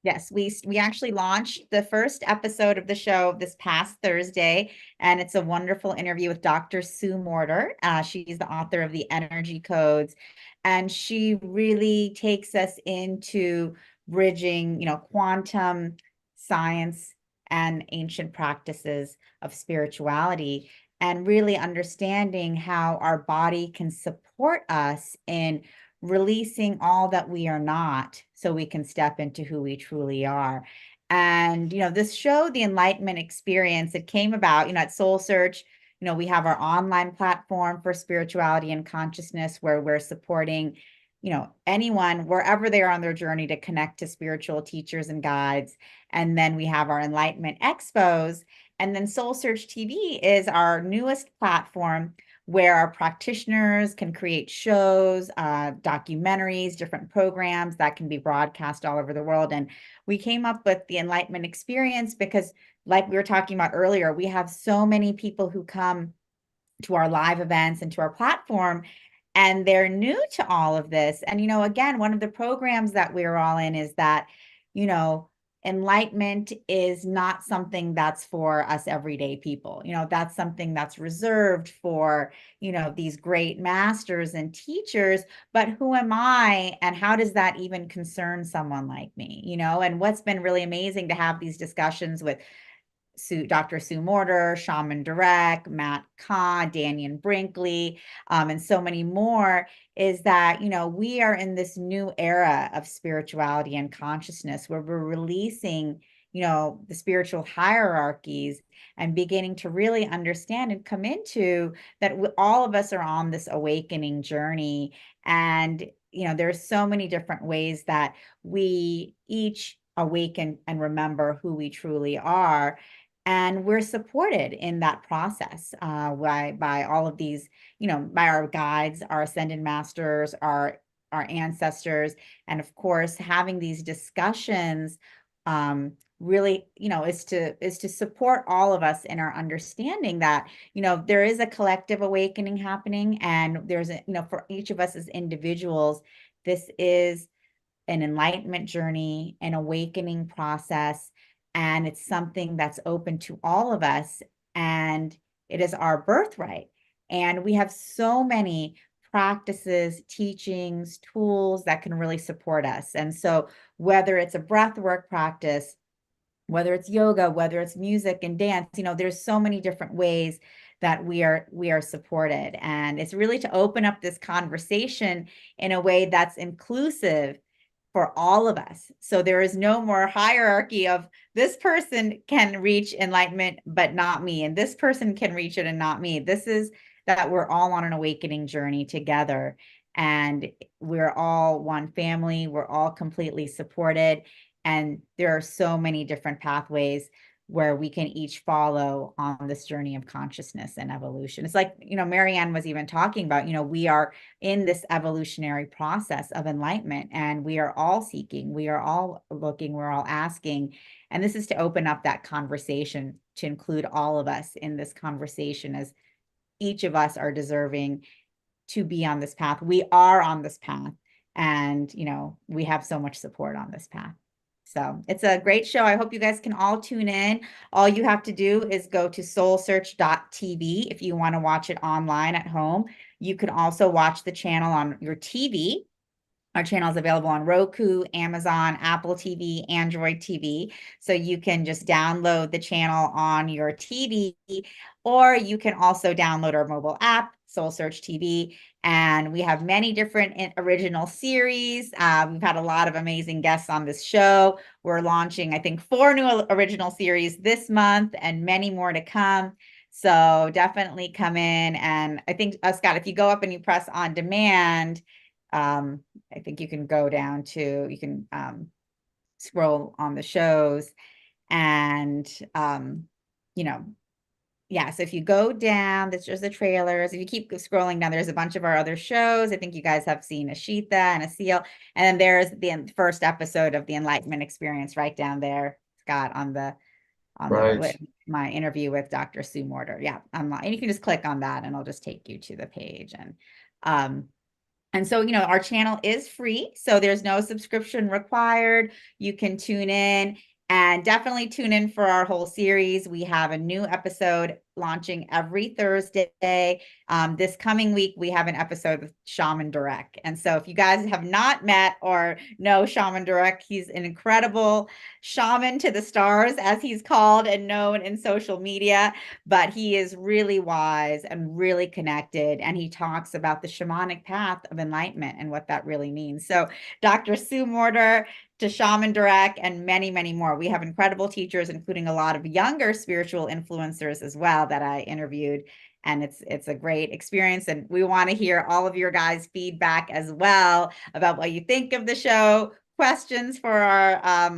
Yes, we actually launched the first episode of the show this past Thursday, and it's a wonderful interview with Dr. Sue Morter. She's the author of the Energy Codes, and she really takes us into bridging, quantum science and ancient practices of spirituality, and really understanding how our body can support us in releasing all that we are not, so we can step into who we truly are. And, this show, The Enlightenment Experience, it came about, at Soul Search. We have our online platform for spirituality and consciousness where we're supporting, anyone, wherever they are on their journey to connect to spiritual teachers and guides. And then we have our Enlightenment Expos. And then Soul Search TV is our newest platform where our practitioners can create shows, documentaries, different programs that can be broadcast all over the world. And we came up with the Enlightenment Experience because, like we were talking about earlier, we have so many people who come to our live events and to our platform, and they're new to all of this. And, again, one of the programs that we're all in is that, enlightenment is not something that's for us everyday people. That's something that's reserved for, these great masters and teachers. But who am I, and how does that even concern someone like me? And what's been really amazing to have these discussions with Dr. Sue Morter, Shaman Durek, Matt Kahn, Dannion Brinkley, and so many more, is that, we are in this new era of spirituality and consciousness where we're releasing, the spiritual hierarchies and beginning to really understand and come into that all of us are on this awakening journey. And, there's so many different ways that we each awaken and remember who we truly are. And we're supported in that process by all of these, by our guides, our ascended masters, our ancestors, and of course, having these discussions really, is to support all of us in our understanding that, there is a collective awakening happening, and there's for each of us as individuals, this is an enlightenment journey, an awakening process. And it's something that's open to all of us, and it is our birthright. And we have so many practices, teachings, tools that can really support us. And so whether it's a breath work practice, whether it's yoga, whether it's music and dance, there's so many different ways that we are supported. And it's really to open up this conversation in a way that's inclusive for all of us. So there is no more hierarchy of this person can reach enlightenment, but not me. And this person can reach it and not me. This is that we're all on an awakening journey together. And we're all one family. We're all completely supported. And there are so many different pathways where we can each follow on this journey of consciousness and evolution. It's like, Marianne was even talking about, we are in this evolutionary process of enlightenment, and we are all seeking, we are all looking, we're all asking. And this is to open up that conversation, to include all of us in this conversation, as each of us are deserving to be on this path. We are on this path, and, we have so much support on this path. So it's a great show. I hope you guys can all tune in. All you have to do is go to soulsearch.tv if you want to watch it online at home. You can also watch the channel on your TV. Our channel is available on Roku, Amazon, Apple TV, Android TV. So you can just download the channel on your TV, or you can also download our mobile app, Soul Search TV. And we have many different original series. We've had a lot of amazing guests on this show. We're launching, I think, 4 new original series this month and many more to come. So definitely come in. And I think, Scott, if you go up and you press on demand, I think you can go down to, you can scroll on the shows, and, yeah, so if you go down, there's just the trailers. If you keep scrolling down, there's a bunch of our other shows. I think you guys have seen Ashita and Asil. And then there's the first episode of the Enlightenment Experience right down there, Scott, on the my interview with Dr. Sue Morter. Yeah, online. And you can just click on that and it'll just take you to the page. And so, our channel is free, so there's no subscription required. You can tune in, and definitely tune in for our whole series. We have a new episode launching every Thursday. This coming week, we have an episode with Shaman Durek. And so if you guys have not met or know Shaman Durek, he's an incredible shaman to the stars, as he's called and known in social media. But he is really wise and really connected. And he talks about the shamanic path of enlightenment and what that really means. So Dr. Sue Morter, to Shaman Durek, and many, many more. We have incredible teachers, including a lot of younger spiritual influencers as well that I interviewed. And it's a great experience. And we want to hear all of your guys' feedback as well about what you think of the show, questions for our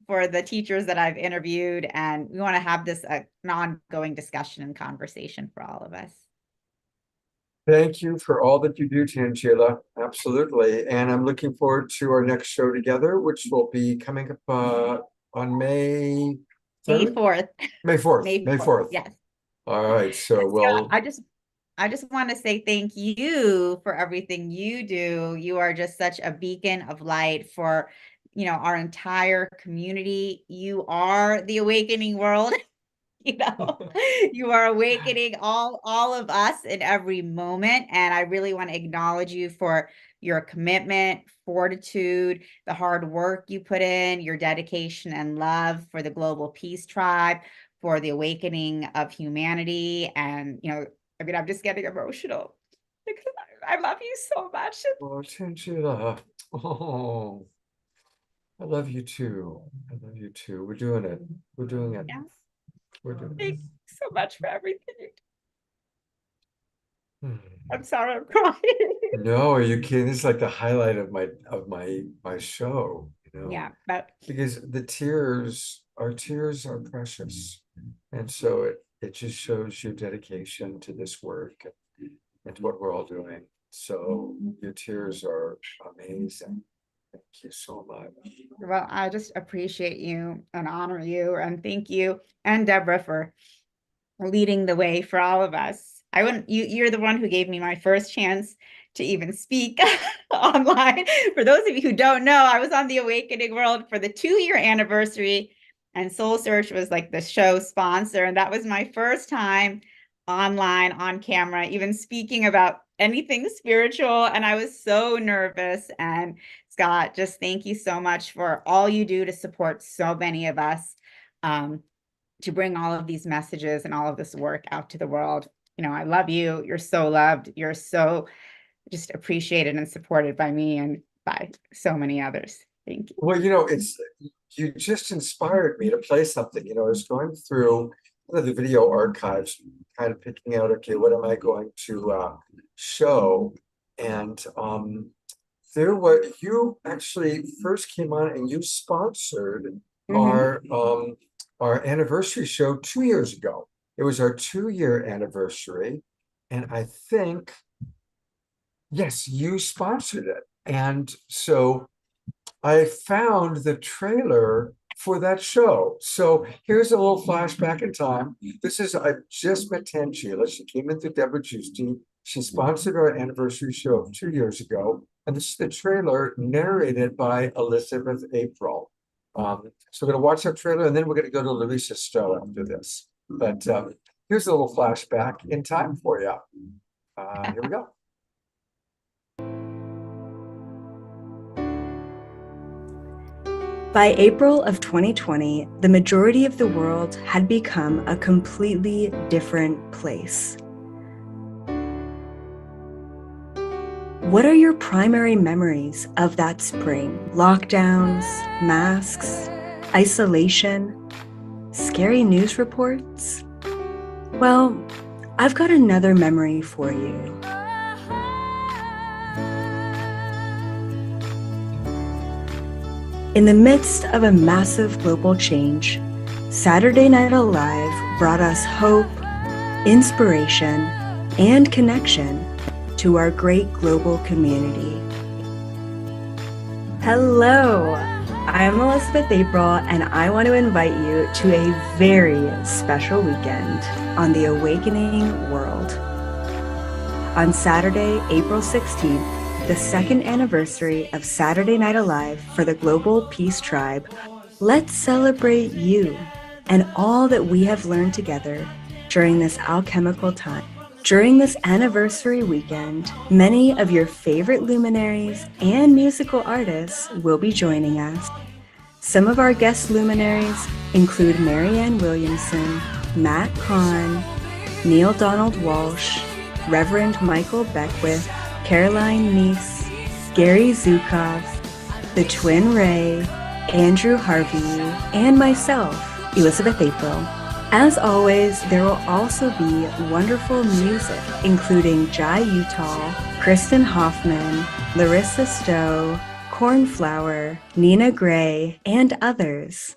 for the teachers that I've interviewed. And we want to have this an ongoing discussion and conversation for all of us. Thank you for all that you do, Tangela. Absolutely. And I'm looking forward to our next show together, which will be coming up on May 4th. May 4th. May 4th. Yes. All right. So I just want to say thank you for everything you do. You are just such a beacon of light for, our entire community. You are the awakening world. You are awakening all of us in every moment. And I really want to acknowledge you for your commitment, fortitude, the hard work you put in, your dedication and love for the Global Peace Tribe, for the awakening of humanity. And, I'm just getting emotional because I love you so much. Oh, Tangela. Oh, I love you too. I love you too. We're doing it. We're doing it. Yeah. Thank you so much for everything you do. I'm sorry, I'm crying. No, are you kidding? This is like the highlight of my show, Yeah, but because our tears are precious. And so it just shows your dedication to this work and to what we're all doing. So your tears are amazing. Thank you so much. Well, I just appreciate you and honor you, and thank you and Deborah for leading the way for all of us. You're the one who gave me my first chance to even speak online. For those of you who don't know, I was on the Awakening World for the 2-year anniversary, and Soul Search was like the show sponsor. And that was my first time online on camera, even speaking about anything spiritual. And I was so nervous. And Scott, just thank you so much for all you do to support so many of us to bring all of these messages and all of this work out to the world. You know, I love you. You're so loved. You're so just appreciated and supported by me and by so many others. Thank you. Well, you just inspired me to play something. I was going through the video archives, kind of picking out, okay, what am I going to show? And you actually first came on and you sponsored our anniversary show 2 years ago. It was our 2-year anniversary. And I think, yes, you sponsored it. And so I found the trailer for that show. So here's a little flashback in time. I just met Tangela. She came in through Deborah Juicy. She sponsored our anniversary show of 2 years ago. And this is the trailer narrated by Elizabeth April. So we're going to watch that trailer and then we're going to go to Larissa Stowe after this. But here's a little flashback in time for you. Here we go. By April of 2020, the majority of the world had become a completely different place. What are your primary memories of that spring? Lockdowns, masks, isolation, scary news reports? Well, I've got another memory for you. In the midst of a massive global change, Saturday Night Alive brought us hope, inspiration, and connection to our great global community. Hello, I'm Elizabeth April, and I want to invite you to a very special weekend on the Awakening World. On Saturday, April 16th, the second anniversary of Saturday Night Alive for the Global Peace Tribe, let's celebrate you and all that we have learned together during this alchemical time. During this anniversary weekend, many of your favorite luminaries and musical artists will be joining us. Some of our guest luminaries include Marianne Williamson, Matt Kahn, Neil Donald Walsh, Reverend Michael Beckwith, Caroline Neese, Gary Zukov, the Twin Ray, Andrew Harvey, and myself, Elizabeth April. As always, there will also be wonderful music, including Jai Utah, Kristen Hoffman, Larissa Stowe, Cornflower, Nina Gray, and others.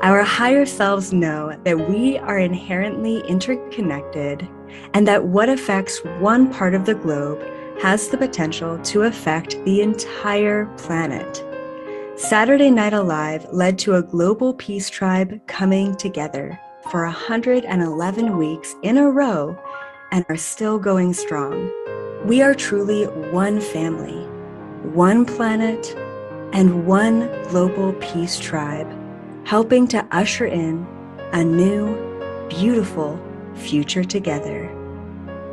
Our higher selves know that we are inherently interconnected and that what affects one part of the globe has the potential to affect the entire planet. Saturday Night Alive led to a global peace tribe coming together for 111 weeks in a row and are still going strong. We are truly one family, one planet, and one global peace tribe, helping to usher in a new, beautiful future together.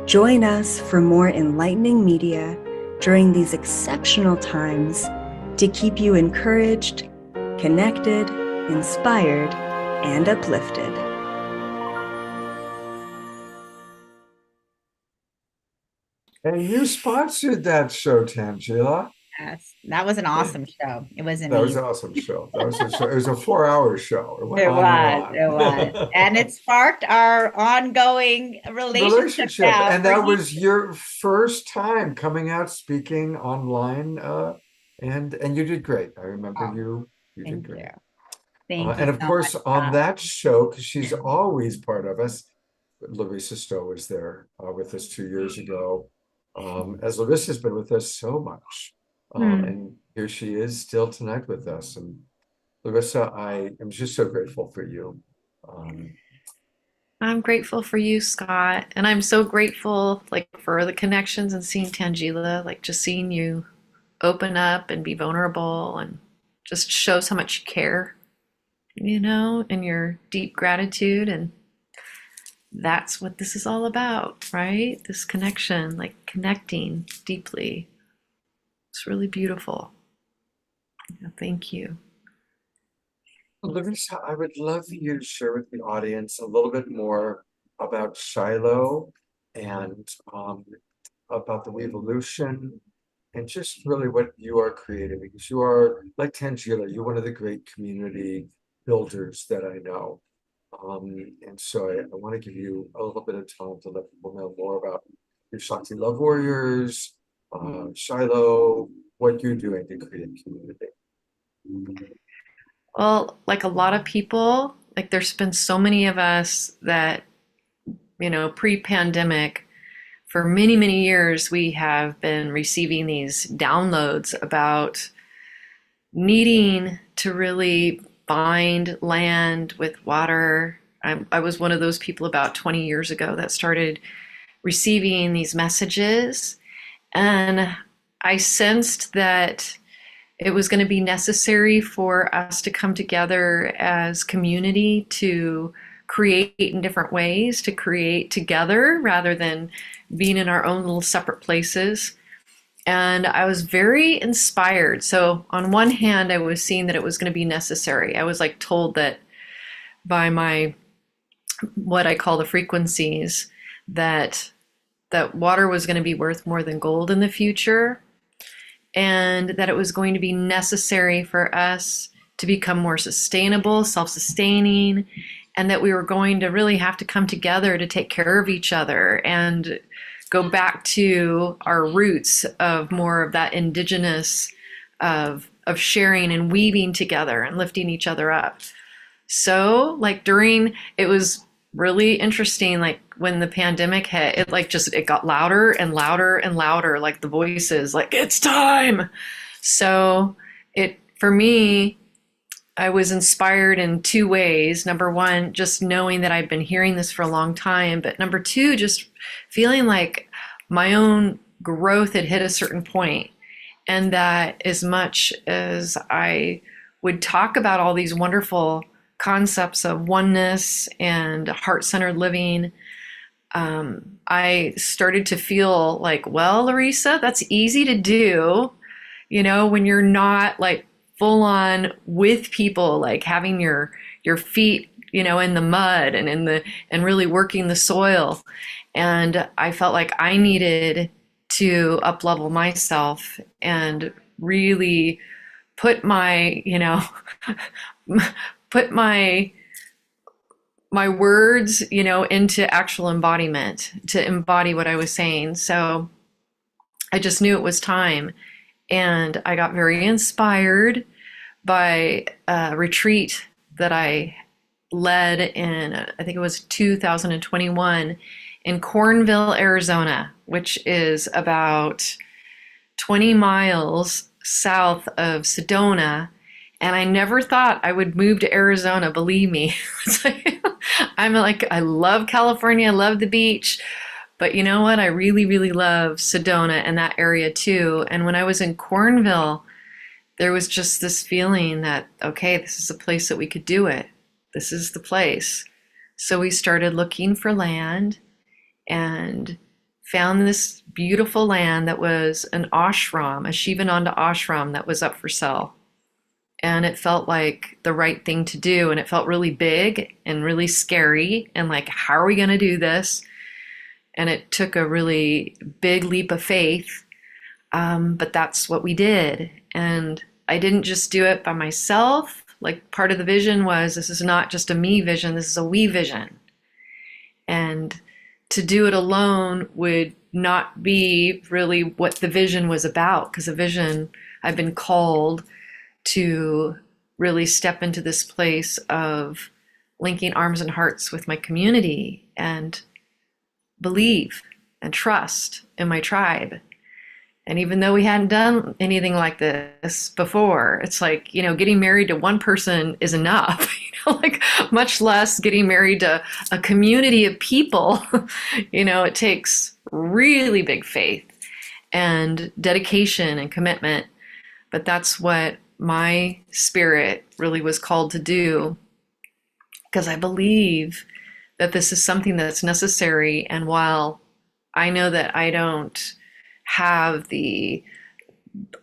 Join us for more enlightening media during these exceptional times to keep you encouraged, connected, inspired, and uplifted. And you sponsored that show, Tangela. Yes, that was an awesome show. It was amazing. That was an awesome show. That was a show. It was a 4-hour show. It went It on and on. was. And it sparked our ongoing relationship now. And that was your first time coming out speaking online. And you did great. I remember you did great. Thank you. And of so course, much, on Scott. that show, because she's always part of us, Larissa Stowe was there with us 2 years ago. As Larissa's been with us so much. And here she is still tonight with us. And Larissa, I am just so grateful for you. I'm grateful for you, Scott. And I'm so grateful for the connections and seeing Tangela, just seeing you open up and be vulnerable and just shows how much you care, and your deep gratitude. And that's what this is all about, right? This connection, connecting deeply. It's really beautiful. Thank you. Larissa, I would love for you to share with the audience a little bit more about Shiloh and about the Weevolution and just really what you are creating, because you are, like Tangela, you're one of the great community builders that I know. And so I want to give you a little bit of time to let people know more about your Shakti Love Warriors, Shiloh, what you're doing to create community. Well, like a lot of people, like there's been so many of us that, you know, pre-pandemic, for many, many years, we have been receiving these downloads about needing to really find land with water. I was one of those people about 20 years ago that started receiving these messages. And I sensed that it was going to be necessary for us to come together as community to create in different ways, to create together rather than being in our own little separate places. And I was very inspired. So on one hand, I was seeing that it was going to be necessary. I was like told that by my, what I call the frequencies, that water was going to be worth more than gold in the future, and that it was going to be necessary for us to become more sustainable, self-sustaining, and that we were going to really have to come together to take care of each other and go back to our roots of more of that indigenous of sharing and weaving together and lifting each other up. So like it was really interesting, like when the pandemic hit, it got louder and louder and louder, like the voices, like, it's time. So for me, I was inspired in two ways. Number one, just knowing that I've been hearing this for a long time. But number two, just feeling like my own growth had hit a certain point. And that as much as I would talk about all these wonderful concepts of oneness and heart-centered living, I started to feel like, well, Larissa, that's easy to do, you know, when you're not like full on with people, like having your feet, you know, in the mud and really working the soil. And I felt like I needed to up-level myself and really put my, you know, put my words, you know, into actual embodiment, to embody what I was saying. So I just knew it was time. And I got very inspired by a retreat that I led in, I think it was 2021, in Cornville, Arizona, which is about 20 miles south of Sedona. And I never thought I would move to Arizona, believe me. I love California, I love the beach. But you know what? I really, really love Sedona and that area too. And when I was in Cornville, there was just this feeling that, okay, this is a place that we could do it. This is the place. So we started looking for land and found this beautiful land that was an ashram, a Shivananda ashram that was up for sale. And it felt like the right thing to do. And it felt really big and really scary. And like, how are we going to do this? And it took a really big leap of faith. But that's what we did. And I didn't just do it by myself. Like part of the vision was, this is not just a me vision, this is a we vision. And to do it alone would not be really what the vision was about, because the vision, I've been called to really step into this place of linking arms and hearts with my community and believe and trust in my tribe. And even though we hadn't done anything like this before, it's like, you know, getting married to one person is enough, you know, like much less getting married to a community of people. You know, it takes really big faith and dedication and commitment. But that's what my spirit really was called to do, because I believe that this is something that's necessary. And while I know that I don't have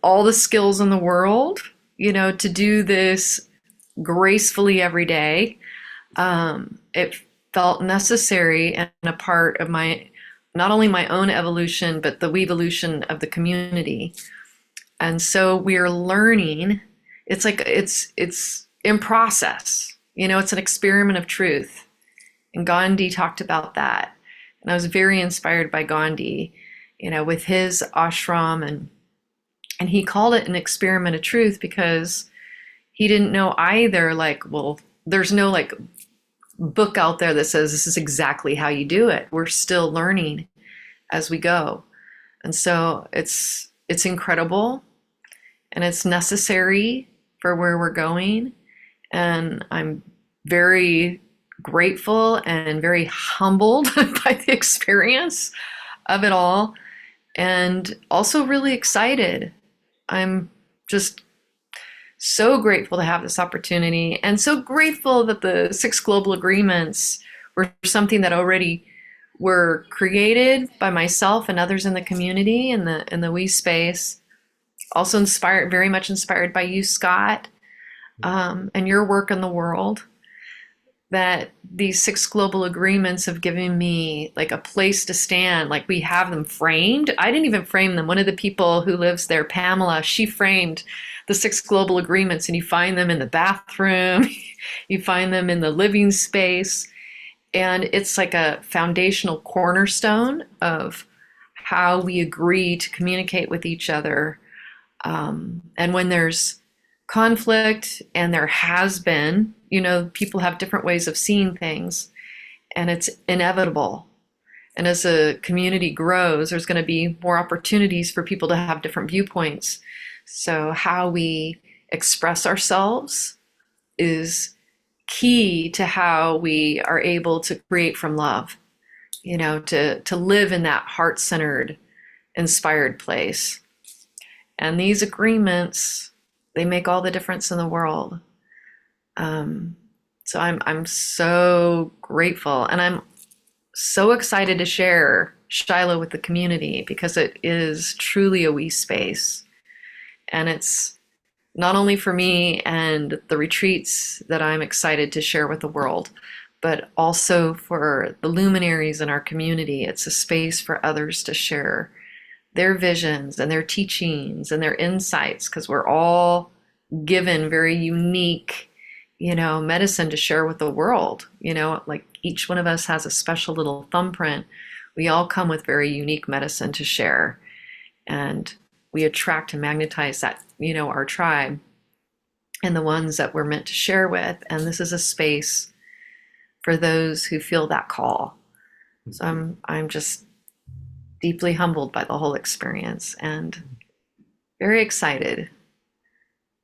all the skills in the world, you know, to do this gracefully every day. It felt necessary and a part of my, not only my own evolution, but the evolution of the community. And so we're learning. It's like it's in process. You know, it's an experiment of truth. And Gandhi talked about that. And I was very inspired by Gandhi, you know, with his ashram, and he called it an experiment of truth because he didn't know either, like, well, there's no like book out there that says this is exactly how you do it. We're still learning as we go. And so it's incredible and it's necessary for where we're going. And I'm very grateful and very humbled by the experience of it all, and also really excited. I'm just so grateful to have this opportunity, and so grateful that the 6 global agreements were something that already were created by myself and others in the community in the We space. Also inspired, very much inspired by you, Scott, and your work in the world. That these 6 global agreements have given me like a place to stand. Like we have them framed. I didn't even frame them. One of the people who lives there, Pamela, she framed the 6 global agreements, and you find them in the bathroom, you find them in the living space. And it's like a foundational cornerstone of how we agree to communicate with each other. And when there's conflict, and there has been, you know, people have different ways of seeing things, and it's inevitable. And as a community grows, there's going to be more opportunities for people to have different viewpoints. So how we express ourselves is key to how we are able to create from love, you know, to live in that heart-centered, inspired place. And these agreements, they make all the difference in the world. So I'm so grateful, and I'm so excited to share Shiloh with the community, because it is truly a we space. And it's not only for me and the retreats that I'm excited to share with the world, but also for the luminaries in our community. It's a space for others to share their visions and their teachings and their insights, because we're all given very unique, you know, medicine to share with the world. You know, like each one of us has a special little thumbprint. We all come with very unique medicine to share, and we attract and magnetize that, you know, our tribe and the ones that we're meant to share with. And this is a space for those who feel that call. So I'm just deeply humbled by the whole experience, and very excited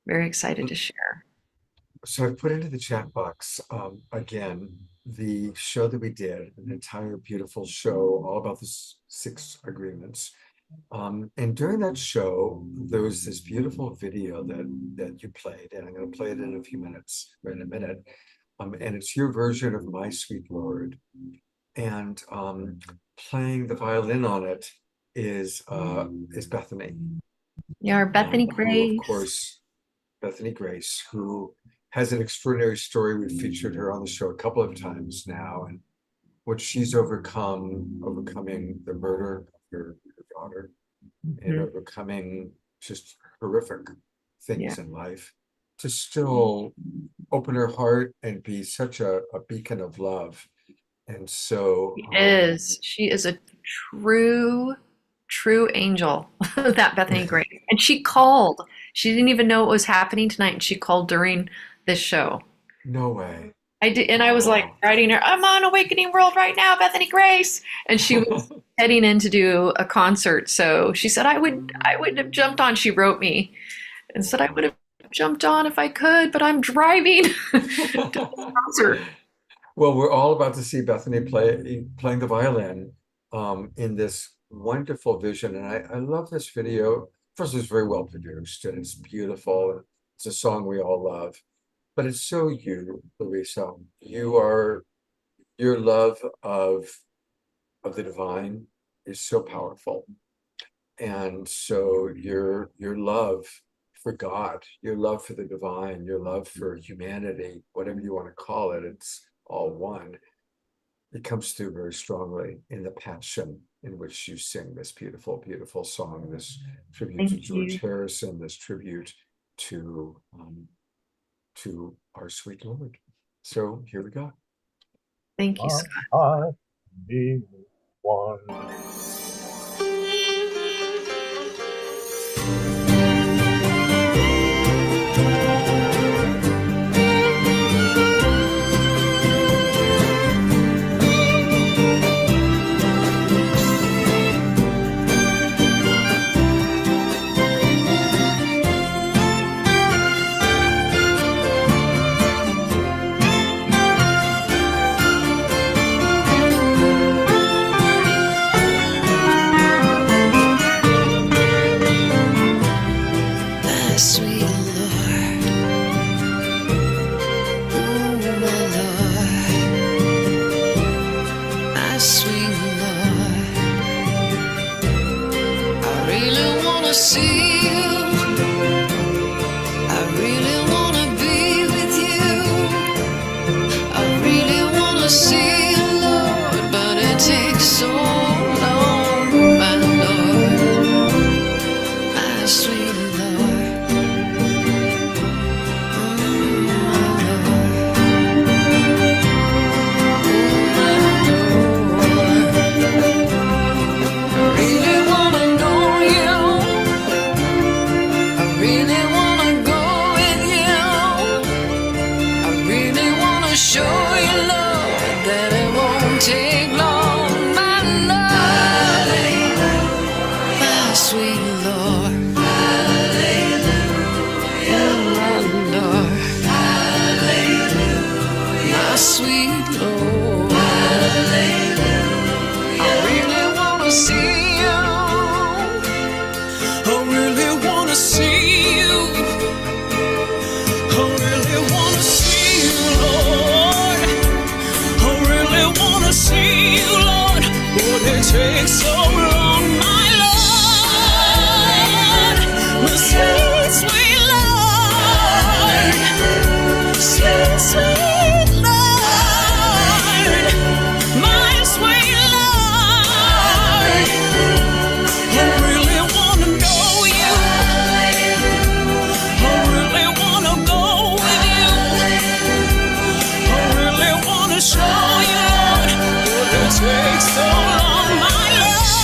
to share. So I put into the chat box, again, the show that we did, an entire beautiful show all about the 6 agreements. And during that show, there was this beautiful video that you played, and I'm going to play it in a few minutes, or in a minute. And it's your version of My Sweet Lord. And playing the violin on it is Bethany. Yeah, our Bethany Grace. Of course, Bethany Grace, who has an extraordinary story. We've featured her on the show a couple of times now, and what she's overcoming the murder of her daughter, and overcoming just horrific things in life, to still open her heart and be such a beacon of love. And so she is a true angel, that Bethany Grace. And she called. She didn't even know what was happening tonight, and she called during this show. No way. I did, and I was like writing her, "I'm on Awakening World right now, Bethany Grace," and she was heading in to do a concert. So she said, "I would have jumped on." She wrote me and said, "I would have jumped on if I could, but I'm driving to the concert." Well, we're all about to see Bethany playing the violin in this wonderful vision, and I love this video. First, it's very well produced, and it's beautiful. It's a song we all love. But it's so you, Larissa. Your love of the divine is so powerful, and so your love for God, your love for the divine, your love for humanity, whatever you want to call it, it's all one. It comes through very strongly in the passion in which you sing this beautiful, beautiful song, this tribute to Thank George you. Harrison, this tribute to our sweet Lord. So here we go. Thank you, Scott. I be one. My sweet Lord, oh my Lord, my sweet Lord, I really wanna see you, I really wanna be with you, I really wanna see you, Lord, but it takes so long, my Lord, my sweet Lord. Show you, Lord, that it won't take long, my Lord, my sweet Lord, my Lord, my sweet Lord, I really wanna see you, I really wanna see you, I really wanna see you, Lord. See you, Lord, would it take so long, my Lord, my sweet, sweet Lord, sweet, sweet Lord, my sweet Lord, I really wanna know you, I really wanna go with you, I really wanna show you. It takes so long, my love.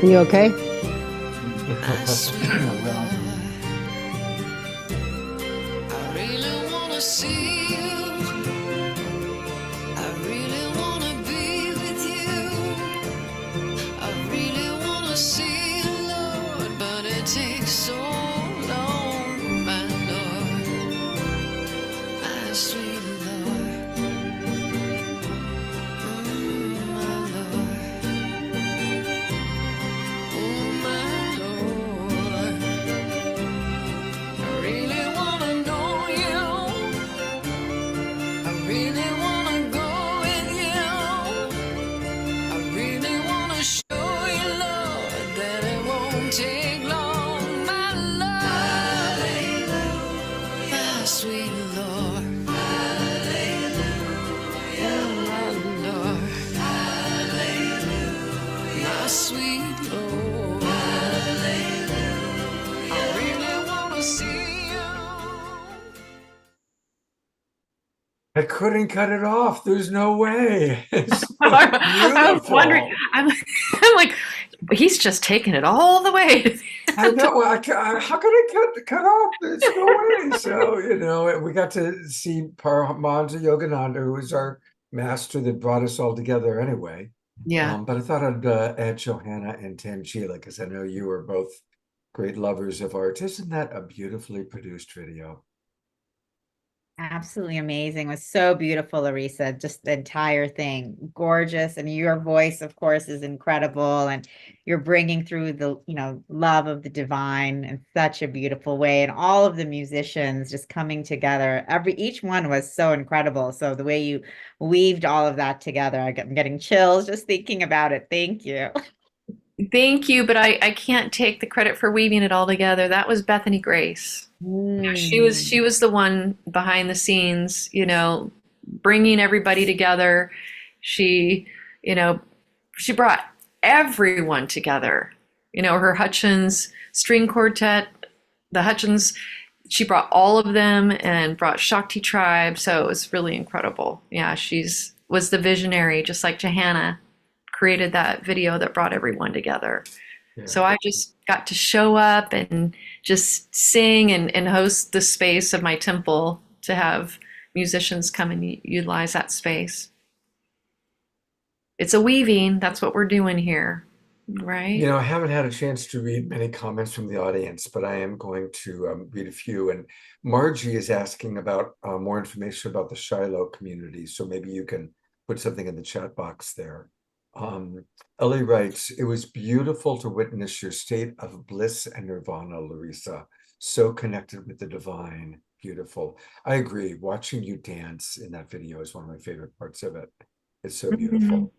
Are you okay? I really wanna see you. I really wanna be with you. I really wanna see you, Lord, but it takes so long, my Lord, my sweet Lord, my Lord, oh my Lord. I really wanna know you. I really wanna go with you. I really wanna show you, Lord, that it won't take long, my Lord, my sweet Lord, oh my Lord, my sweet Lord. I really wanna see you. I couldn't cut it off. There's no way. It's so I was wondering. beautiful. I'm like, he's just taking it all the way. I know. How could I cut off? There's no way. So, we got to see Paramahansa Yogananda, who was our master that brought us all together anyway. Yeah. But I thought I'd add Johanna and Tangela, because I know you are both great lovers of art. Isn't that a beautifully produced video? Absolutely amazing. It was so beautiful, Larissa. Just the entire thing, gorgeous. And your voice, of course, is incredible. And you're bringing through the, love of the divine in such a beautiful way. And all of the musicians just coming together. Each one was so incredible. So the way you weaved all of that together, I'm getting chills just thinking about it. Thank you. Thank you, but I can't take the credit for weaving it all together. That was Bethany Grace. She was the one behind the scenes, bringing everybody together. She brought everyone together. Her Hutchins string quartet, the Hutchins, she brought all of them and brought Shakti Tribe. So it was really incredible. Yeah, was the visionary, just like Johanna created that video that brought everyone together. Yeah. So I just got to show up and just sing and host the space of my temple to have musicians come and utilize that space. It's a weaving. That's what we're doing here, right? I haven't had a chance to read many comments from the audience, but I am going to read a few. And Margie is asking about more information about the Shiloh community. So maybe you can put something in the chat box there. Ellie writes, it was beautiful to witness your state of bliss and nirvana, Larissa. So connected with the divine. Beautiful. I agree. Watching you dance in that video is one of my favorite parts of it. It's so beautiful.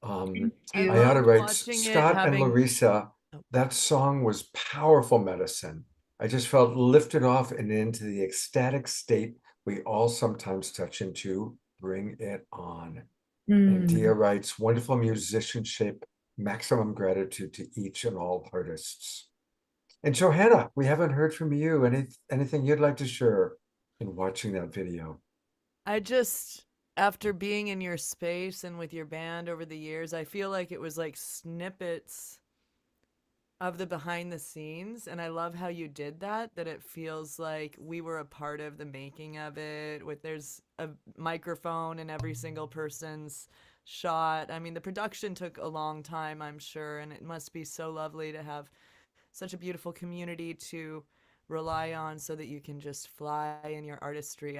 Ayada writes, Scott and Larissa, that song was powerful medicine. I just felt lifted off and into the ecstatic state we all sometimes touch into. Bring it on. And Dia writes, wonderful musicianship, maximum gratitude to each and all artists. And Johanna, we haven't heard from you. Anything you'd like to share in watching that video? After being in your space and with your band over the years, I feel like it was like snippets of the behind the scenes. And I love how you did that it feels like we were a part of the making of it. There's a microphone in every single person's shot. I mean, the production took a long time, I'm sure, and it must be so lovely to have such a beautiful community to rely on so that you can just fly in your artistry.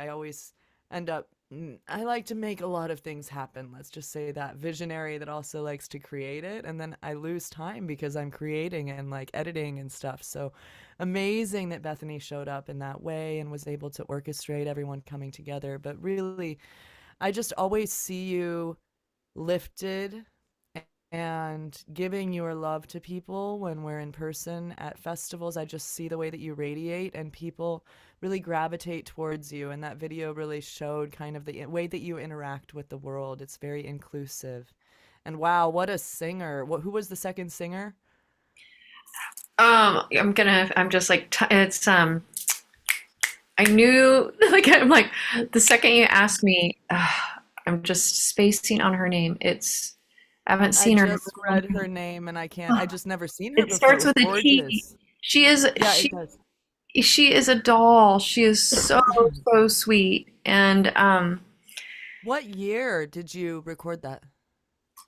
I like to make a lot of things happen. Let's just say that. Visionary that also likes to create it. And then I lose time because I'm creating and editing and stuff. So amazing that Bethany showed up in that way and was able to orchestrate everyone coming together. But really, I just always see you lifted and giving your love to people when we're in person at festivals. I just see the way that you radiate and people really gravitate towards you. And that video really showed kind of the way that you interact with the world. It's very inclusive. And wow, what a singer. Who was the second singer? I knew, I'm like, the second you asked me, I'm just spacing on her name. Haven't I seen her. just read her name and I just never seen her It before. starts It was with a T. gorgeous. She is Yeah, it does. she is a doll. She is so so sweet. And What year did you record that?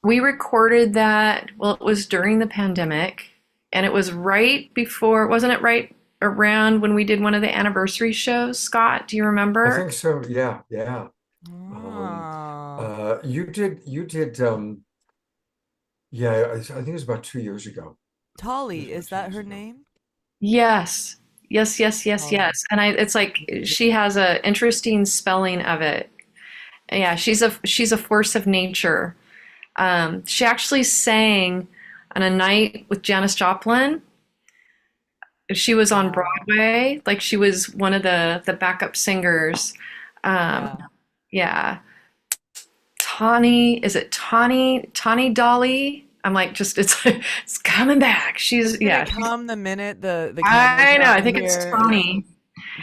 we recorded that, well, it was during the pandemic, and it was right before, wasn't it right around when we did one of the anniversary shows, Scott? Do you I remember? think so. Yeah, yeah. You did. Yeah, I think it was about 2 years ago. Tolly, is that her name? Yes. Yes, yes, yes, yes. And it's like she has a interesting spelling of it. Yeah, she's a force of nature. She actually sang on a night with Janis Joplin. She was on Broadway, like she was one of the backup singers. Yeah. Tawny, is it Tawny Dolly? I'm like, just it's coming back. She's gonna come the minute the I know. camera's I not think it's here. Tawny.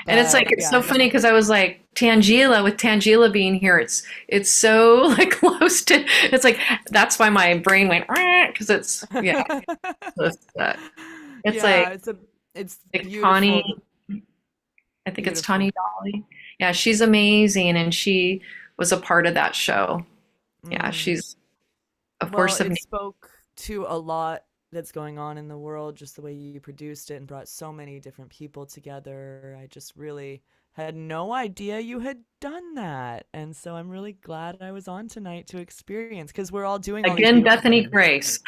And it's like, it's yeah. so funny because I was like, Tangela, with Tangela being here, it's so like close to, it's like, that's why my brain went, because it's, yeah. So it's Yeah, like, it's like beautiful. Tawny, I think it's Tawny Dolly. Yeah, she's amazing. And she was a part of that show. Yeah, she's a force of it nature. spoke to a lot that's going on in the world, just the way you produced it and brought so many different people together. I just really had no idea you had done that. And so I'm really glad I was on tonight to experience, because we're all doing all these Again, beautiful Bethany things. Grace.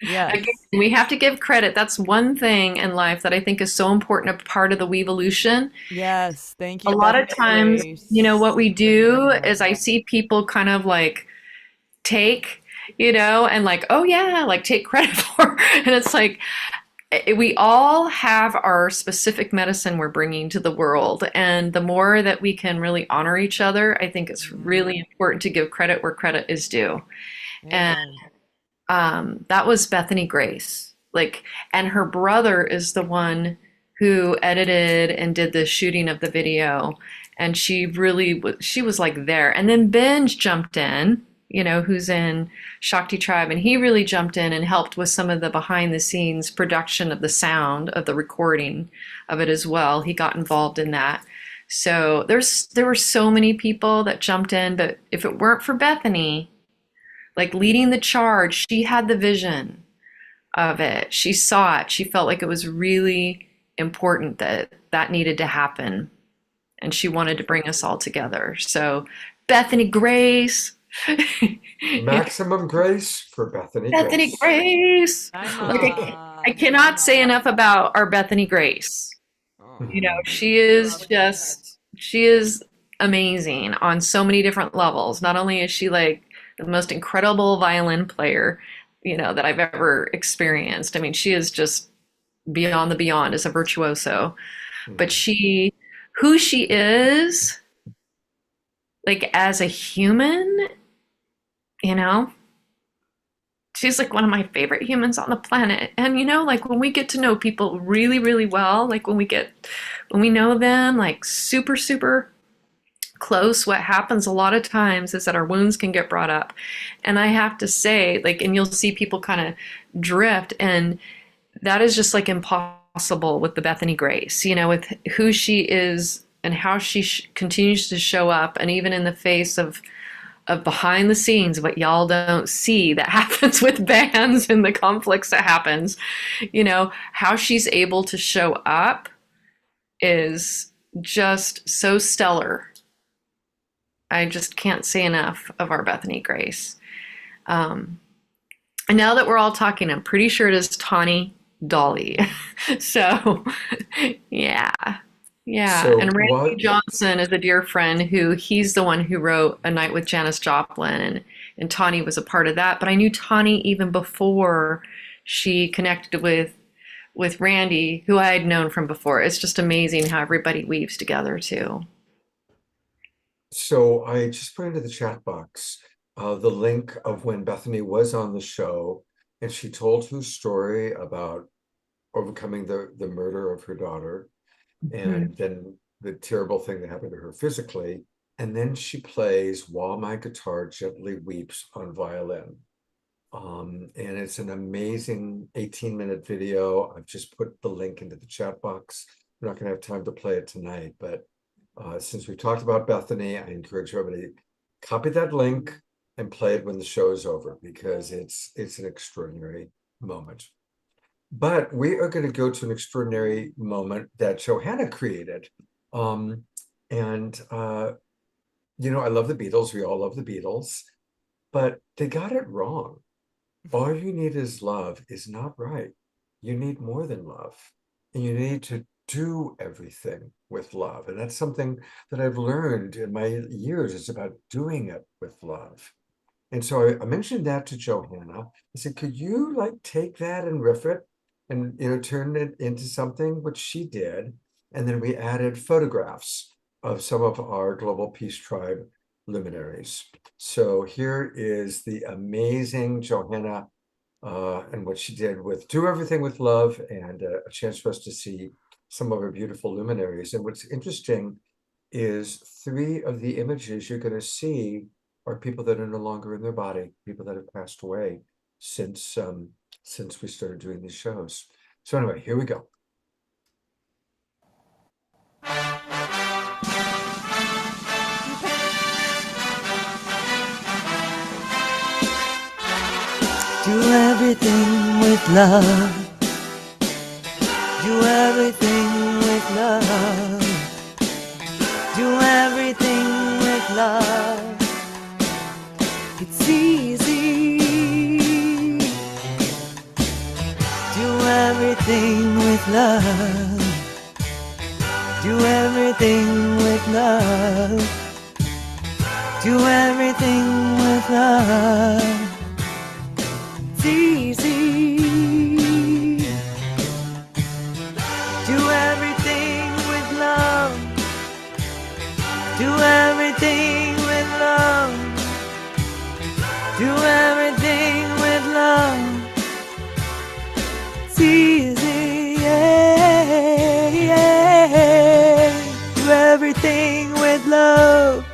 Yes. Again, we have to give credit. That's one thing in life that I think is so important, a part of the Weevolution. Yes, thank you. A lot of Bethany times, Grace. you know, what we do is I see people kind of like take, you know, and like, oh yeah, like take credit for, and it's like, we all have our specific medicine we're bringing to the world. And the more that we can really honor each other, I think it's really important to give credit where credit is due. And that was Bethany Grace. Like, and her brother is the one who edited and did the shooting of the video. And she was like there. And then Benj jumped in, you know, who's in Shakti Tribe, and he really jumped in and helped with some of the behind the scenes production of the sound of the recording of it as well. He got involved in that. So there were so many people that jumped in, but if it weren't for Bethany, like leading the charge, she had the vision of it. She saw it. She felt like it was really important that needed to happen. And she wanted to bring us all together. So Bethany Grace. Maximum grace for Bethany Bethany Grace. Like I cannot say enough about our Bethany Grace. You know, she is amazing on so many different levels. Not only is she like the most incredible violin player, you know, that I've ever experienced. I mean, she is just beyond the beyond as a virtuoso. But who she is, like as a human, you know, she's like one of my favorite humans on the planet. And, you know, like when we get to know people really, really well, like when we know them like super, super close, what happens a lot of times is that our wounds can get brought up. And I have to say, like, and you'll see people kind of drift, and that is just like impossible with the Bethany Grace, you know, with who she is and how she continues to show up. And even in the face of behind the scenes, what y'all don't see that happens with bands and the conflicts that happens, you know, how she's able to show up is just so stellar. I just can't say enough of our Bethany Grace. And now that we're all talking, I'm pretty sure it is Tawny Dolly. So, yeah. So and Randy Johnson is a dear friend he's the one who wrote A Night with Janis Joplin, and Tawny was a part of that. But I knew Tawny even before she connected with Randy, who I had known from before. It's just amazing how everybody weaves together too. So I just put into the chat box the link of when Bethany was on the show, and she told her story about overcoming the murder of her daughter, and then the terrible thing that happened to her physically. And then she plays While My Guitar Gently Weeps on violin. And it's an amazing 18-minute video. I've just put the link into the chat box. We're not gonna have time to play it tonight, but since we talked about Bethany, I encourage everybody to copy that link and play it when the show is over, because it's an extraordinary moment. But we are going to go to an extraordinary moment that Johanna created. You know, I love the Beatles. We all love the Beatles, but they got it wrong. All you need is love is not right. You need more than love, and you need to do everything with love. And that's something that I've learned in my years. It's about doing it with love. And so I mentioned that to Johanna. I said, could you like take that and riff it and, you know, turn it into something, which she did. And then we added photographs of some of our Global Peace Tribe luminaries. So here is the amazing Johanna and what she did with Do Everything with Love, and a chance for us to see some of her beautiful luminaries. And what's interesting is 3 of the images you're going to see are people that are no longer in their body, people that have passed away since we started doing these shows. So anyway, here we go. Do everything with love. Do everything with love. Do everything with love. It's easy. Do everything with love. Do everything with love. Do everything with love. It's easy. Do everything with love. Do everything with love. Do everything with love. It's easy, yeah, yeah. Do everything with love.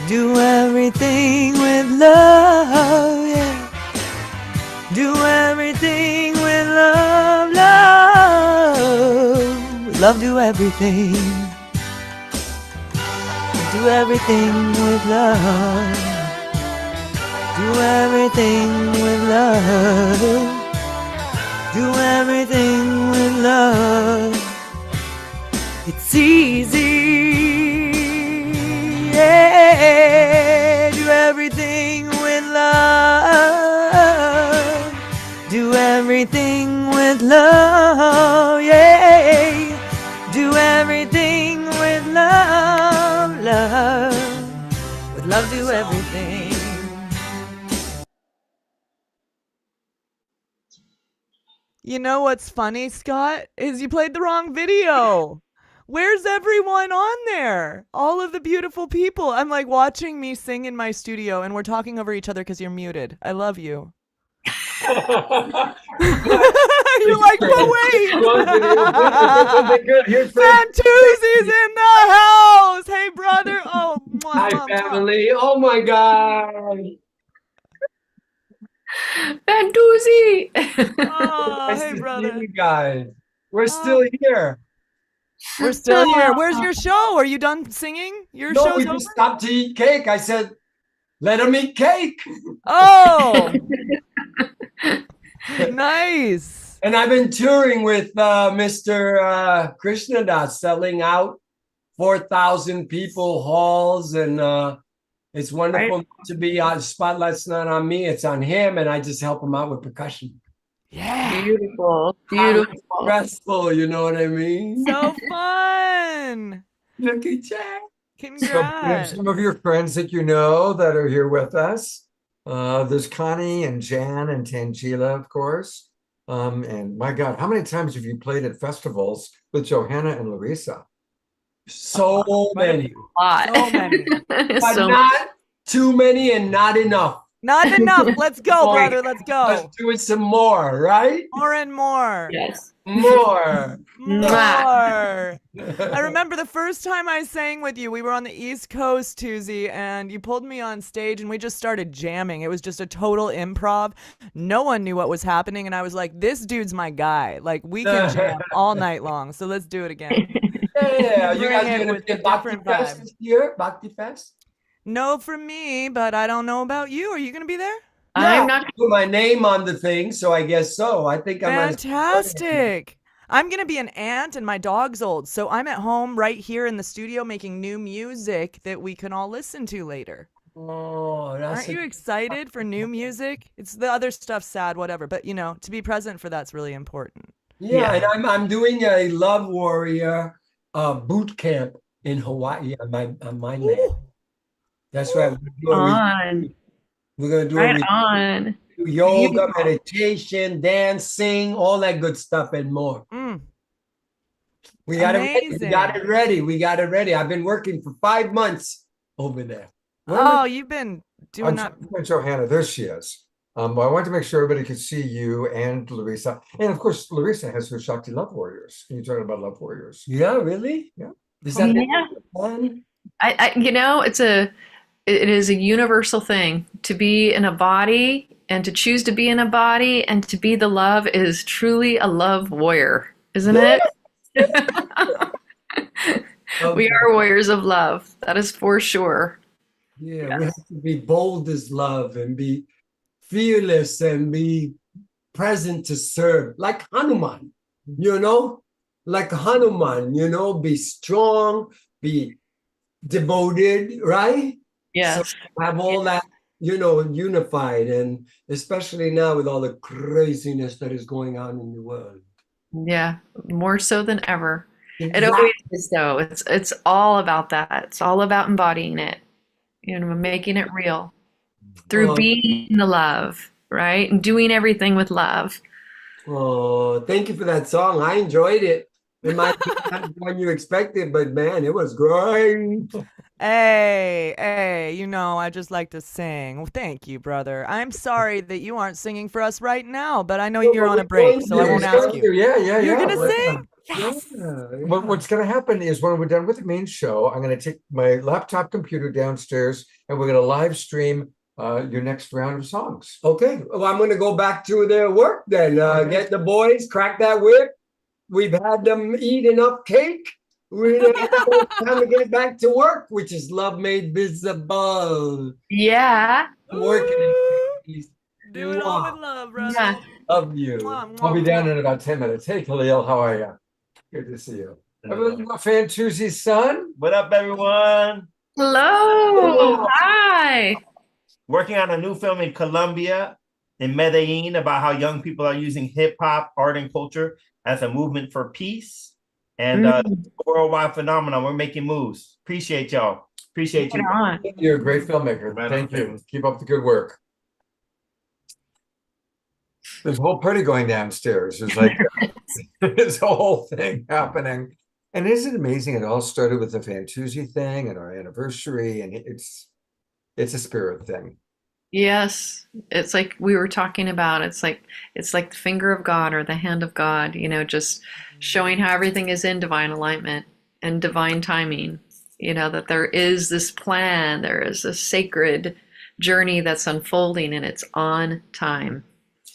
Do everything with love, yeah. Do everything with love, love. Love, do everything. Do everything with love. Do everything with love. Do everything with love. It's easy. Yeah. Do everything with love. Do everything with love. Yeah. Do everything with love. Love. With love, do everything. You know what's funny, Scott, is you played the wrong video. Where's everyone on there? All of the beautiful people. I'm like watching me sing in my studio and we're talking over each other because you're muted. I love you. You're like, but wait. Fantuzzi's in the house. Hey, brother. Oh, hi, family. Oh, my God. Fantuzzi. Oh, Nice hey, to see brother. you guys. We're still here. We're still here. Where's your show? Are you done singing? Your No, show's we over? just stopped to eat cake. I said, let them eat cake. Oh, nice. And I've been touring with Mr. Krishnadas, selling out 4,000 people halls, and it's wonderful to be on. Spotlight's not on me, it's on him, and I just help him out with percussion. Yeah. Beautiful. How Beautiful. stressful, you know what I mean? So fun. Look at Jack. So we have Congrats. some of your friends that you know that are here with us. There's Connie and Jan and Tangela, of course. And my God, how many times have you played at festivals with Johanna and Larissa? So many. So many. But not too many and not enough. Not enough. Let's go, More. brother. Let's go. Let's do it some more, right? More and more. Yes. More. More. I remember the first time I sang with you, we were on the East Coast, Tuesday, and you pulled me on stage and we just started jamming. It was just a total improv. No one knew what was happening. And I was like, this dude's my guy. Like, we can jam all night long. So let's do it again. Yeah, you Bring guys it gonna with be a at Bhakti different Fest vibe. this year? Bhakti Fest? No for me, but I don't know about you. Are you going to be there? Yeah, I'm not put my name on the thing, so I guess so. I think I'm Fantastic. I'm going to be an aunt and my dog's old. So I'm at home right here in the studio making new music that we can all listen to later. Oh, that's Aren't you excited for new music? It's the other stuff sad, whatever. But, you know, to be present for that's really important. Yeah, and I'm doing a Love Warrior boot camp in Hawaii on my land. That's right. We're gonna do Right a on. yoga, Beautiful. meditation, dance, sing, all that good stuff and more. We got it ready. We Amazing. got it ready. We got it ready. I've been working for 5 months over there. Oh, you've been doing that. Johanna, there she is. I wanted to make sure everybody could see you and Larissa. And of course, Larissa has her Shakti Love Warriors. Can you talk about Love Warriors? Yeah, really? Yeah. Is that Yeah. fun? You know, it is a universal thing to be in a body and to choose to be in a body and to be the love is truly a love warrior, isn't it? We are warriors of love. That is for sure. Yeah, we have to be bold as love and be fearless and be present to serve, like Hanuman, like Hanuman, be strong, be devoted, right? Yes. So have all that, unified, and especially now with all the craziness that is going on in the world. Yeah, more so than ever. It Exactly. always is though. It's all about that. It's all about embodying it, making it real through being the love, right? And doing everything with love. Oh, thank you for that song. I enjoyed it. It might not be what you expected, but man, it was great. Hey, I just like to sing. Well, thank you, brother. I'm sorry that you aren't singing for us right now, but I know you're on a break, so I won't ask you. Yeah. You're gonna Well, sing? What's going to happen is when we're done with the main show, I'm going to take my laptop computer downstairs and we're going to live stream your next round of songs. Okay, well, I'm going to go back to their work then. Get the boys, crack that whip. We've had them eat enough cake. We're time to get back to work, which is Love Made Visible. Yeah. Working. Do it all with love, brother. Yeah. Love you. I'll be down in about 10 minutes. Hey, Khalil, how are you? Good to see you. Fantuzzi's son. What up, everyone? Hello. Hi. Working on a new film in Colombia, in Medellin, about how young people are using hip hop, art, and culture as a movement for peace and worldwide phenomenon. We're making moves. Appreciate y'all. Appreciate you. You're a great filmmaker. Thank you. Keep up the good work. There's a whole party going downstairs. There's like this whole thing happening. And isn't it amazing? It all started with the Fantuzzi thing and our anniversary, and it's a spirit thing. Yes. It's like we were talking about. It's like the finger of God or the hand of God, just showing how everything is in divine alignment and divine timing. That there is this plan, there is a sacred journey that's unfolding and it's on time.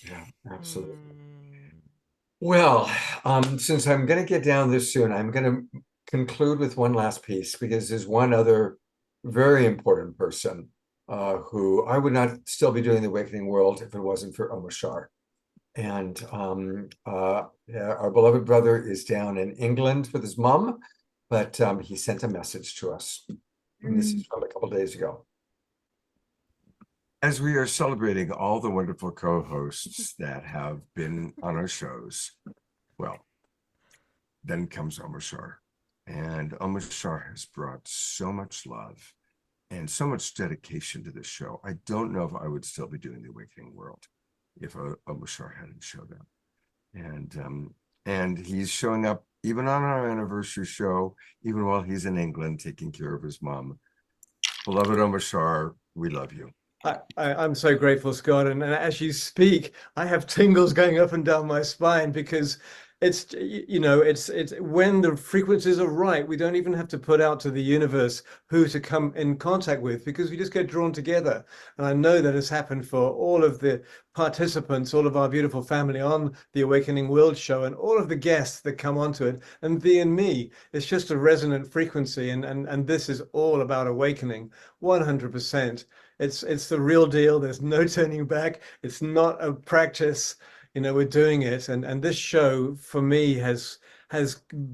Yeah, absolutely. Well, since I'm going to get down this soon, I'm going to conclude with one last piece because there's one other very important person who I would not still be doing the Awakening World if it wasn't for Omar Shah. And our beloved brother is down in England with his mom, but he sent a message to us. And this is from a couple days ago. As we are celebrating all the wonderful co-hosts that have been on our shows, well, then comes Omar Shah. And Omar Shah has brought so much love and so much dedication to this show. I don't know if I would still be doing the Awakening World if Omar Shah hadn't showed up. And he's showing up even on our anniversary show, even while he's in England taking care of his mom. Beloved Omar Shah, we love you. I'm so grateful, Scott. And as you speak, I have tingles going up and down my spine because it's when the frequencies are right, we don't even have to put out to the universe who to come in contact with because we just get drawn together. And I know that has happened for all of the participants, all of our beautiful family on the Awakening World show, and all of the guests that come onto it, and thee and me. It's just a resonant frequency, and this is all about awakening, 100%. It's the real deal. There's no turning back. It's not a practice. We're doing it, and this show for me has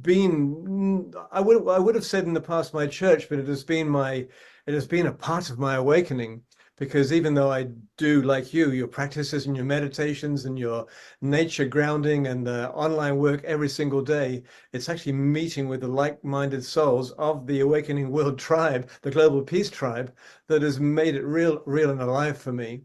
been, I would have said in the past my church, but it has been a part of my awakening, because even though I do, like your practices and your meditations and your nature grounding and the online work every single day, it's actually meeting with the like-minded souls of the Awakening World Tribe, the Global Peace Tribe, that has made it real and alive for me.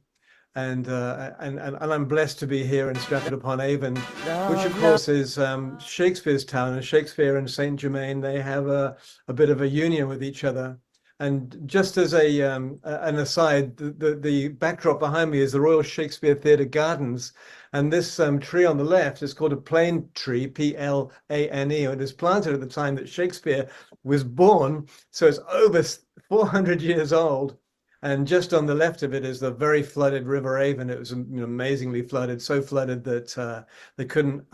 And I'm blessed to be here in Stratford-upon-Avon, which of course is Shakespeare's town, and Shakespeare and Saint Germain, they have a bit of a union with each other. And just as an aside, the backdrop behind me is the Royal Shakespeare Theatre Gardens, and this tree on the left is called a plane tree, Plane. It was planted at the time that Shakespeare was born, so it's over 400 years old. And just on the left of it is the very flooded River Avon. It was amazingly flooded, so flooded that they couldn't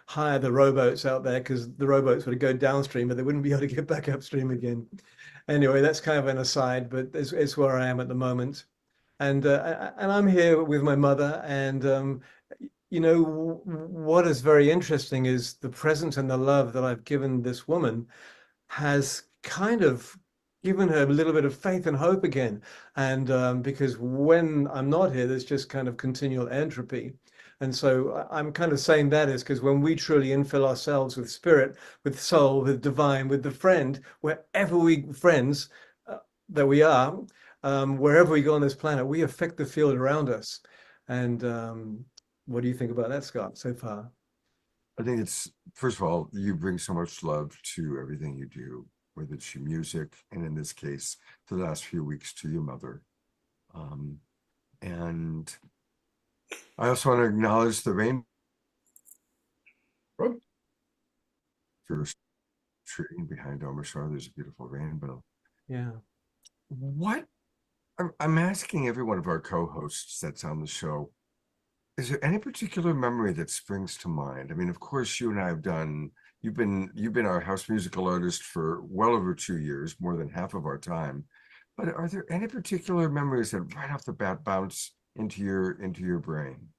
hire the rowboats out there because the rowboats would go downstream, but they wouldn't be able to get back upstream again. Anyway, that's kind of an aside, but it's where I am at the moment. And I'm here with my mother. And what is very interesting is the presence and the love that I've given this woman has kind of given her a little bit of faith and hope again. And because when I'm not here, there's just kind of continual entropy. And so I'm kind of saying that is because when we truly infill ourselves with spirit, with soul, with divine, with the friend, wherever that we are, wherever we go on this planet, we affect the field around us. And what do you think about that, Scott, so far? I think first of all, you bring so much love to everything you do, whether it's your music, and in this case, the last few weeks to your mother. And I also want to acknowledge the rain. First tree behind Omershar, there's a beautiful rainbow. Yeah. What I'm asking every one of our co-hosts that's on the show, is there any particular memory that springs to mind? I mean, of course, you and I have done. You've been our house musical artist for well over 2 years, more than half of our time. But are there any particular memories that right off the bat bounce into your brain?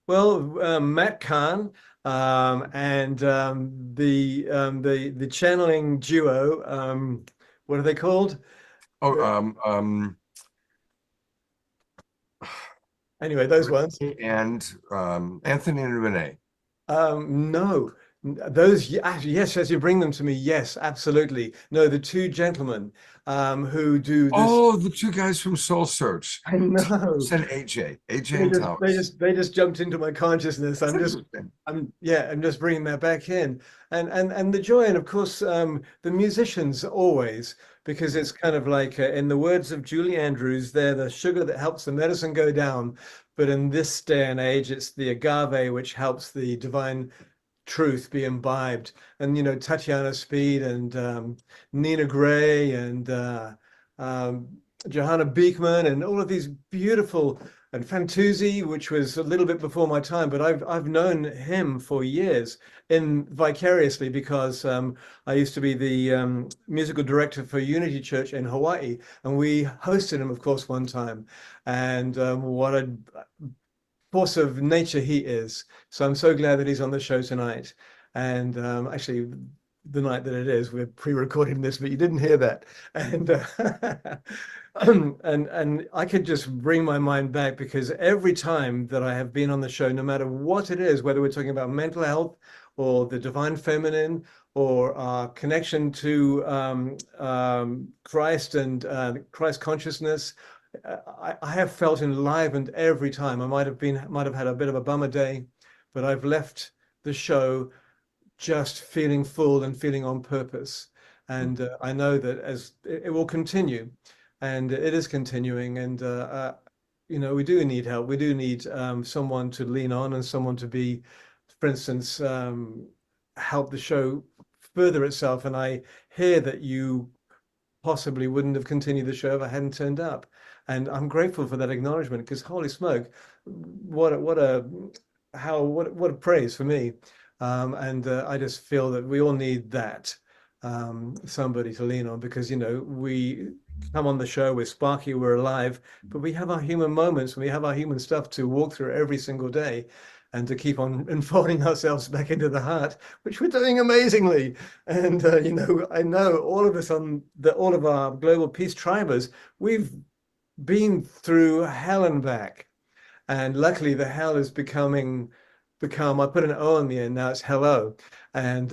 Well, Matt Kahn and the channeling duo, what are they called? Anyway, those ones. And Anthony and Renee. No. Those, yes, as you bring them to me, yes, absolutely. No, the two gentlemen who do this. Oh, the two guys from Soul Search. I know. Said AJ and Thomas. They just jumped into my consciousness. I'm just bringing that back in, and the joy, and of course, the musicians always, because it's kind of like, in the words of Julie Andrews, they're the sugar that helps the medicine go down. But in this day and age, it's the agave which helps the divine truth be imbibed. And Tatiana Speed and Nina Gray and Johanna Beekman and all of these beautiful, and Fantuzzi, which was a little bit before my time, but I've known him for years vicariously, because I used to be the musical director for Unity Church in Hawaii, and we hosted him, of course, one time. And what a force of nature he is. So I'm so glad that he's on the show tonight. And actually, the night that it is, we're pre-recording this, but you didn't hear that. And I could just bring my mind back, because every time that I have been on the show, no matter what it is, whether we're talking about mental health or the divine feminine or our connection to Christ and Christ consciousness, I have felt enlivened every time. I might have had a bit of a bummer day, but I've left the show just feeling full and feeling on purpose. And I know that as it will continue. and it is continuing. And you know, we do need help. We do need someone to lean on and someone to be, for instance, help the show further itself. And I hear that you possibly wouldn't have continued the show if I hadn't turned up. And I'm grateful for that acknowledgement, because holy smoke, what a praise for me. And I just feel that we all need that, somebody to lean on, because, you know, we come on the show, we're sparky, we're alive, but we have our human moments and we have our human stuff to walk through every single day, and to keep on enfolding ourselves back into the heart, which we're doing amazingly. And you know, I know all of us all of our Global Peace Tribers, we've been through hell and back, and luckily the hell is become, I put an O on the end now, it's hello. And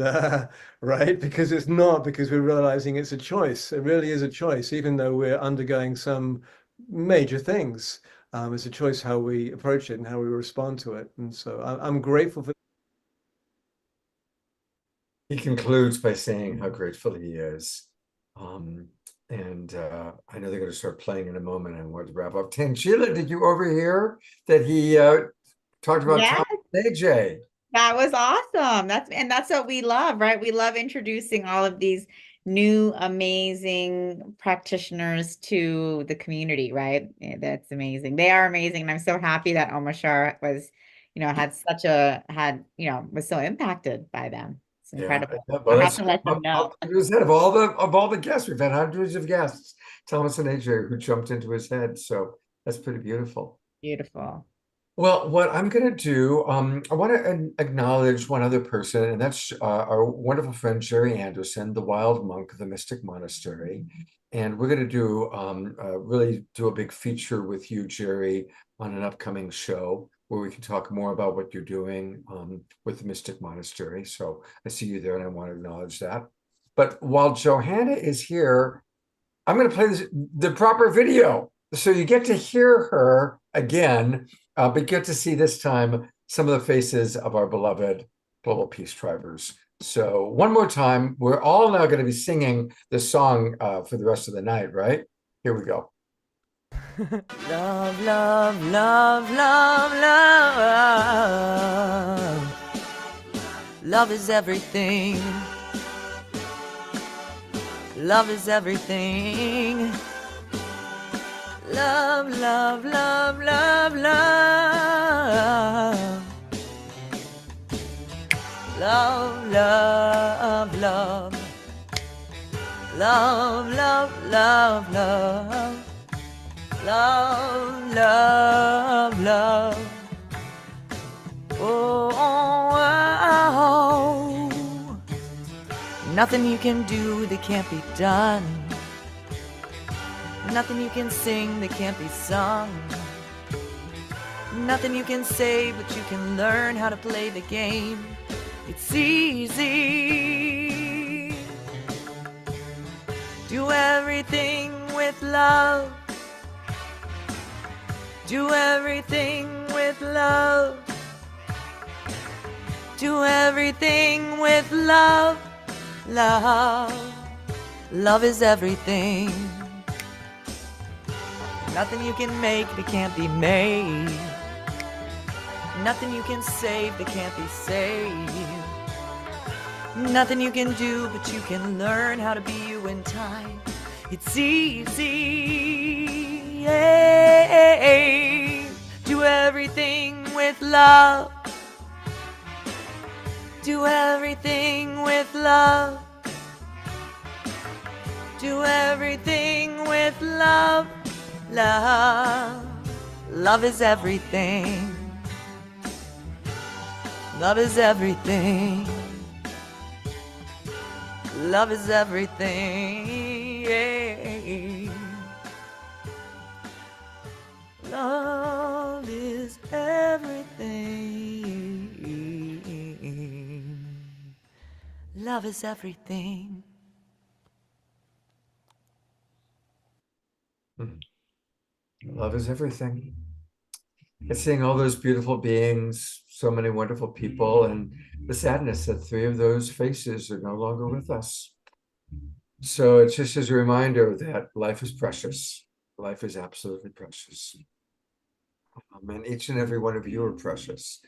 right, because it's not, because we're realizing it's a choice. It really is a choice, even though we're undergoing some major things. It's a choice how we approach it and how we respond to it. And so I'm grateful for. He concludes by saying how grateful he is. And I know they're going to start playing in a moment. I want to wrap up. Tangela, did you overhear that he talked about Yes. Tom and AJ? That was awesome. That's what we love, right? We love introducing all of these new amazing practitioners to the community, right? That's amazing. They are amazing. And I'm so happy that Omashar was, you know, was so impacted by them. It's incredible. Well, I'll have that's to let them know. of all the guests, we've had hundreds of guests, Thomas and AJ, who jumped into his head. So that's pretty beautiful. Beautiful. Well, what I'm going to do, I want to acknowledge one other person, and that's our wonderful friend, Jerry Anderson, the wild monk of the Mystic Monastery. And we're going to do really do a big feature with you, Jerry, on an upcoming show where we can talk more about what you're doing with the Mystic Monastery. So I see you there and I want to acknowledge that. But while Johanna is here, I'm going to play the proper video. So you get to hear her again, but get to see this time some of the faces of our beloved Global Peace Tribers. So one more time, we're all now going to be singing this song for the rest of the night, right? Here we go. Love, love, love, love, love. Love is everything. Love is everything. Love, love, love, love, love. Love, love, love. Love, love, love, love. Love, love, love. Oh, oh, oh. Nothing you can do that can't be done. Nothing you can sing that can't be sung. Nothing you can say, but you can learn how to play the game. It's easy. Do everything with love. Do everything with love. Do everything with love. Love. Love is everything. Nothing you can make that can't be made. Nothing you can save that can't be saved. Nothing you can do, but you can learn how to be you in time. It's easy. Yeah. Do everything with love. Do everything with love. Do everything with love. Love. Love is everything. Love is everything. Love is everything. Yeah. Love is everything. Love is everything. Love is everything. It's seeing all those beautiful beings, so many wonderful people, and the sadness that 3 of those faces are no longer with us. So it's just as a reminder that life is precious. Life is absolutely precious. And each and every one of you are precious.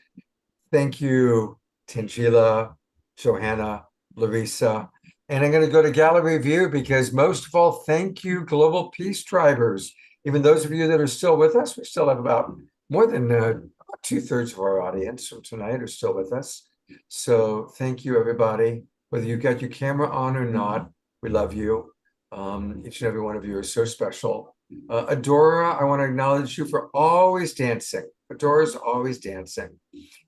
Thank you, Tangela, Johanna, Larissa. And I'm going to go to gallery view because most of all, thank you, Global Peace Drivers. Even those of you that are still with us, we still have about more than 2/3 of our audience from tonight are still with us. So thank you, everybody. Whether you got your camera on or not, we love you. Each and every one of you are so special. Adora, I want to acknowledge you for always dancing. Adora's always dancing.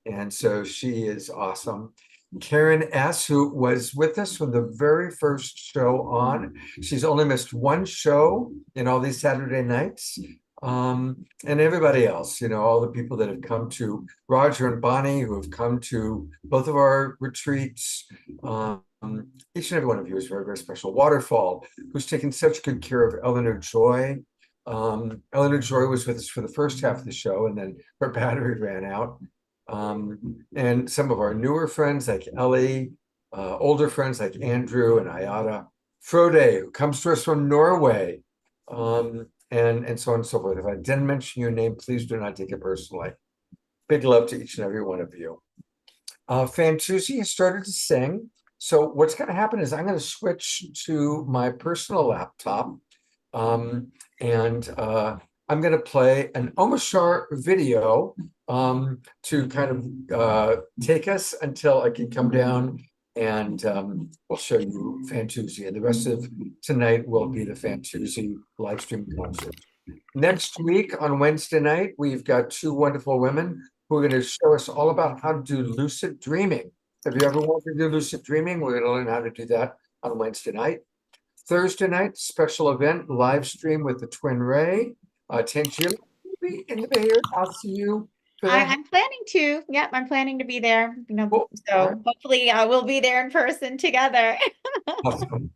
And so she is awesome. Karen S., who was with us from the very first show on. She's only missed one show in all these Saturday nights. And everybody else, you know, all the people that have come to Roger and Bonnie, who have come to both of our retreats. Each and every one of you is very, very special. Waterfall, who's taken such good care of Eleanor Joy. Eleanor Joy was with us for the first half of the show, and then her battery ran out. And some of our newer friends like Ellie, older friends like Andrew and Ayada, Frode, who comes to us from Norway, and so on and so forth. If I didn't mention your name, please do not take it personally. Big love to each and every one of you. Fantuzzi has started to sing. So what's going to happen is I'm going to switch to my personal laptop, and I'm going to play an Omashar video to kind of take us until I can come down, and we'll show you Fantuzzi. And the rest of tonight will be the Fantuzzi live stream concert. Next week on Wednesday night, we've got two wonderful women who are going to show us all about how to do lucid dreaming. Have you ever wanted to do lucid dreaming? We're going to learn how to do that on Wednesday night. Thursday night, special event, live stream with the Twin Ray. Tangela will be in the Bay Area. I'll see you for that. I'm planning to. Yep, I'm planning to be there. You know, so hopefully we'll be there in person together. Awesome.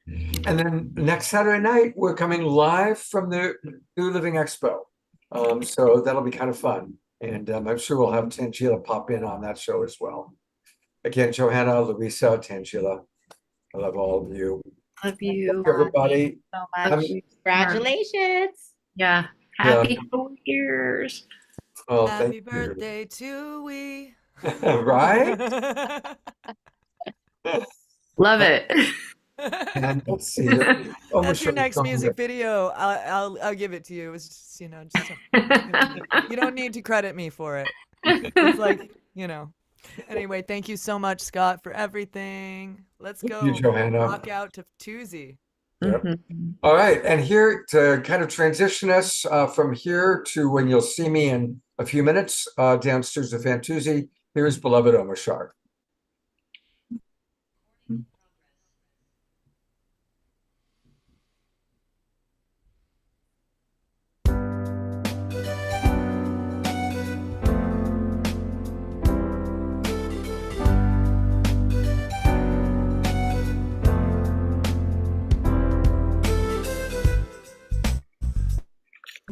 And then next Saturday night, we're coming live from the New Living Expo. So that'll be kind of fun. And I'm sure we'll have Tangela pop in on that show as well. Again, Johanna, Larissa, Tangela, I love all of you. Love you. Everybody. So much. Congratulations. Yeah. Happy 4 years. Oh, Happy thank birthday to we. Right? Love it. And let's see. That's your next music video. I'll give it to you. It's just, you don't need to credit me for it. It's like, Anyway, thank you so much, Scott, for everything. Let's go you, Johanna. rock out to Tuesday. Yep. All right, and here to kind of transition us from here to when you'll see me in a few minutes downstairs at Fantuzzi, here is beloved Omashar.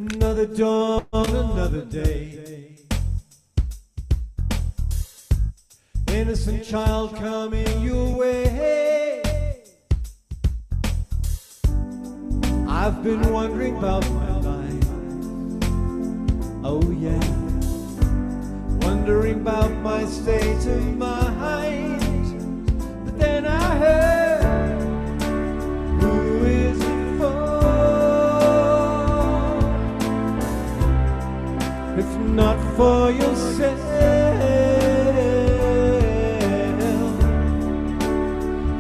Another dawn, another day. Innocent child coming your way. I've been wondering about my life. Oh yeah. Wondering about my state of mind. But then I heard, who is it for? If not for yourself,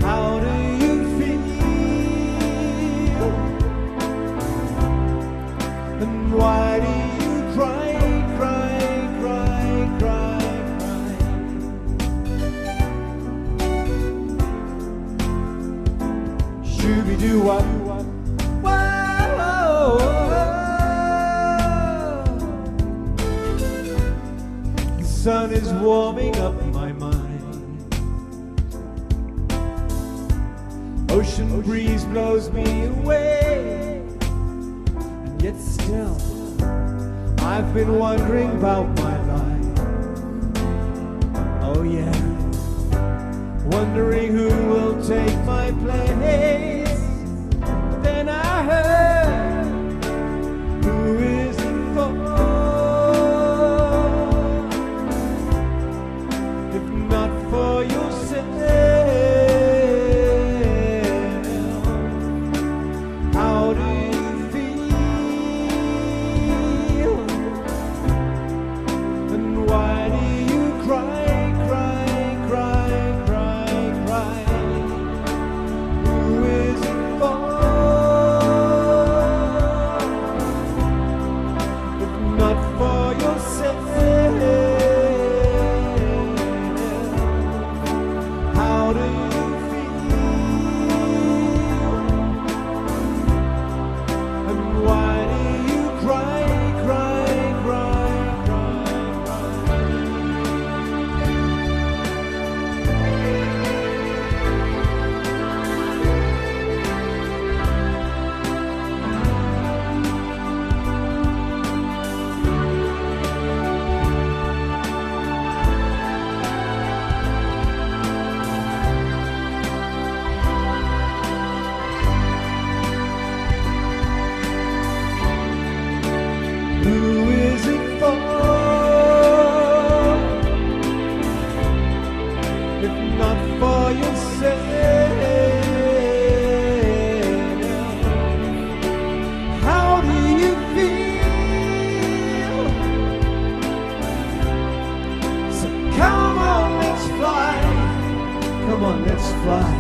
how do you feel? And why do you cry, cry, cry, cry, cry? Shooby-doo-wop, the sun is warming up my mind. Ocean breeze blows me away. And yet still, I've been wondering about my life. Oh yeah, wondering who will take my place. if not for yourself? How do you feel? So come on, let's fly. Come on, let's fly.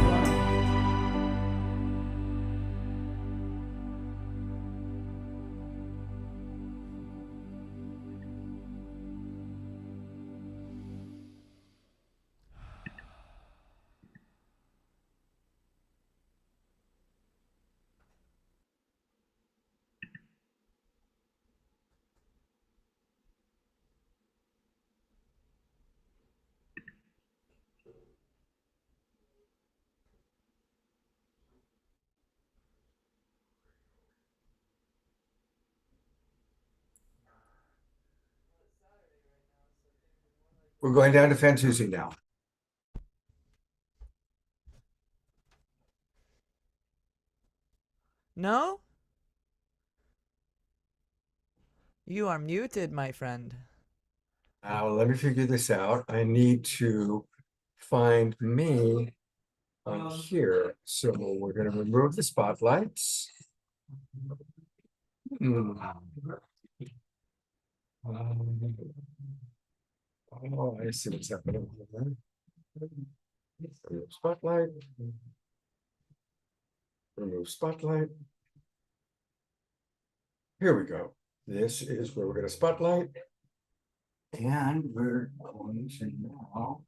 We're going down to Fantuzzi now. No? You are muted, my friend. Now, let me figure this out. I need to find me on here. So we're going to remove the spotlights. Oh, I see what's happening. Remove spotlight. Remove spotlight. Here we go. This is where we're going to spotlight. And we're going to now.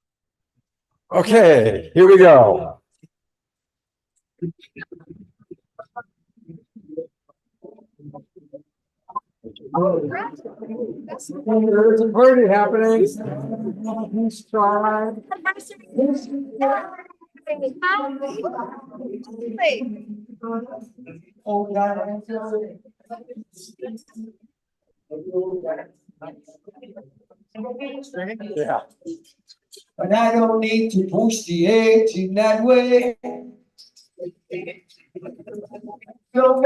Okay, here we go. There's a party happening. Let's try. Yeah. But I don't need to push the edge in that way. Your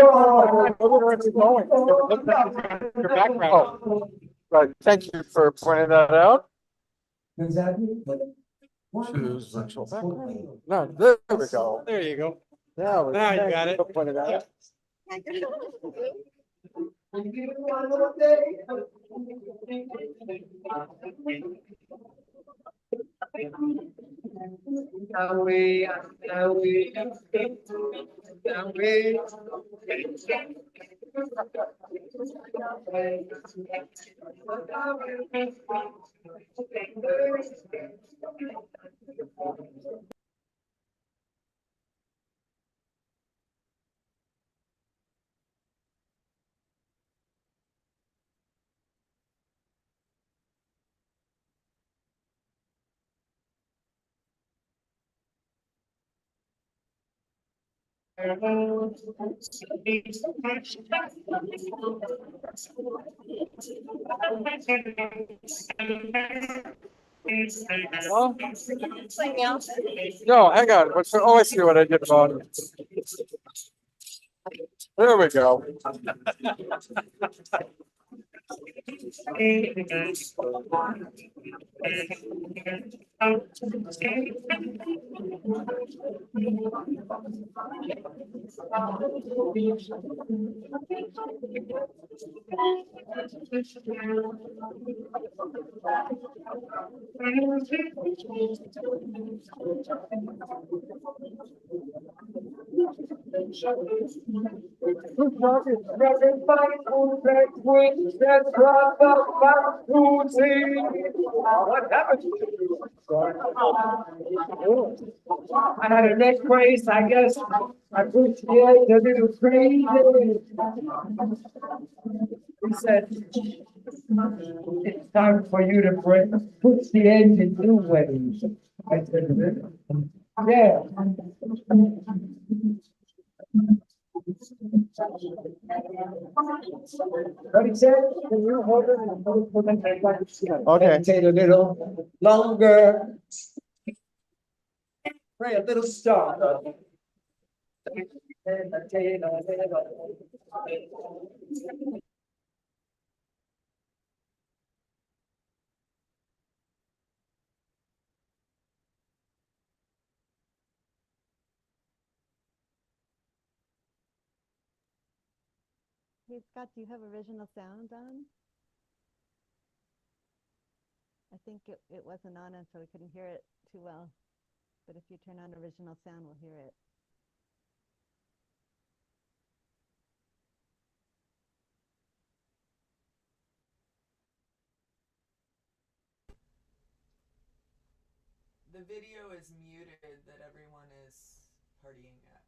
background. Oh, right. Thank you for pointing that out. Choose virtual background. No, there we go. There you go. Now you got it. Point it out. No, hang on. Oh, I see what I did wrong. There we go. What happened to you? I had a neck brace, I guess. I pushed the edge a little crazy. He said, it's time for you to push the edge in new ways. I said, yeah. What he said, can you hold it and put it okay. Take a little longer. Pray a little star. Hey, Scott, do you have original sound on? I think it wasn't on, and so we couldn't hear it too well. But if you turn on original sound, we'll hear it. The video is muted that everyone is partying at.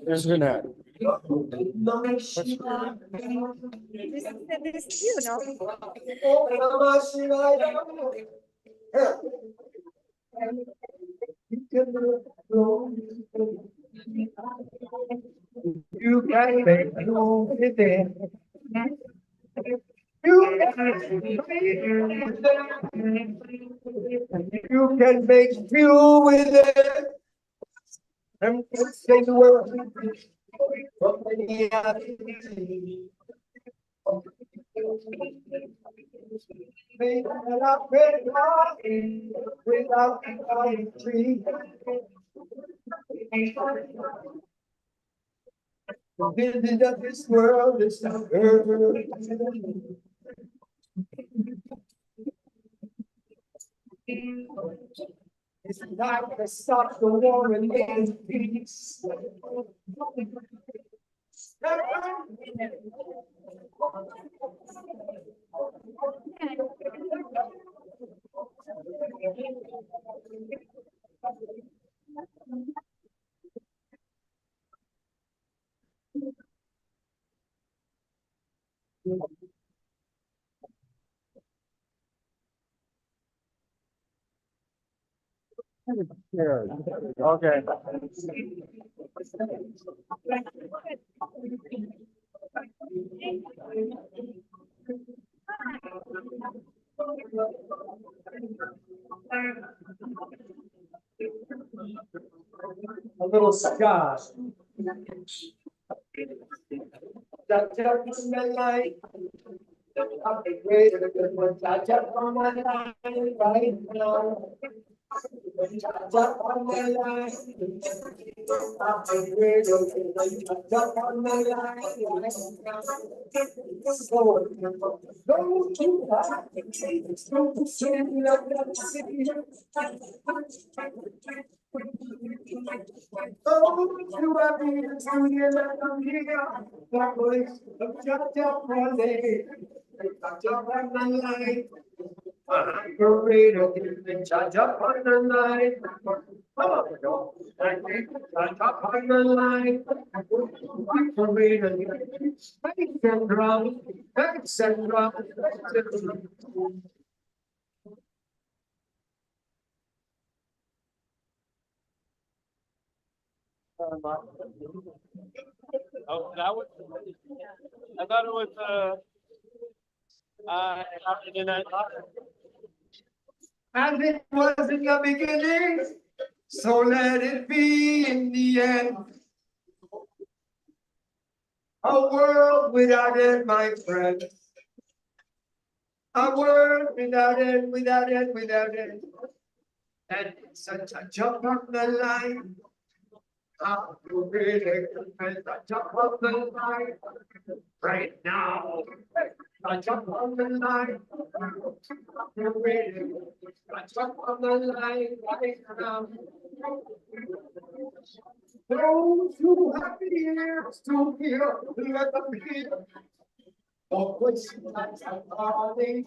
Isn't it? You can make me move with it. You can make fuel with it. I'm gonna say the word. From the without the tree. The vision of this world is not earth. It's time to stop the war and make peace. Okay. A little scar. That just my life. I'll be great at it, but I just on my life right now. Just on my life. I'll be great at it, just on my life right now. So, don't you have to change, don't you say love that city. Oh, you are here, to you let them hear that voice of just one day. Just on my life. I'm great at it, just on the life. Come on, go. Just on the life. I'm great at it. Thanks and drum, thanks and drum. Oh, that was. I thought it was. As it was in the beginning, so let it be in the end. A world without end, my friend. A world without end, without end, without end. And it's such a jump on the line. How to really confess a jump on the line right now. A jump on the line. You're ready. A jump on the line right now. Those who have ears to hear, let them hear. The voice of calling.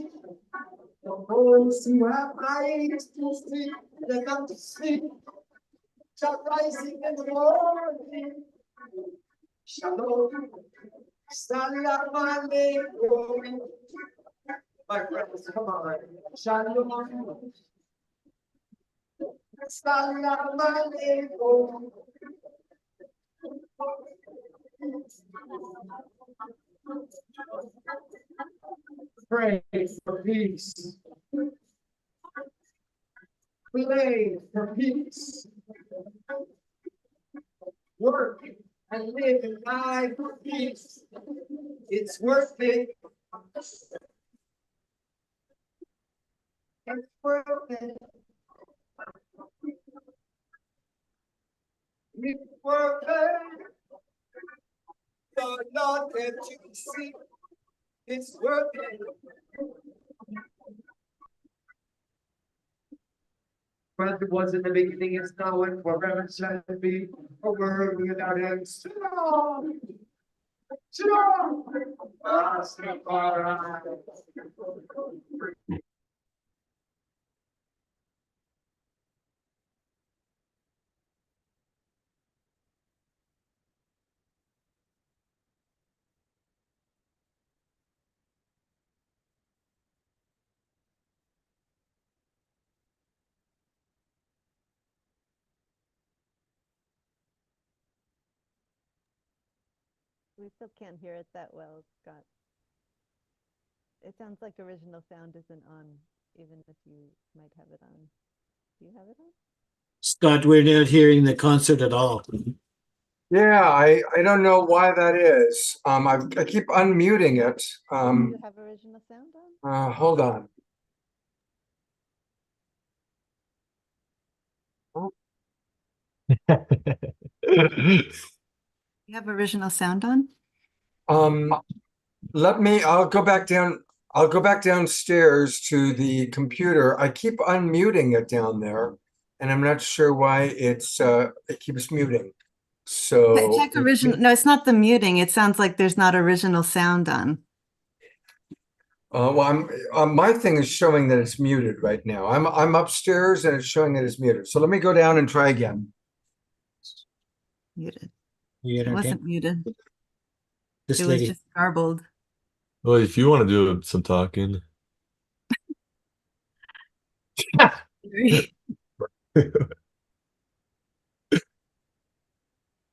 Those who have eyes to see, let them see. Sun rising in the morning. Shalom. Salam alaikum. My friends, come on. Shalom. Salam alaikum. Pray for peace. Pray for peace. Work and live and die for peace. It's worth it. It's worth it. It's worth it. You're not there to see. It's worth it. But it was in the beginning, it's now, and forever shall it be. A word without end. Shalom. Shalom. Rastafari. We still can't hear it that well, Scott. It sounds like original sound isn't on, even if you might have it on. Do you have it on? Scott, we're not hearing the concert at all. Yeah, I don't know why that is. I keep unmuting it. Do you have original sound on? Hold on. You have original sound on? I'll go back down. I'll go back downstairs to the computer. I keep unmuting it down there, and I'm not sure why it keeps muting. So Check original. No, it's not the muting. It sounds like there's not original sound on. well, my thing is showing that it's muted right now. I'm upstairs and it's showing that it's muted. So let me go down and try again. Muted. It wasn't muted. This It was lady. just garbled. Well, if you want to do some talking.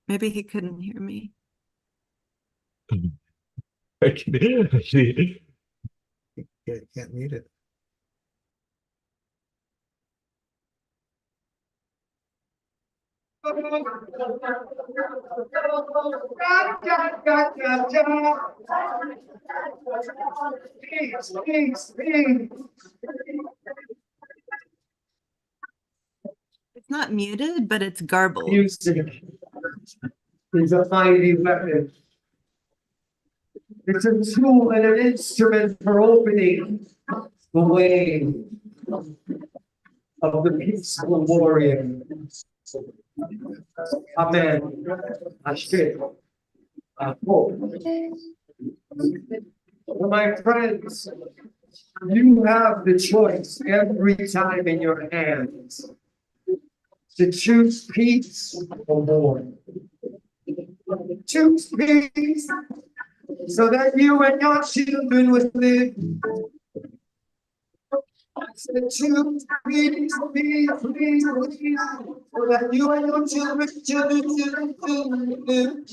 Maybe he couldn't hear me. I can, Yeah, can't mute it. Peace, peace, peace. It's not muted, but it's garbled. Music is a mighty weapon. It's a tool and an instrument for opening the way of the peaceful warrior. Amen. Ashe. Aho. My friends, you have the choice every time in your hands to choose peace or war. Choose peace so that you and your children will live. Choose peace, peace, peace, peace, so that you and your children will live.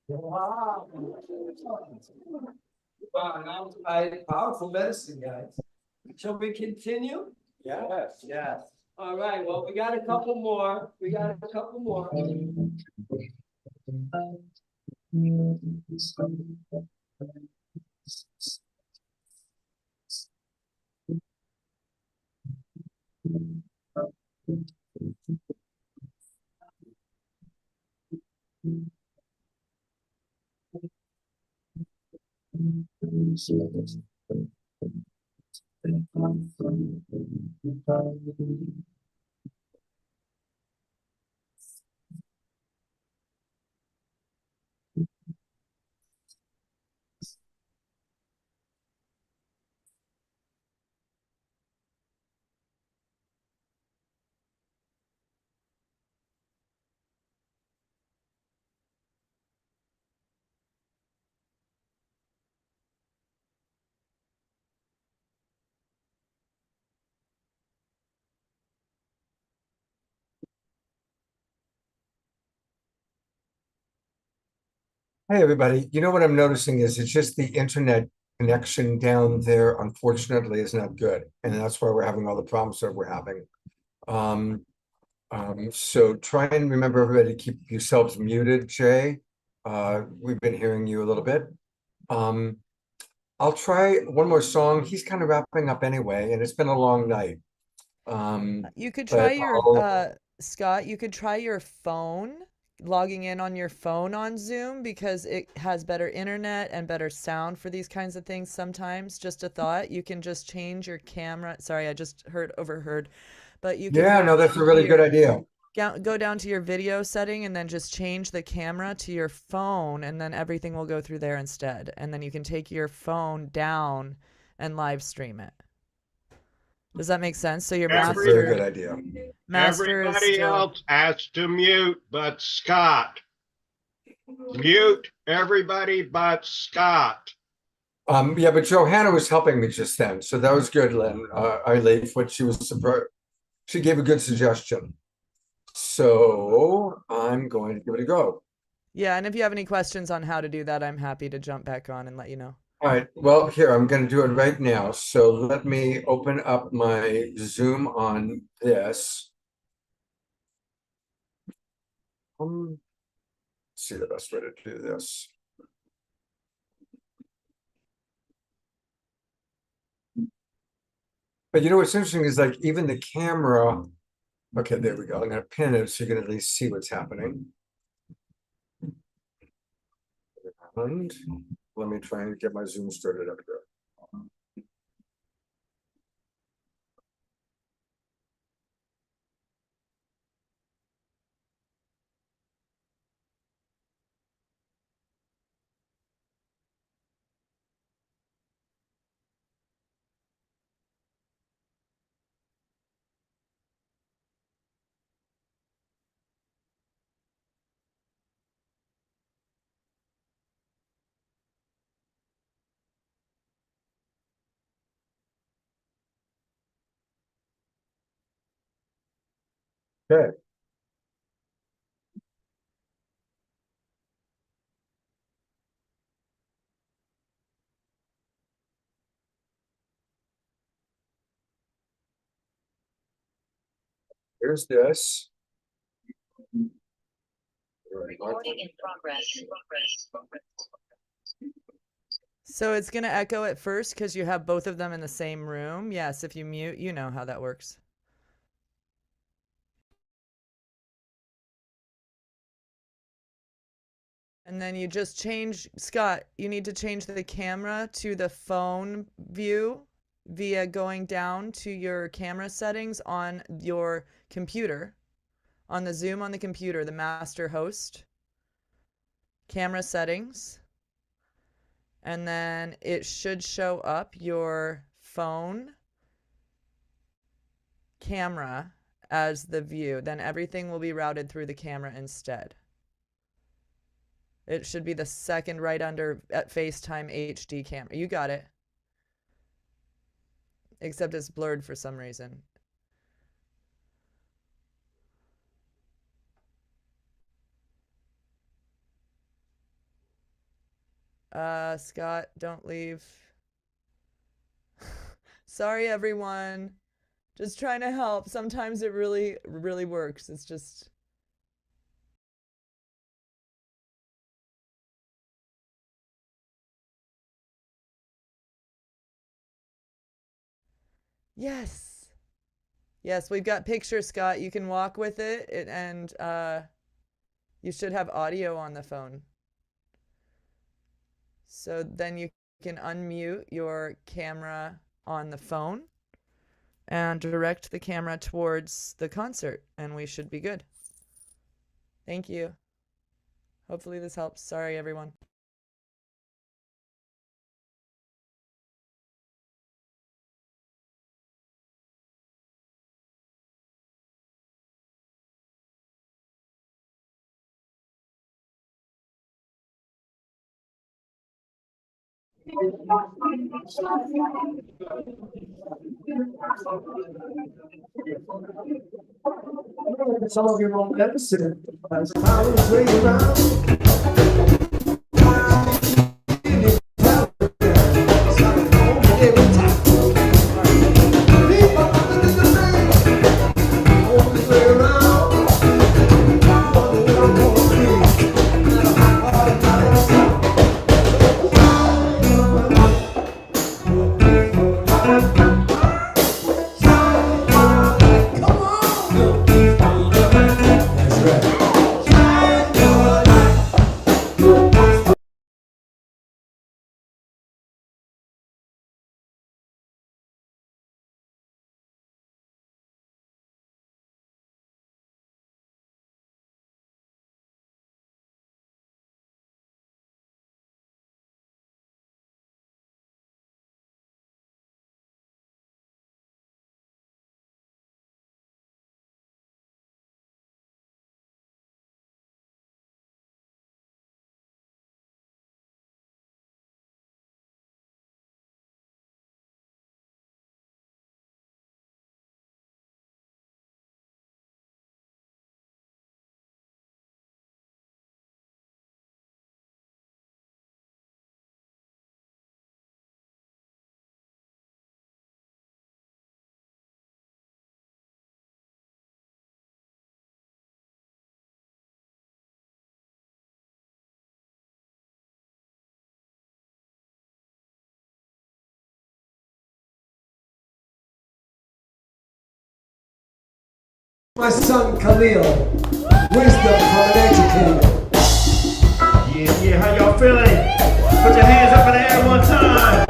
Wow. Wow, that was a powerful medicine, guys. Shall we continue? Yes, yes. All right, well, we got a couple more. Hey, everybody. You know what I'm noticing is it's just the internet connection down there, unfortunately, is not good. And that's why we're having all the problems that we're having. So try and remember everybody to keep yourselves muted, Jay. We've been hearing you a little bit. I'll try one more song. He's kind of wrapping up anyway, and it's been a long night. You could But try your I'll- Scott, you could try your phone, logging in on your phone on Zoom because it has better internet and better sound for these kinds of things sometimes. Just a thought. You can just change your camera. Sorry, I just overheard. But you can Yeah, go no, that's a down to really good your- idea. Go down to your video setting and then just change the camera to your phone, and then everything will go through there instead. And then you can take your phone down and live stream it. Does that make sense? So your That's a master, very good idea. master is Everybody still. else has to mute but Scott. Mute everybody but Scott. Yeah, but Johanna was helping me just then, so that was good, Lynn. I leave what she was surprised. She gave a good suggestion. So I'm going to give it a go. Yeah, and if you have any questions on how to do that, I'm happy to jump back on and let you know. All right, well, here, I'm going to do it right now. So let me open up my Zoom on this. Let's see the best way to do this. But you know what's interesting is like even the camera. Okay, there we go. I'm going to pin it so you can at least see what's happening. And let me try and get my Zoom started up here. Okay. Here's this. Recording in progress. So it's going to echo at first because you have both of them in the same room. Yes, if you mute, you know how that works. And then you just change, Scott, you need to change the camera to the phone view via going down to your camera settings on your computer, on the Zoom on the computer, the master host, camera settings. And then it should show up your phone camera as the view. Then everything will be routed through the camera instead. It should be the second right under at FaceTime HD camera. You got it. Except it's blurred for some reason. Scott, don't leave. Sorry, everyone. Just trying to help. Sometimes it really works. It's just... Yes. Yes, we've got pictures, Scott. You can walk with it and You should have audio on the phone. So then you can unmute your camera on the phone and direct the camera towards the concert, and we should be good. Thank you. Hopefully this helps. Sorry, everyone. Some of your own medicine. As I was way around. My son Khalil, wisdom from an educator. Yeah, how y'all feeling? Put your hands up in the air one time.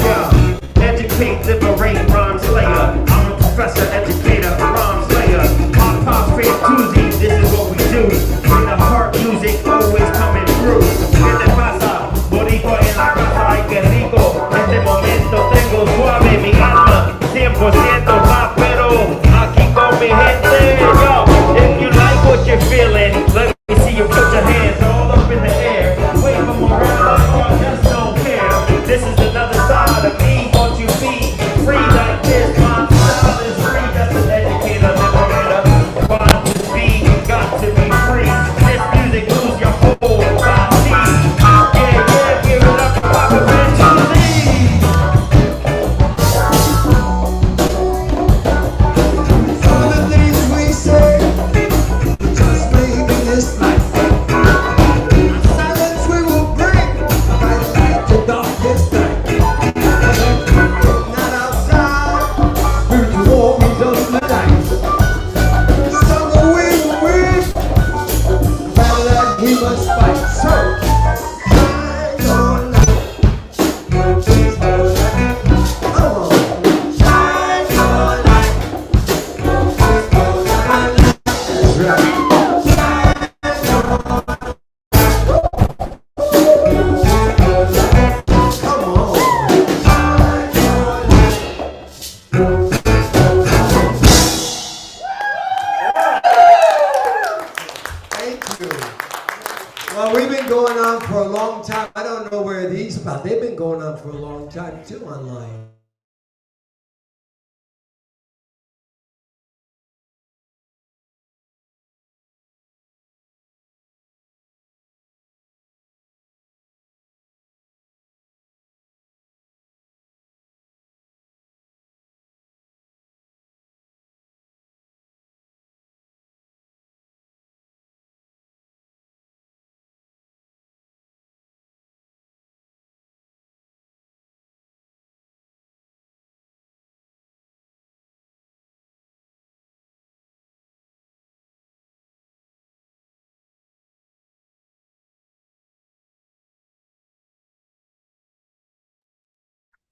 Yeah, educate, liberate, rhyme slayer. I'm a professor, educator, rhyme slayer. Hot pop, Fantuzzi, this is what we do. In the heart music, always coming through. ¿Qué te pasa? Boricua en la casa, ay que rico. Este momento tengo suave mi alma, 100% rapero. Aquí con mi gente, yo. If you like what you're feeling, let me see you put your hands all up in the air. Wave them around, or just don't care. This is another side of me. Won't you be free like this? My style is free. That's an educator, liberator. Fine to speed, you got to be free. This music lose your whole body. Yeah, give it up for Papa Fantuzzi. Some of the things we say, just maybe this life. Silence we will bring, bright light to darkest night. Not outside, spiritual war we don't night. Struggle we will win, battle that we must fight. So, shine your light. Come on, shine your light. That's right. Thank you. Well, we've been going on for a long time. I don't know where these about. They've been going on for a long time too online.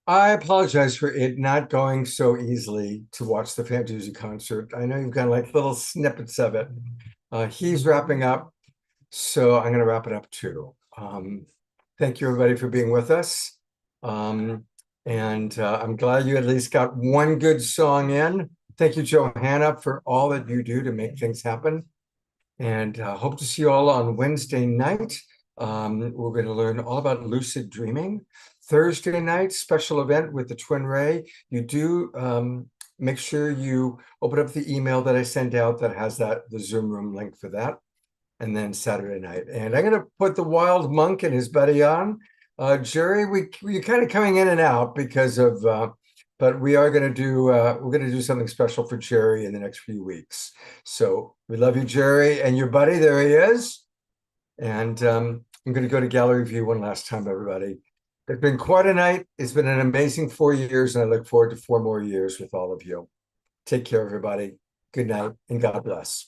I apologize for it not going so easily to watch the Fantuzzi concert. I know you've got like little snippets of it. He's wrapping up, so I'm going to wrap it up too. Thank you, everybody, for being with us. And I'm glad you at least got one good song in. Thank you, Johanna, for all that you do to make things happen. And hope to see you all on Wednesday night. We're going to learn all about lucid dreaming. Thursday night, special event with the Twin Ray. You do make sure you open up the email that I sent out that has the Zoom room link for that. And then Saturday night. And I'm going to put the Wild Monk and his buddy on. Jerry, we're kind of coming in and out because of, but we are going to do, we're going to do something special for Jerry in the next few weeks. So we love you, Jerry, and your buddy. There he is. And I'm going to go to gallery view one last time, everybody. It's been quite a night. It's been an amazing 4 years, and I look forward to 4 more years with all of you. Take care, everybody. Good night, and God bless.